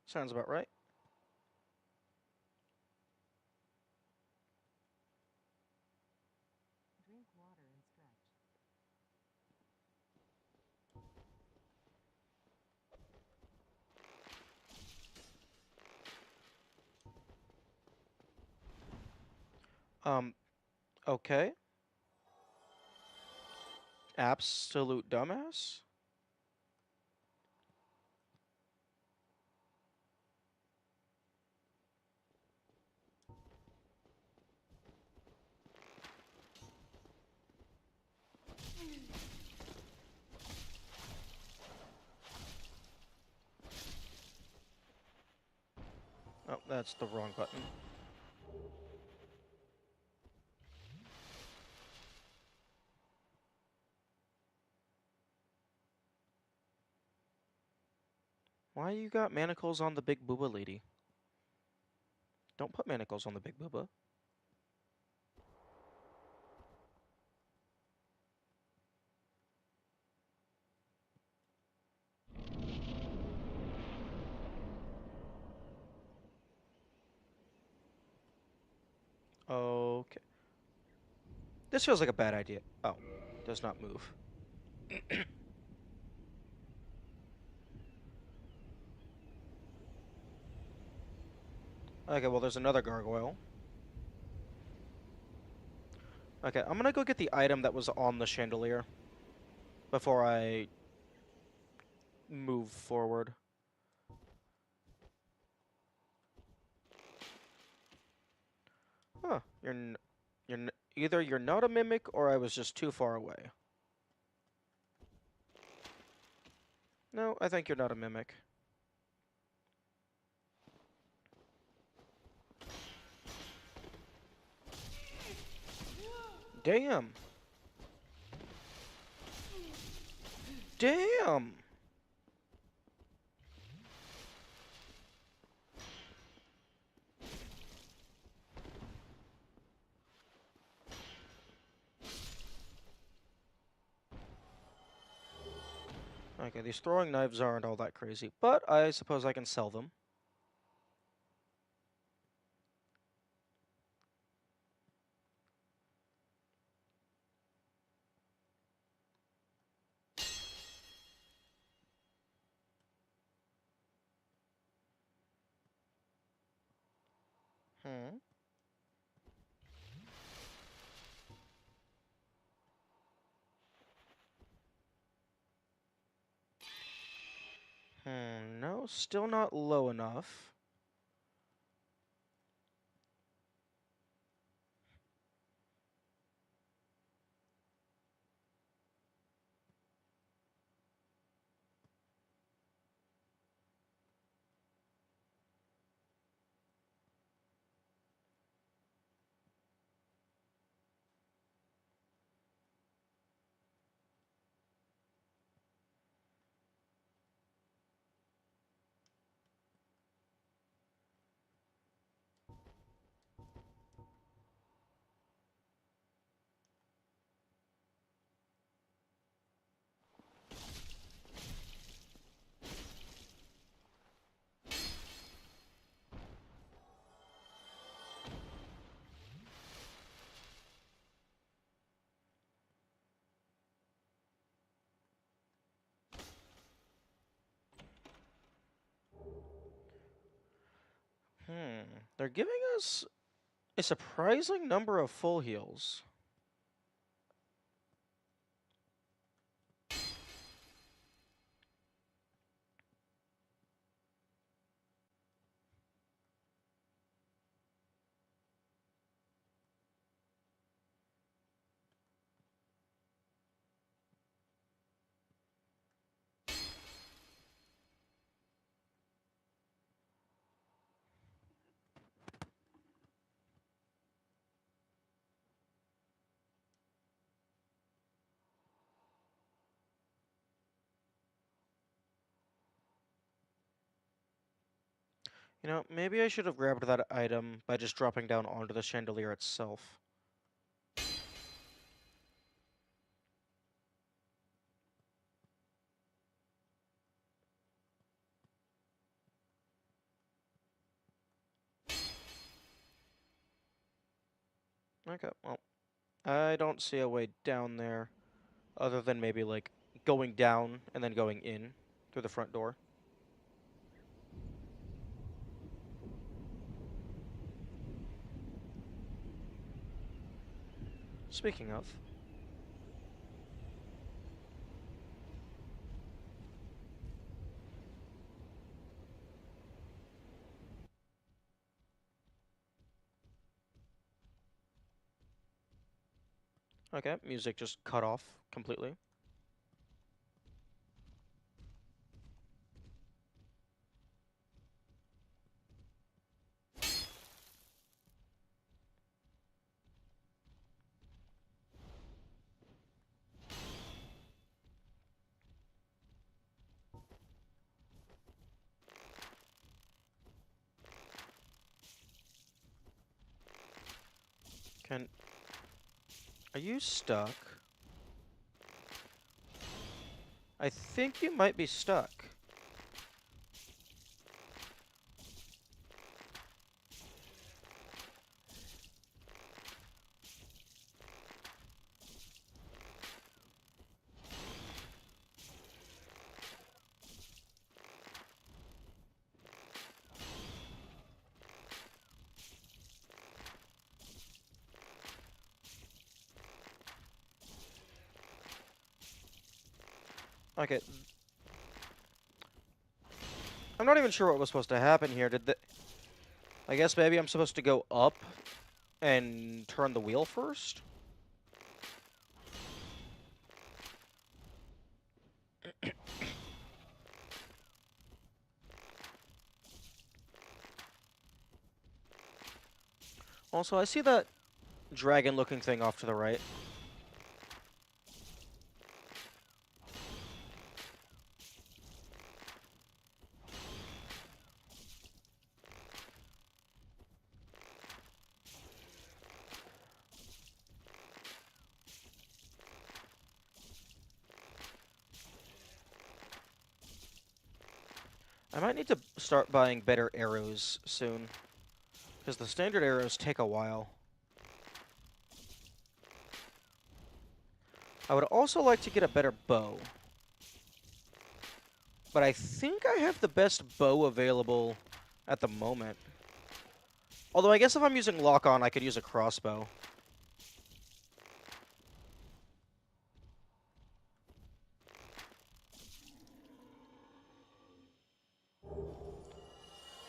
Sounds about right. Um, okay. Absolute dumbass. Oh, that's the wrong button. Why you got manacles on the big booba lady? Don't put manacles on the big booba. Okay. This feels like a bad idea. Oh, does not move. Okay, well, there's another gargoyle. Okay, I'm gonna go get the item that was on the chandelier before I move forward. Huh, either you're not a mimic or I was just too far away. No, I think you're not a mimic. Damn. Damn. Okay, these throwing knives aren't all that crazy, but I suppose I can sell them. Hmm. No, still not low enough. They're giving us a surprising number of full heals. You know, maybe I should have grabbed that item by just dropping down onto the chandelier itself. Okay, well, I don't see a way down there other than maybe, like, going down and then going in through the front door. Speaking of, okay, music just cut off completely. Can... Are you stuck? I think you might be stuck. Okay. I'm not even sure what was supposed to happen here. I guess maybe I'm supposed to go up and turn the wheel first? Also, I see that dragon-looking thing off to the right. I might need to start buying better arrows soon, because the standard arrows take a while. I would also like to get a better bow. But I think I have the best bow available at the moment. Although I guess if I'm using lock-on, I could use a crossbow.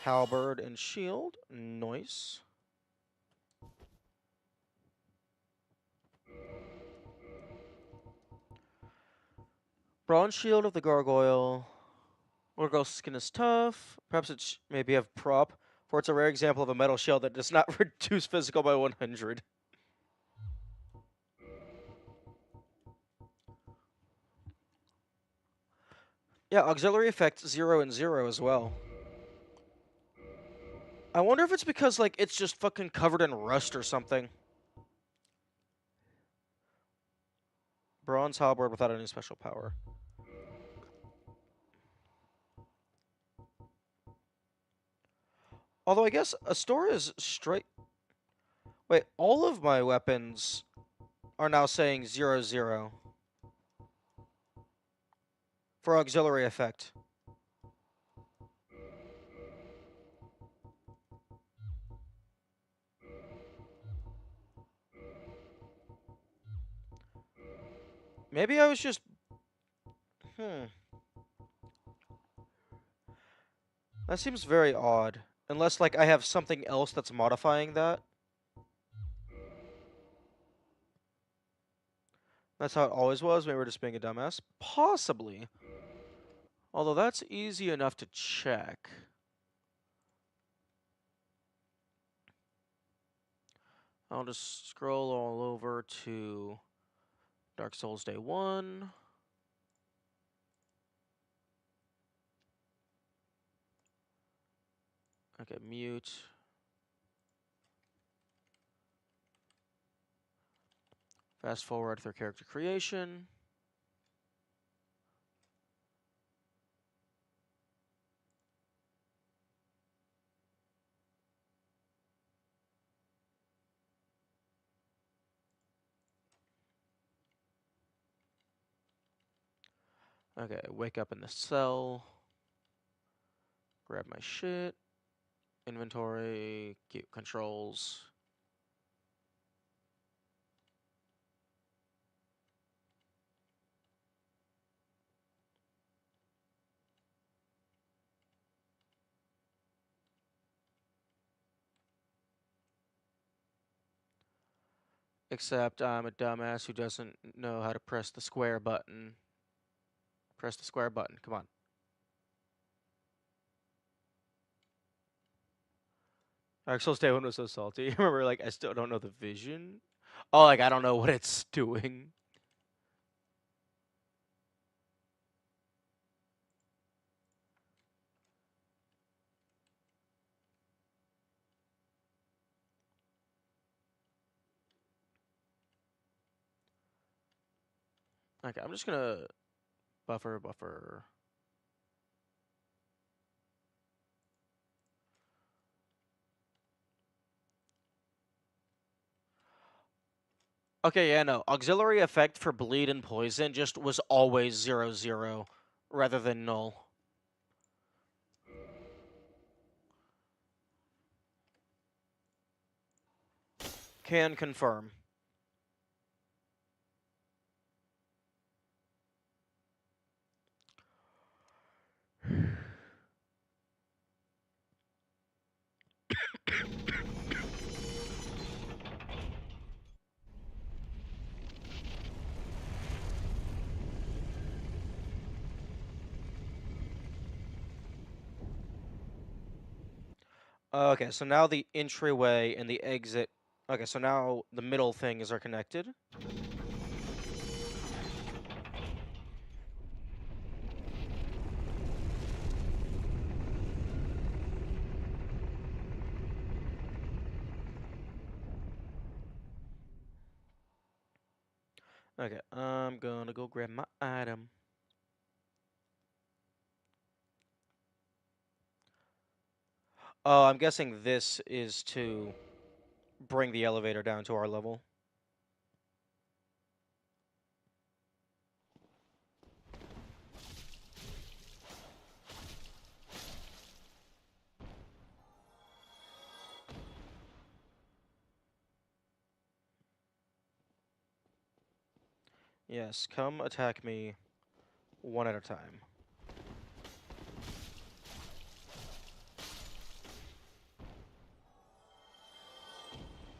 Halberd and shield. Nice. Bronze shield of the gargoyle. Gargoyle's skin is tough. Perhaps it maybe have prop, for it's a rare example of a metal shield that does not reduce physical by 100. Yeah, auxiliary effect 0 and 0 as well. I wonder if it's because, like, it's just fucking covered in rust or something. Bronze halberd without any special power. Although I guess Astora is straight... Wait, all of my weapons are now saying 0, 0. For auxiliary effect. Maybe I was just... That seems very odd. Unless, like, I have something else that's modifying that. That's how it always was. Maybe we're just being a dumbass. Possibly. Although that's easy enough to check. I'll just scroll all over to Dark Souls Day 1. Okay, mute. Fast forward through character creation. Okay, wake up in the cell. Grab my shit. Inventory. Keep controls. Except I'm a dumbass who doesn't know how to press the square button. Press the square button. Come on. Dark Souls Day 1 was so salty. I remember, like, I still don't know the vision. Oh, like, I don't know what it's doing. Okay, I'm just gonna buffer. Okay, yeah, no. Auxiliary effect for bleed and poison just was always 0/0 rather than null. Can confirm. Okay, so now the entryway and the exit. Okay, so now the middle things are connected. Okay, I'm gonna go grab my item. Oh, I'm guessing this is to bring the elevator down to our level. Yes, come attack me one at a time.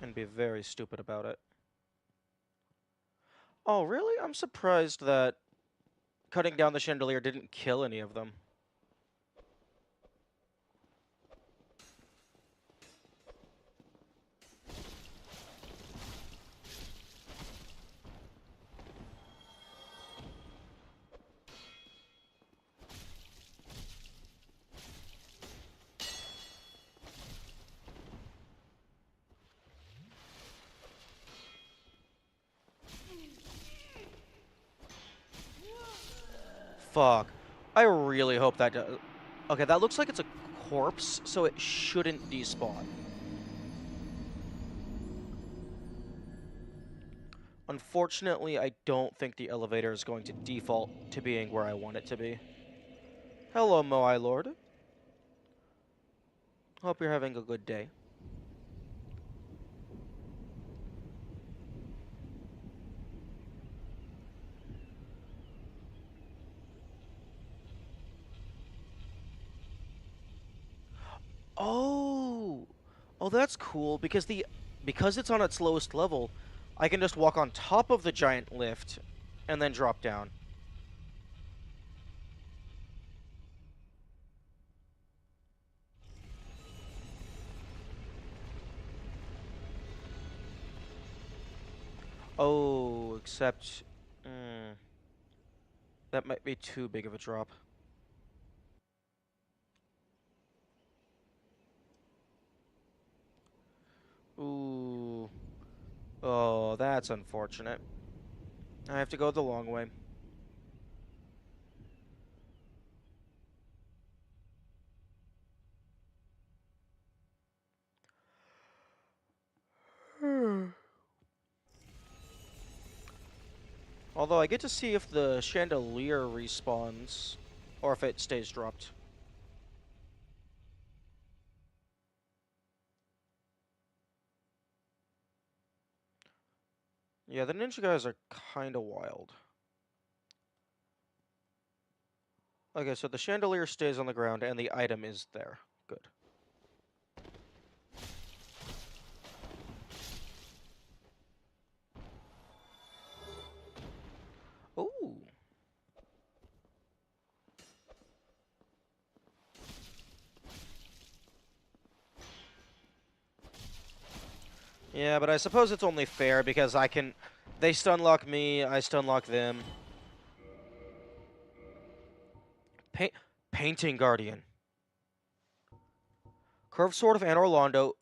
And be very stupid about it. Oh, really? I'm surprised that cutting down the chandelier didn't kill any of them. Fuck. I really hope that does. Okay, that looks like it's a corpse, so it shouldn't despawn. Unfortunately, I don't think the elevator is going to default to being where I want it to be. Hello, my lord. Hope you're having a good day. Oh, oh, that's cool because it's on its lowest level, I can just walk on top of the giant lift and then drop down. Oh, except, that might be too big of a drop. Ooh, oh, that's unfortunate. I have to go the long way. Although I get to see if the chandelier respawns, or if it stays dropped. Yeah, the ninja guys are kinda wild. Okay, so the chandelier stays on the ground and the item is there. Good. Ooh. Yeah, but I suppose it's only fair because they stunlock me, I stunlock them. Pa Painting Guardian. Curved Sword of Anor Londo,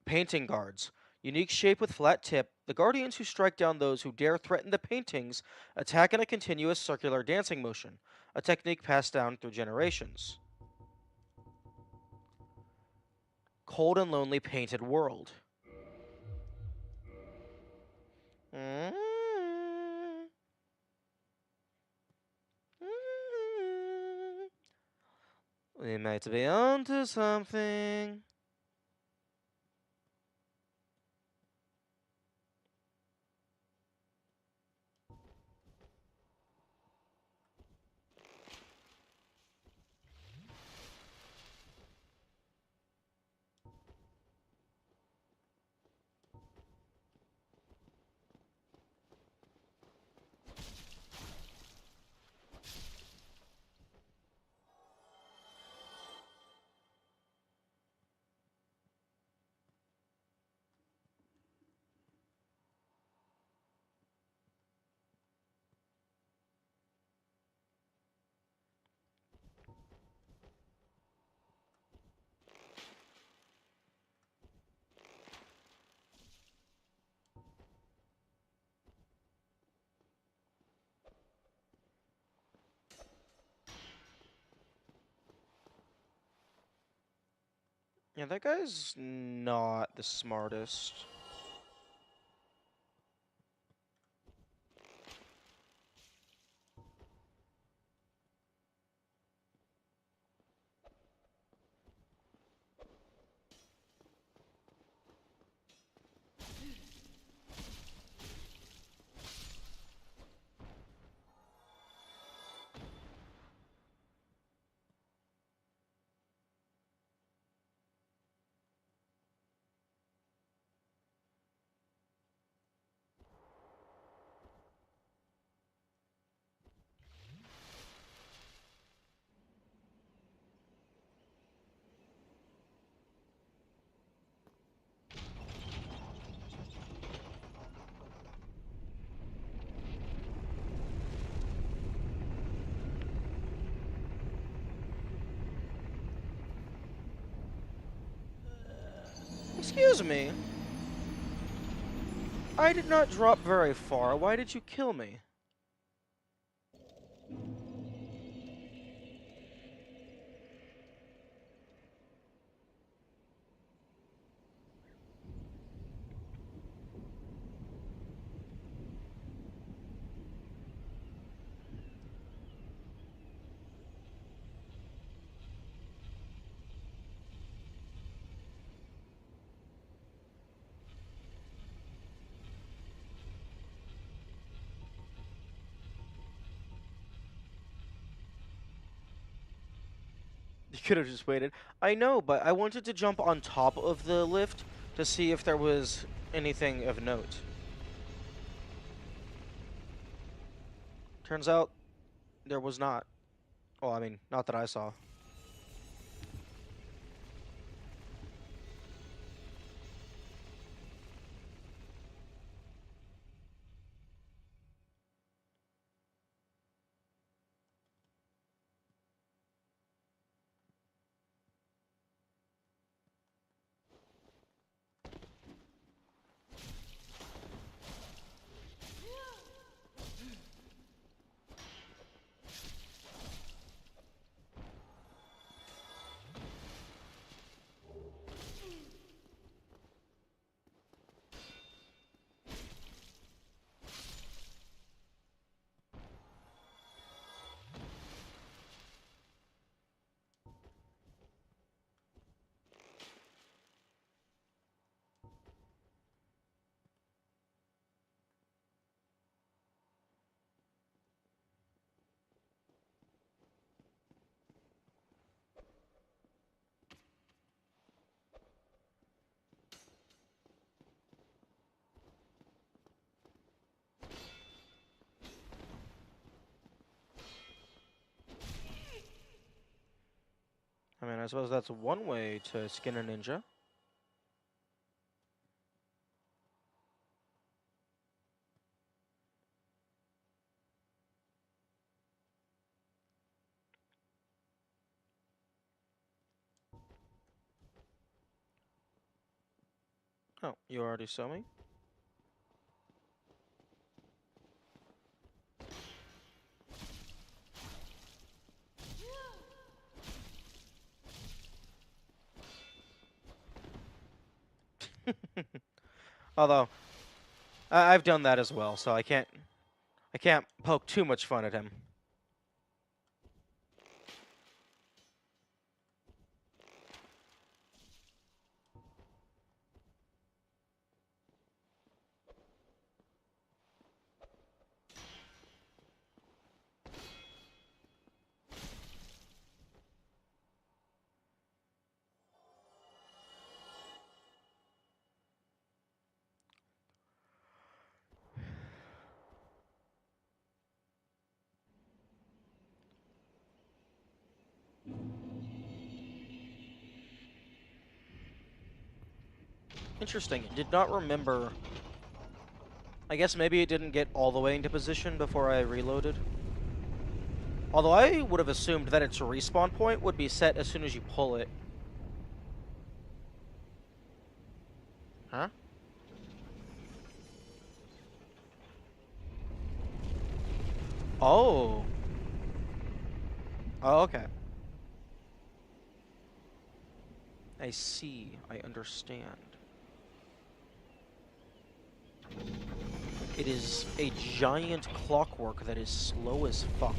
Painting Guards. Unique shape with flat tip, the guardians who strike down those who dare threaten the paintings attack in a continuous circular dancing motion, a technique passed down through generations. Cold and lonely painted world. Mm. We might be onto something. Yeah, that guy's not the smartest. Excuse me. I did not drop very far. Why did you kill me? You could have just waited. I know, but I wanted to jump on top of the lift to see if there was anything of note. Turns out there was not. Well, I mean, not that I saw. I mean, I suppose that's one way to skin a ninja. Oh, you already saw me? Although, I've done that as well, so I can't poke too much fun at him. Interesting. Did not remember. I guess maybe it didn't get all the way into position before I reloaded. Although I would have assumed that its respawn point would be set as soon as you pull it. Huh? Oh. Oh, okay. I see. I understand. It is a giant clockwork that is slow as fuck.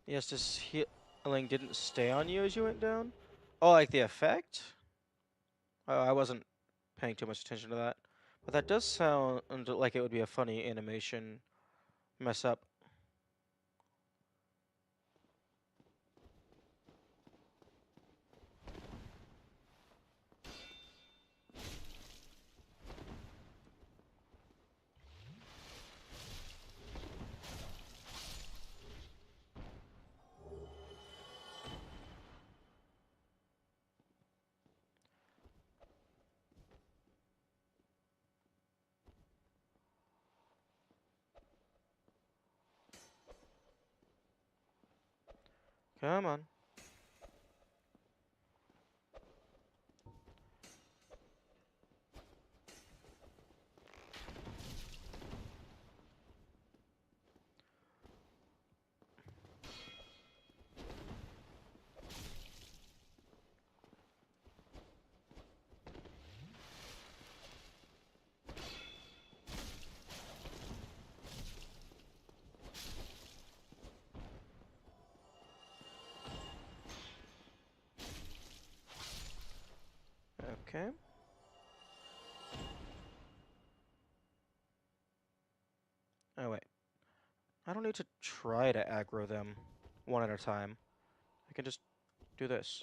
Yes, this healing didn't stay on you as you went down? Oh, like the effect? Oh, I wasn't paying too much attention to that. But that does sound like it would be a funny animation mess up. Come on. Okay. Oh, wait. I don't need to try to aggro them one at a time. I can just do this.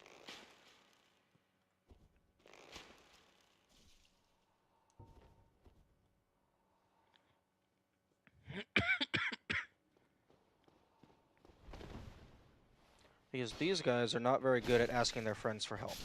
Because these guys are not very good at asking their friends for help.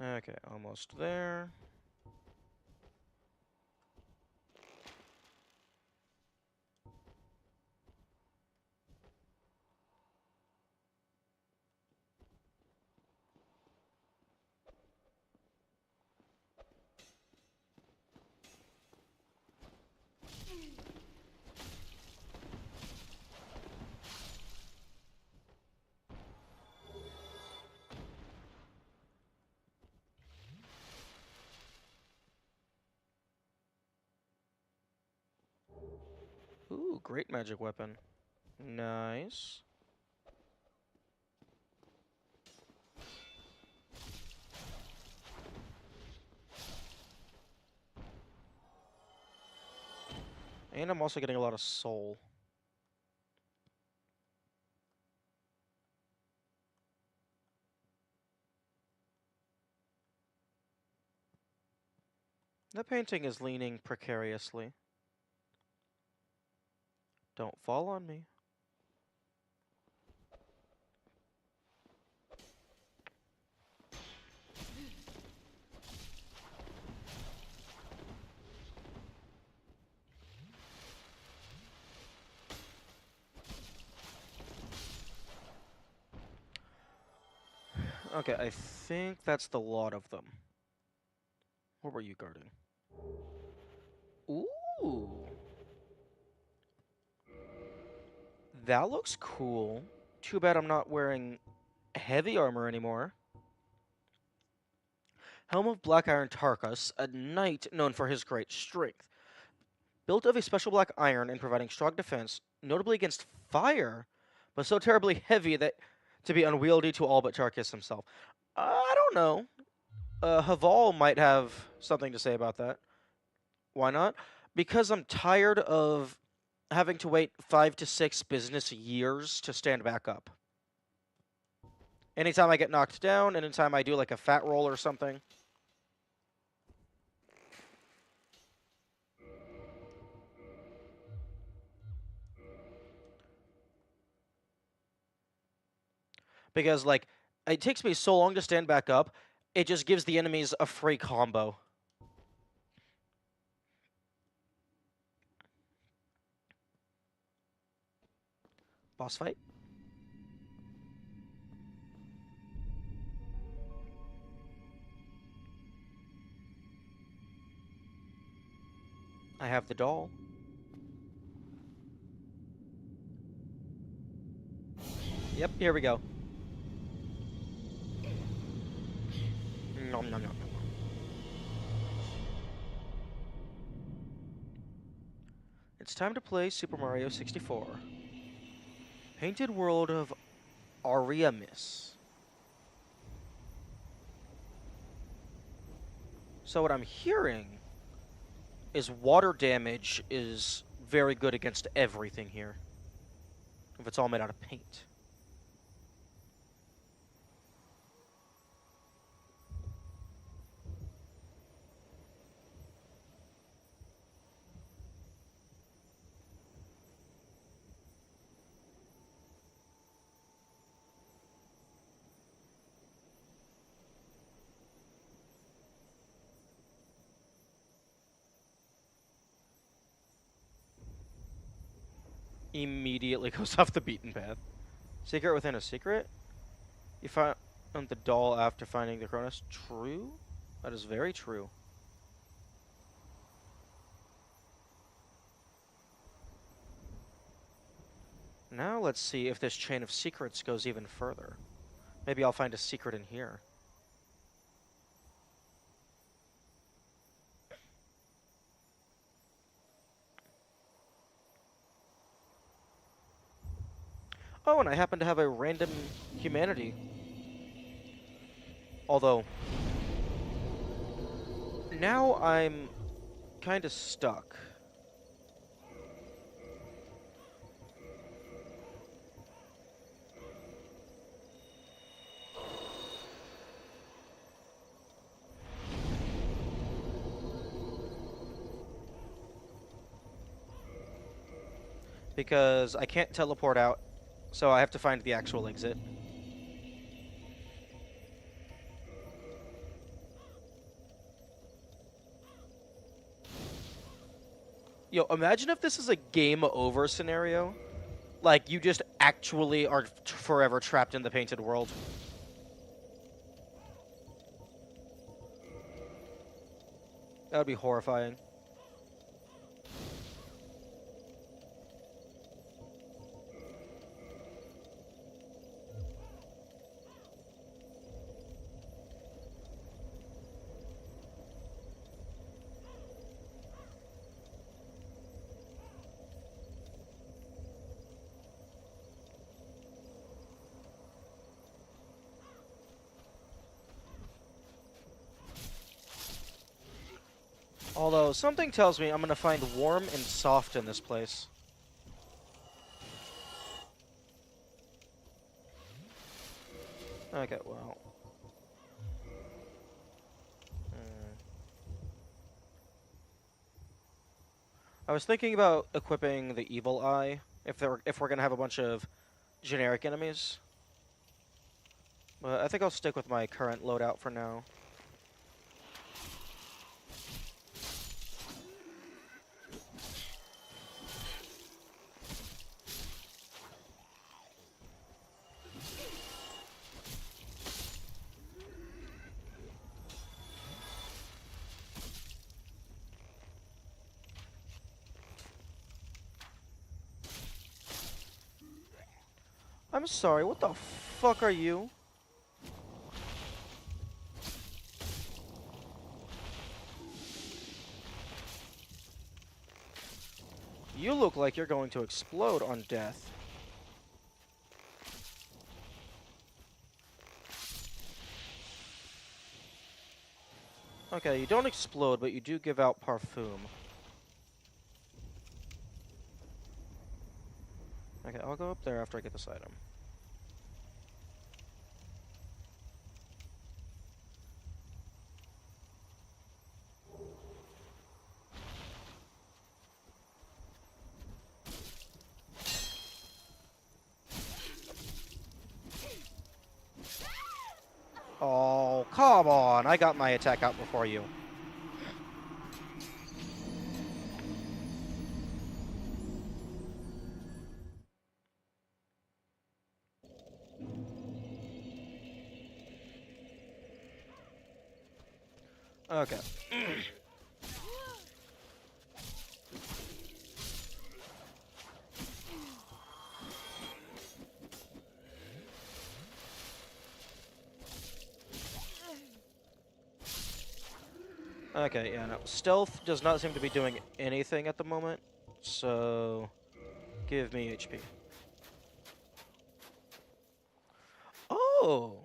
Okay, almost there. Ooh, great magic weapon. Nice. And I'm also getting a lot of soul. The painting is leaning precariously. Don't fall on me. Okay, I think that's the lot of them. What were you guarding? Ooh. That looks cool. Too bad I'm not wearing heavy armor anymore. Helm of Black Iron Tarkus, a knight known for his great strength. Built of a special black iron and providing strong defense, notably against fire, but so terribly heavy that to be unwieldy to all but Tarkus himself. I don't know. Haval might have something to say about that. Why not? Because I'm tired of having to wait 5 to 6 business years to stand back up. Anytime I get knocked down, anytime I do like a fat roll or something. Because, like, it takes me so long to stand back up, it just gives the enemies a free combo. Boss fight? I have the doll. Yep, here we go. Nom nom nom. It's time to play Super Mario 64. Painted World of Ariamis. So what I'm hearing is water damage is very good against everything here. If it's all made out of paint. Immediately goes off the beaten path. Secret within a secret? You found the doll after finding the Cronus? True? That is very true. Now let's see if this chain of secrets goes even further. Maybe I'll find a secret in here. Oh, and I happen to have a random humanity. Although, now I'm kind of stuck. Because I can't teleport out, so I have to find the actual exit. Yo, imagine if this is a game over scenario. Like, you just actually are forever trapped in the painted world. That would be horrifying. Although, something tells me I'm gonna find warm and soft in this place. Okay, well. I was thinking about equipping the Evil Eye if we're gonna have a bunch of generic enemies. But I think I'll stick with my current loadout for now. I'm sorry, what the fuck are you? You look like you're going to explode on death. Okay, you don't explode, but you do give out parfum. Okay, I'll go up there after I get this item. Oh, come on! I got my attack out before you. Okay. Okay, yeah, no. Stealth does not seem to be doing anything at the moment, so give me HP. Oh!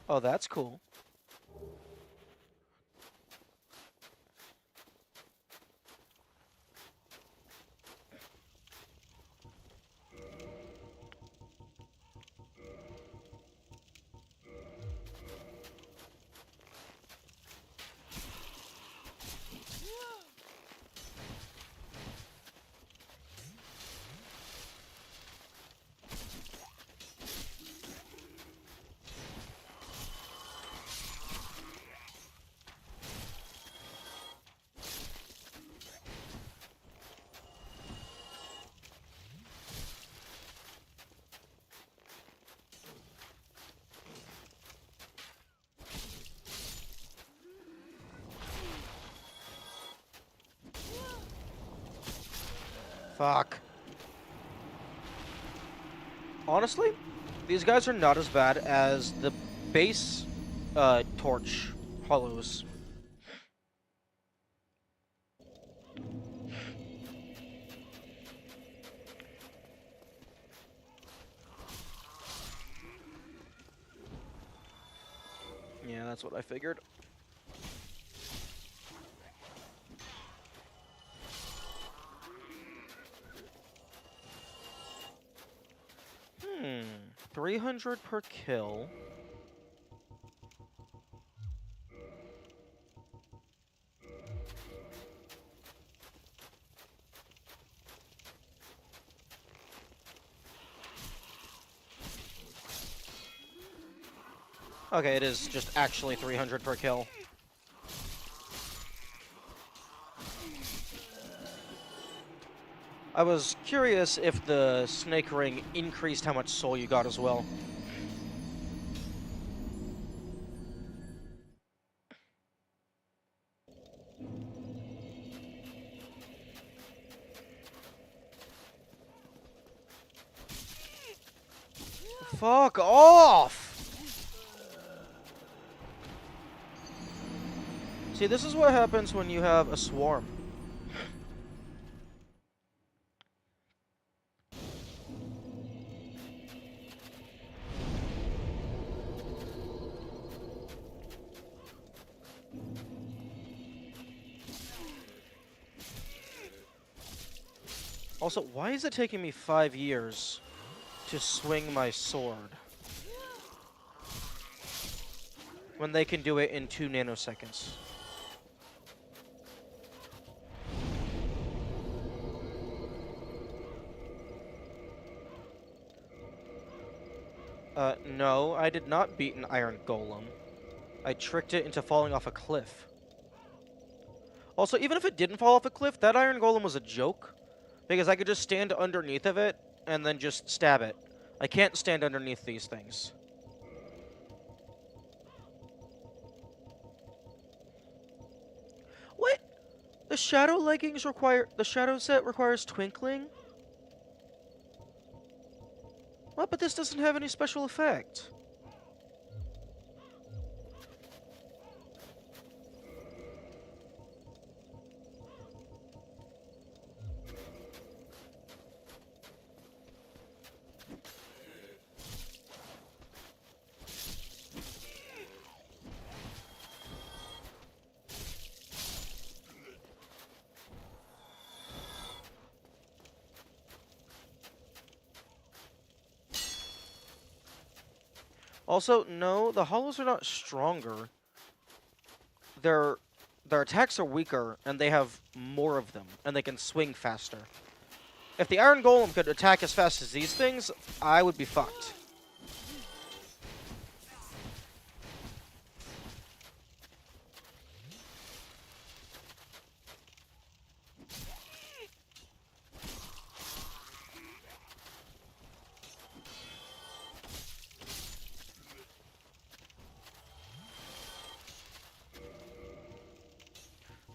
Oh, that's cool. Fuck. Honestly, these guys are not as bad as the base torch hollows. Yeah, that's what I figured. Hmm, 300 per kill. Okay, it is just actually 300 per kill. I was curious if the snake ring increased how much soul you got as well. Fuck off! See, this is what happens when you have a swarm. Also, why is it taking me 5 years to swing my sword when they can do it in 2 nanoseconds? No, I did not beat an iron golem. I tricked it into falling off a cliff. Also, even if it didn't fall off a cliff, that iron golem was a joke. Because I could just stand underneath of it and then just stab it. I can't stand underneath these things. What? The shadow leggings require... The shadow set requires twinkling? What? But this doesn't have any special effect. Also, no, the hollows are not stronger. Their attacks are weaker, and they have more of them, and they can swing faster. If the Iron Golem could attack as fast as these things, I would be fucked.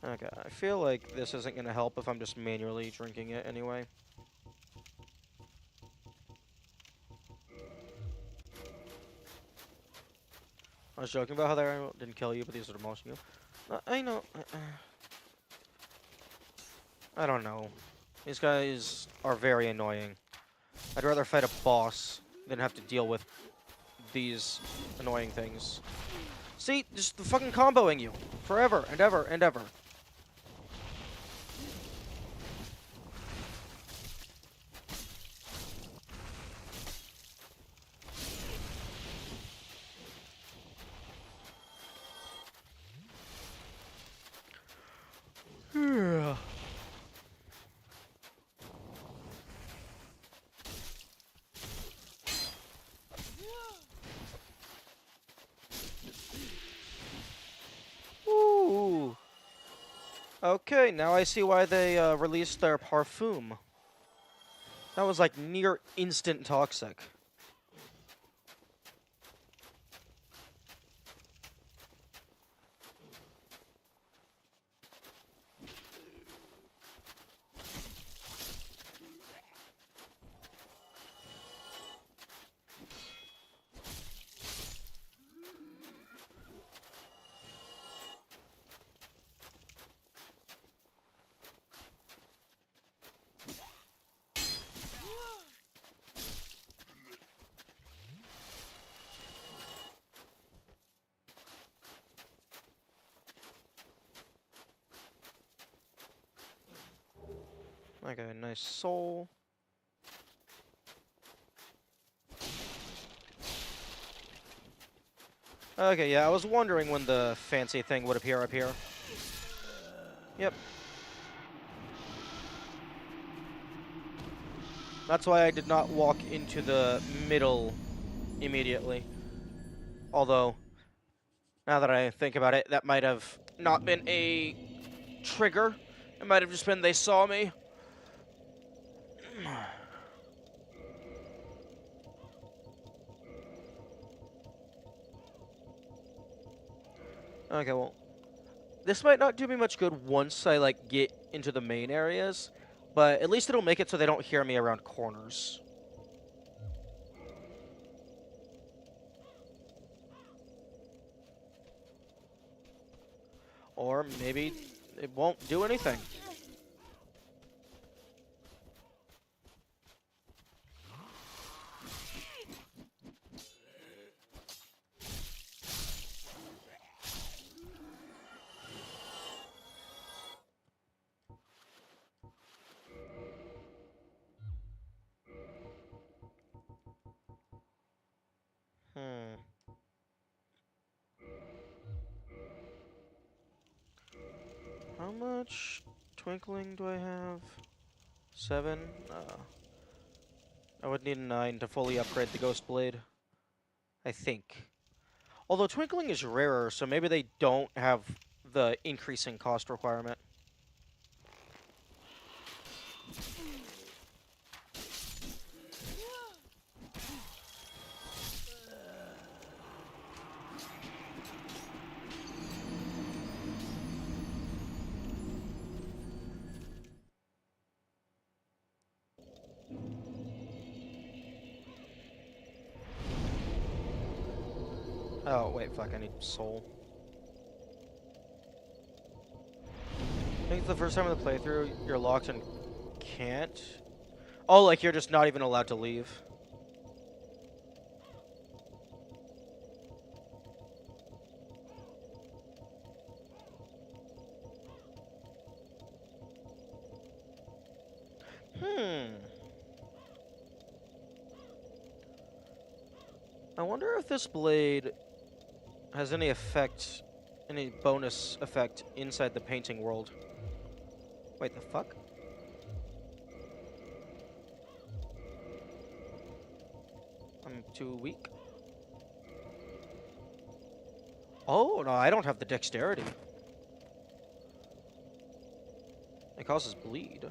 Okay, I feel like this isn't going to help if I'm just manually drinking it anyway. I was joking about how they didn't kill you, but these are demolishing you. I know. I don't know. These guys are very annoying. I'd rather fight a boss than have to deal with these annoying things. See, just fucking comboing you forever and ever and ever. Ooh. Okay, now I see why they released their parfum. That was like near instant toxic. Okay, nice soul. Okay, yeah, I was wondering when the fancy thing would appear up here. Yep. That's why I did not walk into the middle immediately. Although, now that I think about it, that might have not been a trigger. It might have just been they saw me. Okay, well, this might not do me much good once I, like, get into the main areas, but at least it'll make it so they don't hear me around corners. Or maybe it won't do anything. Hmm. How much twinkling do I have? 7? I would need a 9 to fully upgrade the Ghost Blade. I think. Although twinkling is rarer, so maybe they don't have the increasing cost requirement. Oh, wait, fuck, I need soul. I think it's the first time in the playthrough you're locked and can't. Oh, like you're just not even allowed to leave. I wonder if this blade has any effect, any bonus effect inside the painting world. Wait, the fuck? I'm too weak. Oh, no, I don't have the dexterity. It causes bleed.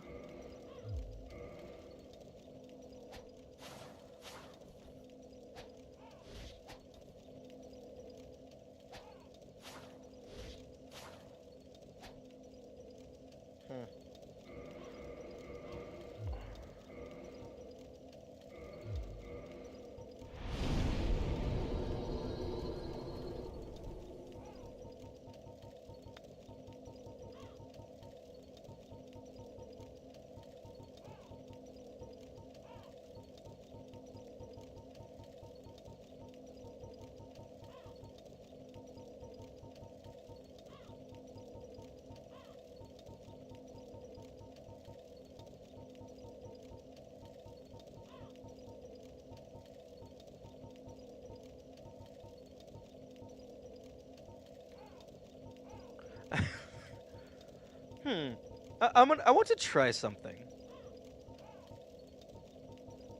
I want to try something.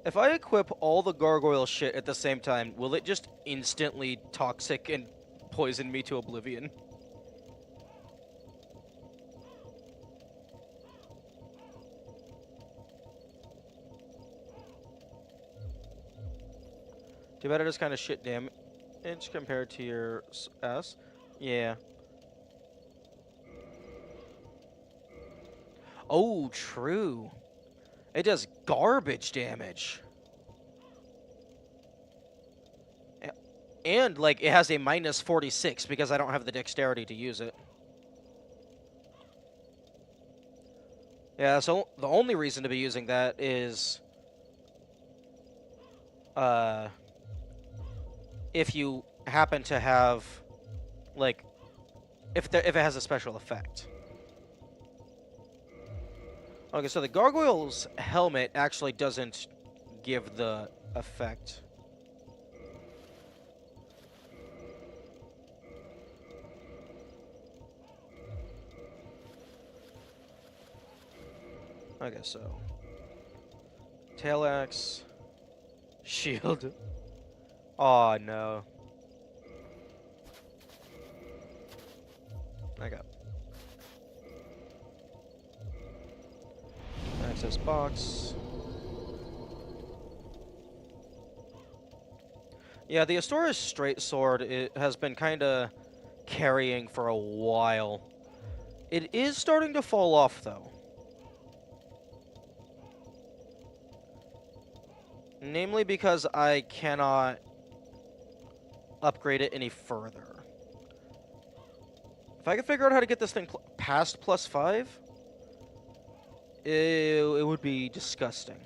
If I equip all the gargoyle shit at the same time, will it just instantly toxic and poison me to oblivion? Too bad it is kind of shit damage compared to your S. Yeah. Oh, true. It does garbage damage. And, like, it has a minus 46 because I don't have the dexterity to use it. Yeah, so the only reason to be using that is... if you happen to have, like... if it has a special effect. Okay, so the gargoyle's helmet actually doesn't give the effect. Okay, so tail axe, shield. Oh no. I got access box. Yeah, the Astora's straight sword it has been kind of carrying for a while. It is starting to fall off, though. Namely because I cannot upgrade it any further. If I could figure out how to get this thing past +5, it would be disgusting.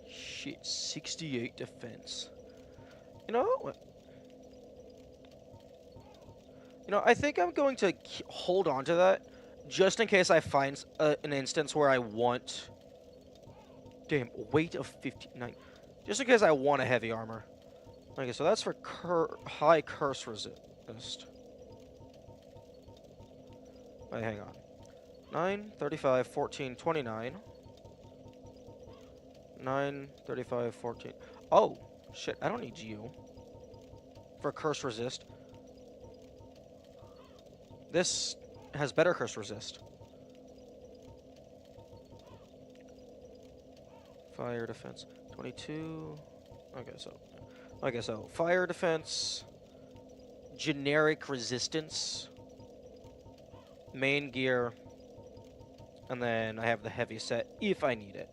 Shit, 68 defense. You know what? I think I'm going to hold on to that just in case I find an instance where I want... Damn, weight of 59. Just in case I want a heavy armor. Okay, so that's for high curse resist. Wait, hang on. 9, 35, 14, 29. 9, 35, 14. Oh, shit, I don't need you. For curse resist. This has better curse resist. Fire defense. 22. Okay, so fire defense, generic resistance, main gear, and then I have the heavy set if I need it.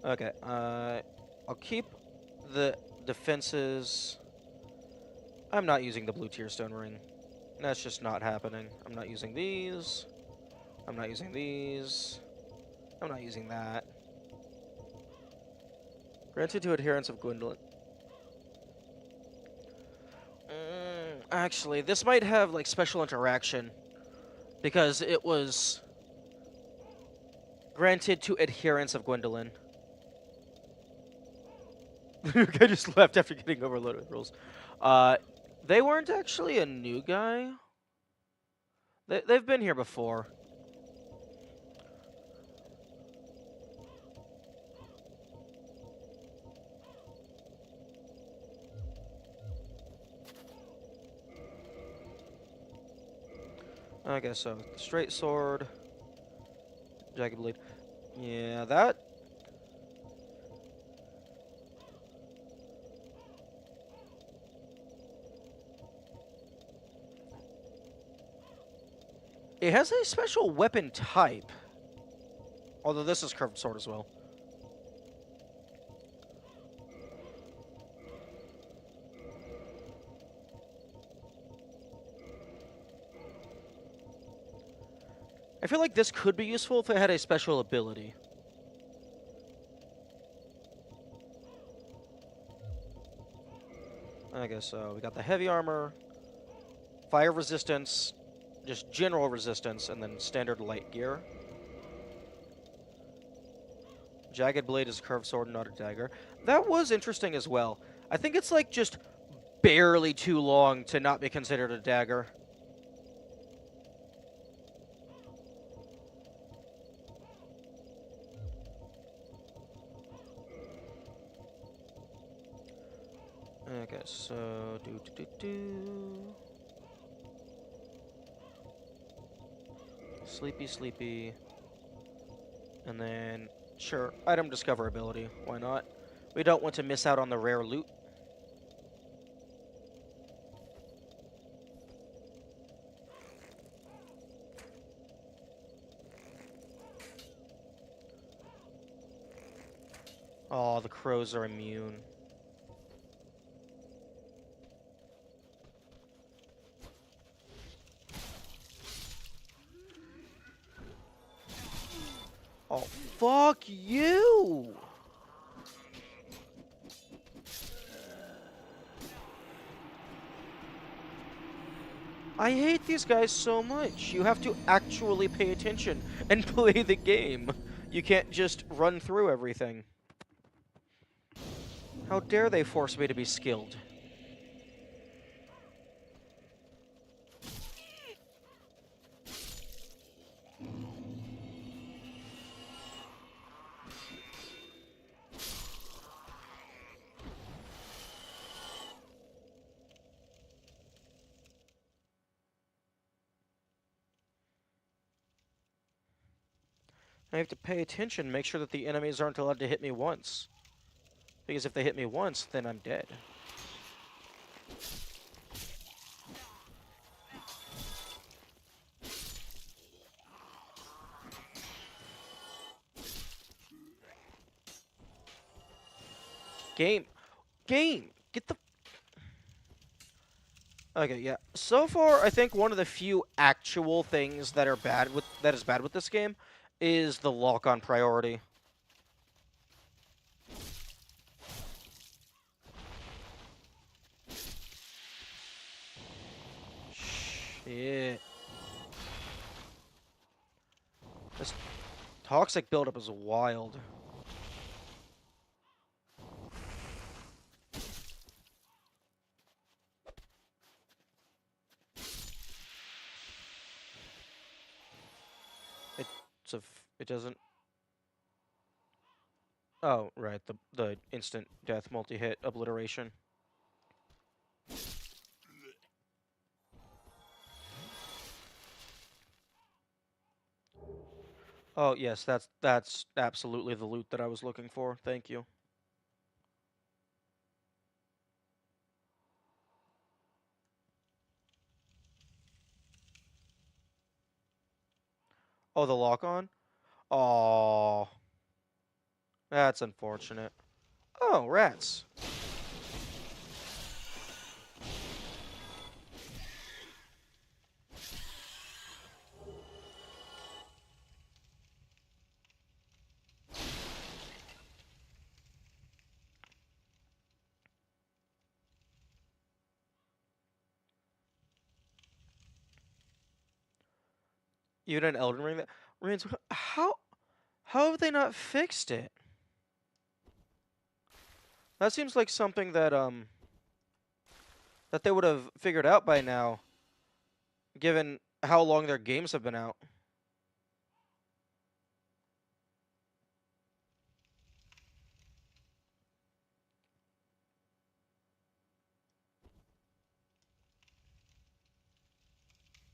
Okay, I'll keep the defenses. I'm not using the blue tier stone ring. That's just not happening. I'm not using these. I'm not using these. I'm not using that. Granted to adherents of Gwendolyn. Actually, this might have, like, special interaction. Because it was granted to adherents of Gwendolyn. The guy just left after getting overloaded with rules. They weren't actually a new guy. They've been here before. Okay, so straight sword, jagged blade. Yeah, that. It has a special weapon type. Although this is curved sword as well. I feel like this could be useful if it had a special ability. Okay, so we got the heavy armor, fire resistance, just general resistance, and then standard light gear. Jagged blade is a curved sword, not a dagger. That was interesting as well. I think it's like just barely too long to not be considered a dagger. Okay, so sleepy, and then sure, item discoverability. Why not? We don't want to miss out on the rare loot. Oh, the crows are immune. Oh, fuck you! I hate these guys so much. You have to actually pay attention and play the game. You can't just run through everything. How dare they force me to be skilled? I have to pay attention, make sure that the enemies aren't allowed to hit me once. Because if they hit me once, then I'm dead. Game. Get the... Okay, yeah. So far, I think one of the few actual things that are that is bad with this game is the lock-on priority. Shit. This toxic buildup is wild. It doesn't... Oh, right, the instant death multi-hit obliteration. Oh, yes, that's absolutely the loot that I was looking for. Thank you. Oh, the lock-on? Oh, that's unfortunate. Oh, rats. Even an Elden Ring that... Reigns, how have they not fixed it? That seems like something that they would have figured out by now, given how long their games have been out.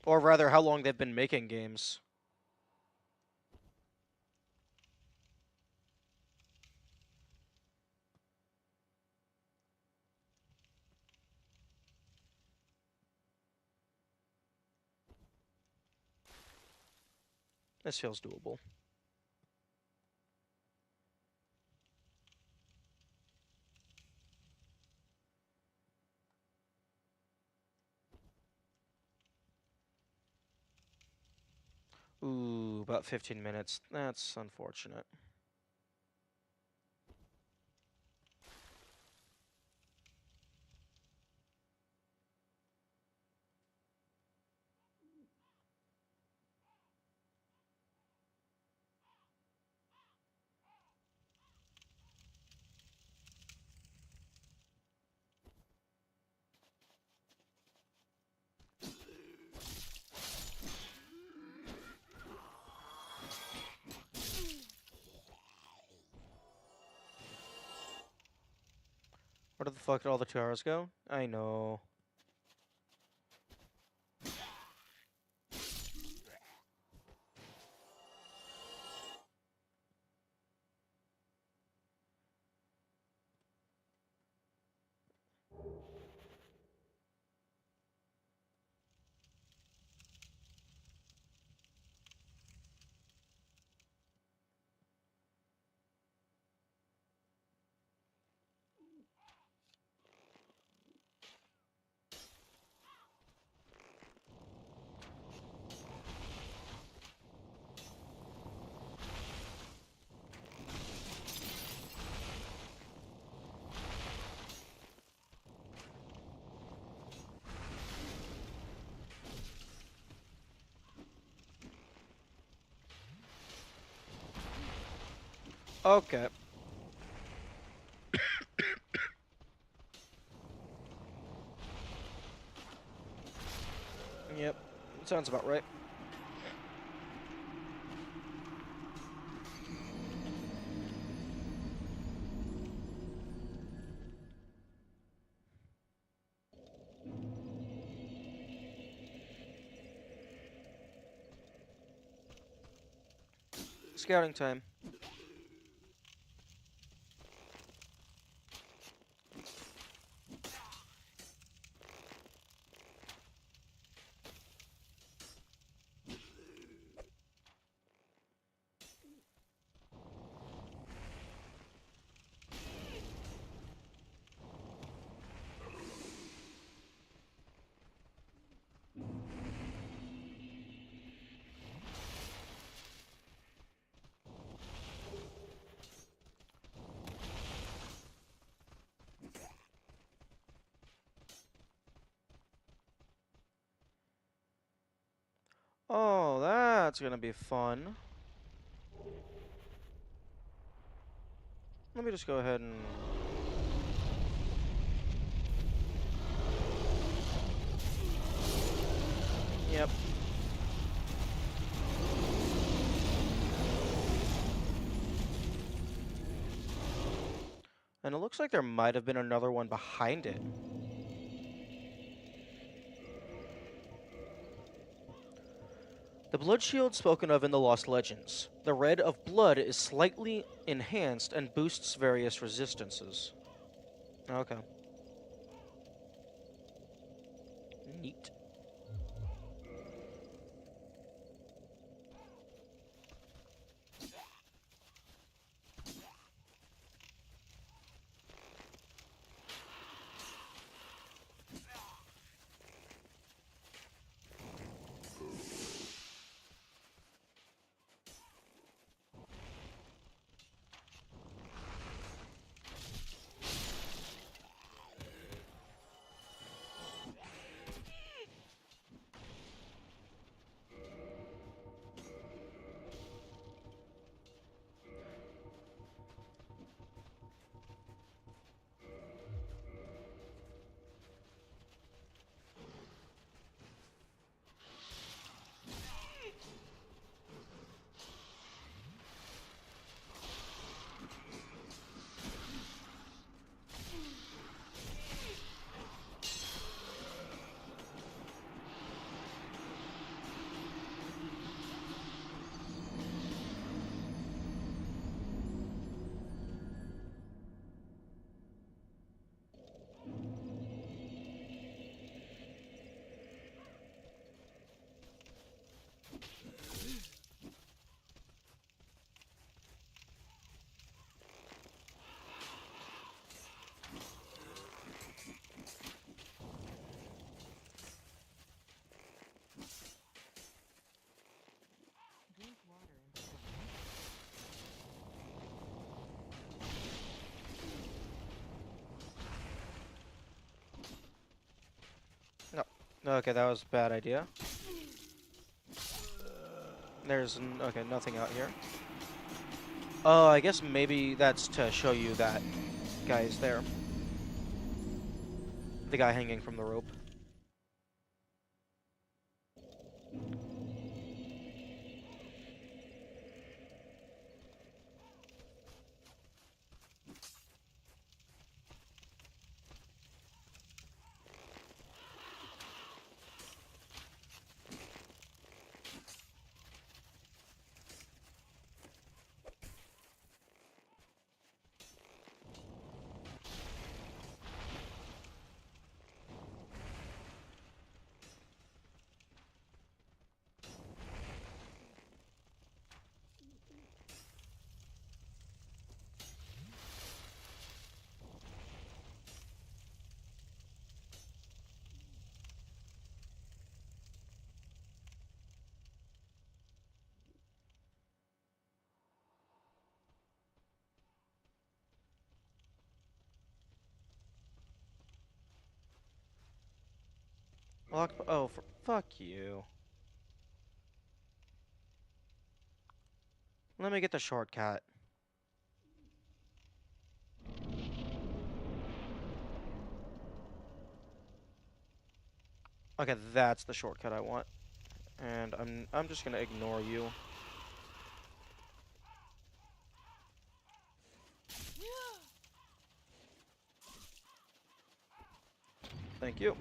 Or rather, how long they've been making games. This feels doable. Ooh, about 15 minutes. That's unfortunate. Where the fuck did all the tiaras go? I know. Okay. Yep. Sounds about right. Scouting time. Oh, that's gonna be fun. Let me just go ahead and... Yep. And it looks like there might have been another one behind it. The blood shield spoken of in the Lost Legends. The red of blood is slightly enhanced and boosts various resistances. Okay. Neat. No. Okay, that was a bad idea. There's... okay, nothing out here. Oh, I guess maybe that's to show you that guy is there. The guy hanging from the rope. Lock... oh, fuck you. Let me get the shortcut. Okay, that's the shortcut I want. And I'm just gonna ignore you. Thank you.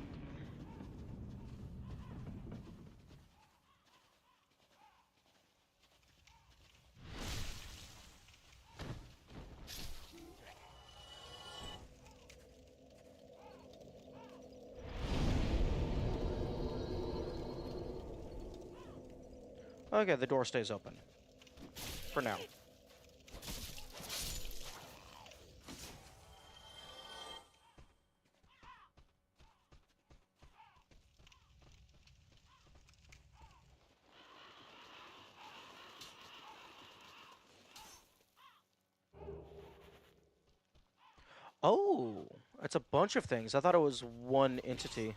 Okay, the door stays open. For now. Oh, it's a bunch of things. I thought it was one entity.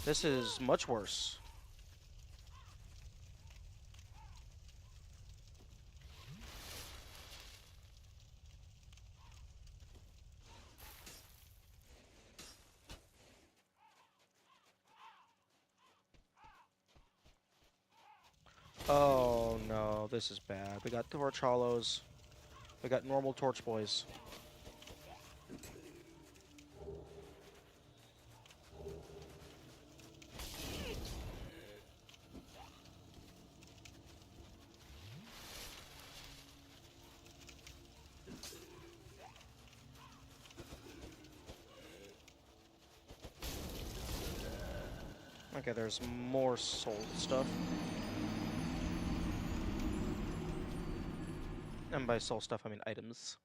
This is much worse. Oh no, this is bad. We got torch hollows. We got normal torch boys. Okay, there's more soul stuff. And by soul stuff, I mean items.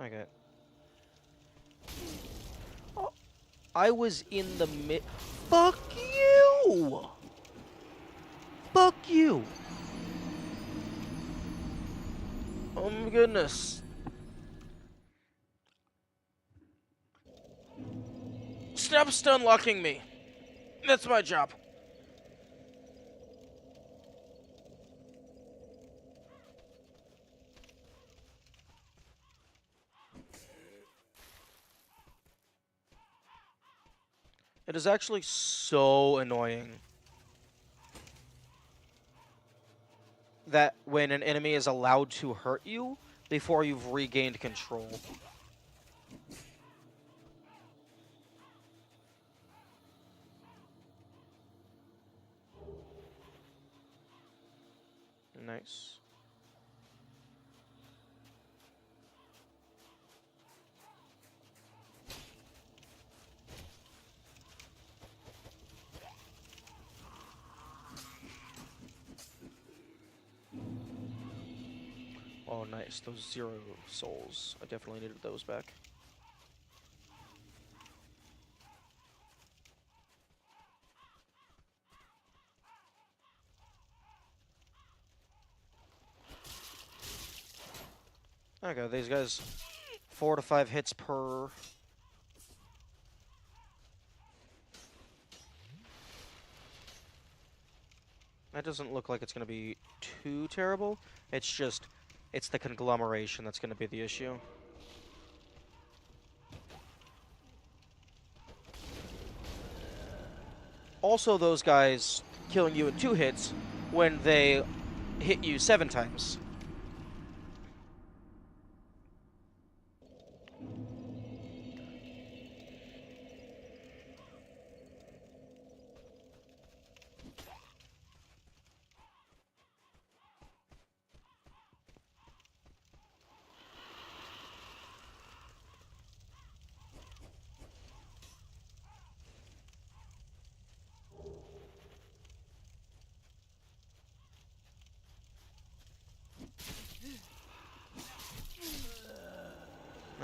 Okay. Oh, I was in the mid. Fuck you! Fuck you! Oh my goodness. Stop stun locking me. That's my job. It is actually so annoying that when an enemy is allowed to hurt you before you've regained control. Nice. Oh, nice. Those 0 souls. I definitely needed those back. Okay, these guys, 4 to 5 hits per. That doesn't look like it's going to be too terrible. It's just, it's the conglomeration that's going to be the issue. Also, those guys killing you in 2 hits when they hit you 7 times.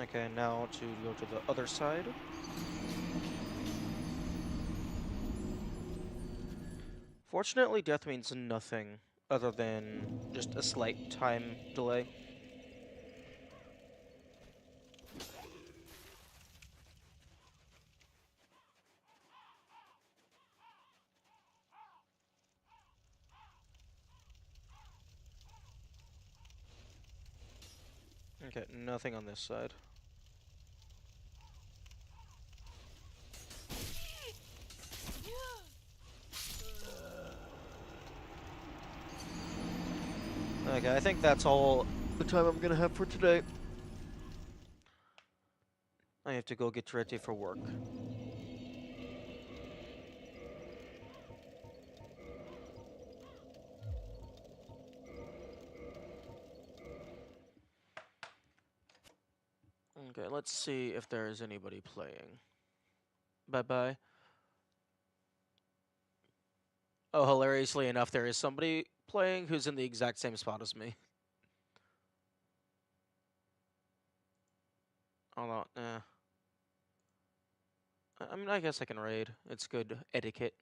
Okay, now to go to the other side. Fortunately, death means nothing other than just a slight time delay. Okay, nothing on this side. Okay, I think that's all the time I'm gonna have for today. I have to go get ready for work. Okay, let's see if there is anybody playing. Bye-bye. Oh, hilariously enough, there is somebody playing who's in the exact same spot as me. Hold on, I mean, I guess I can raid. It's good etiquette.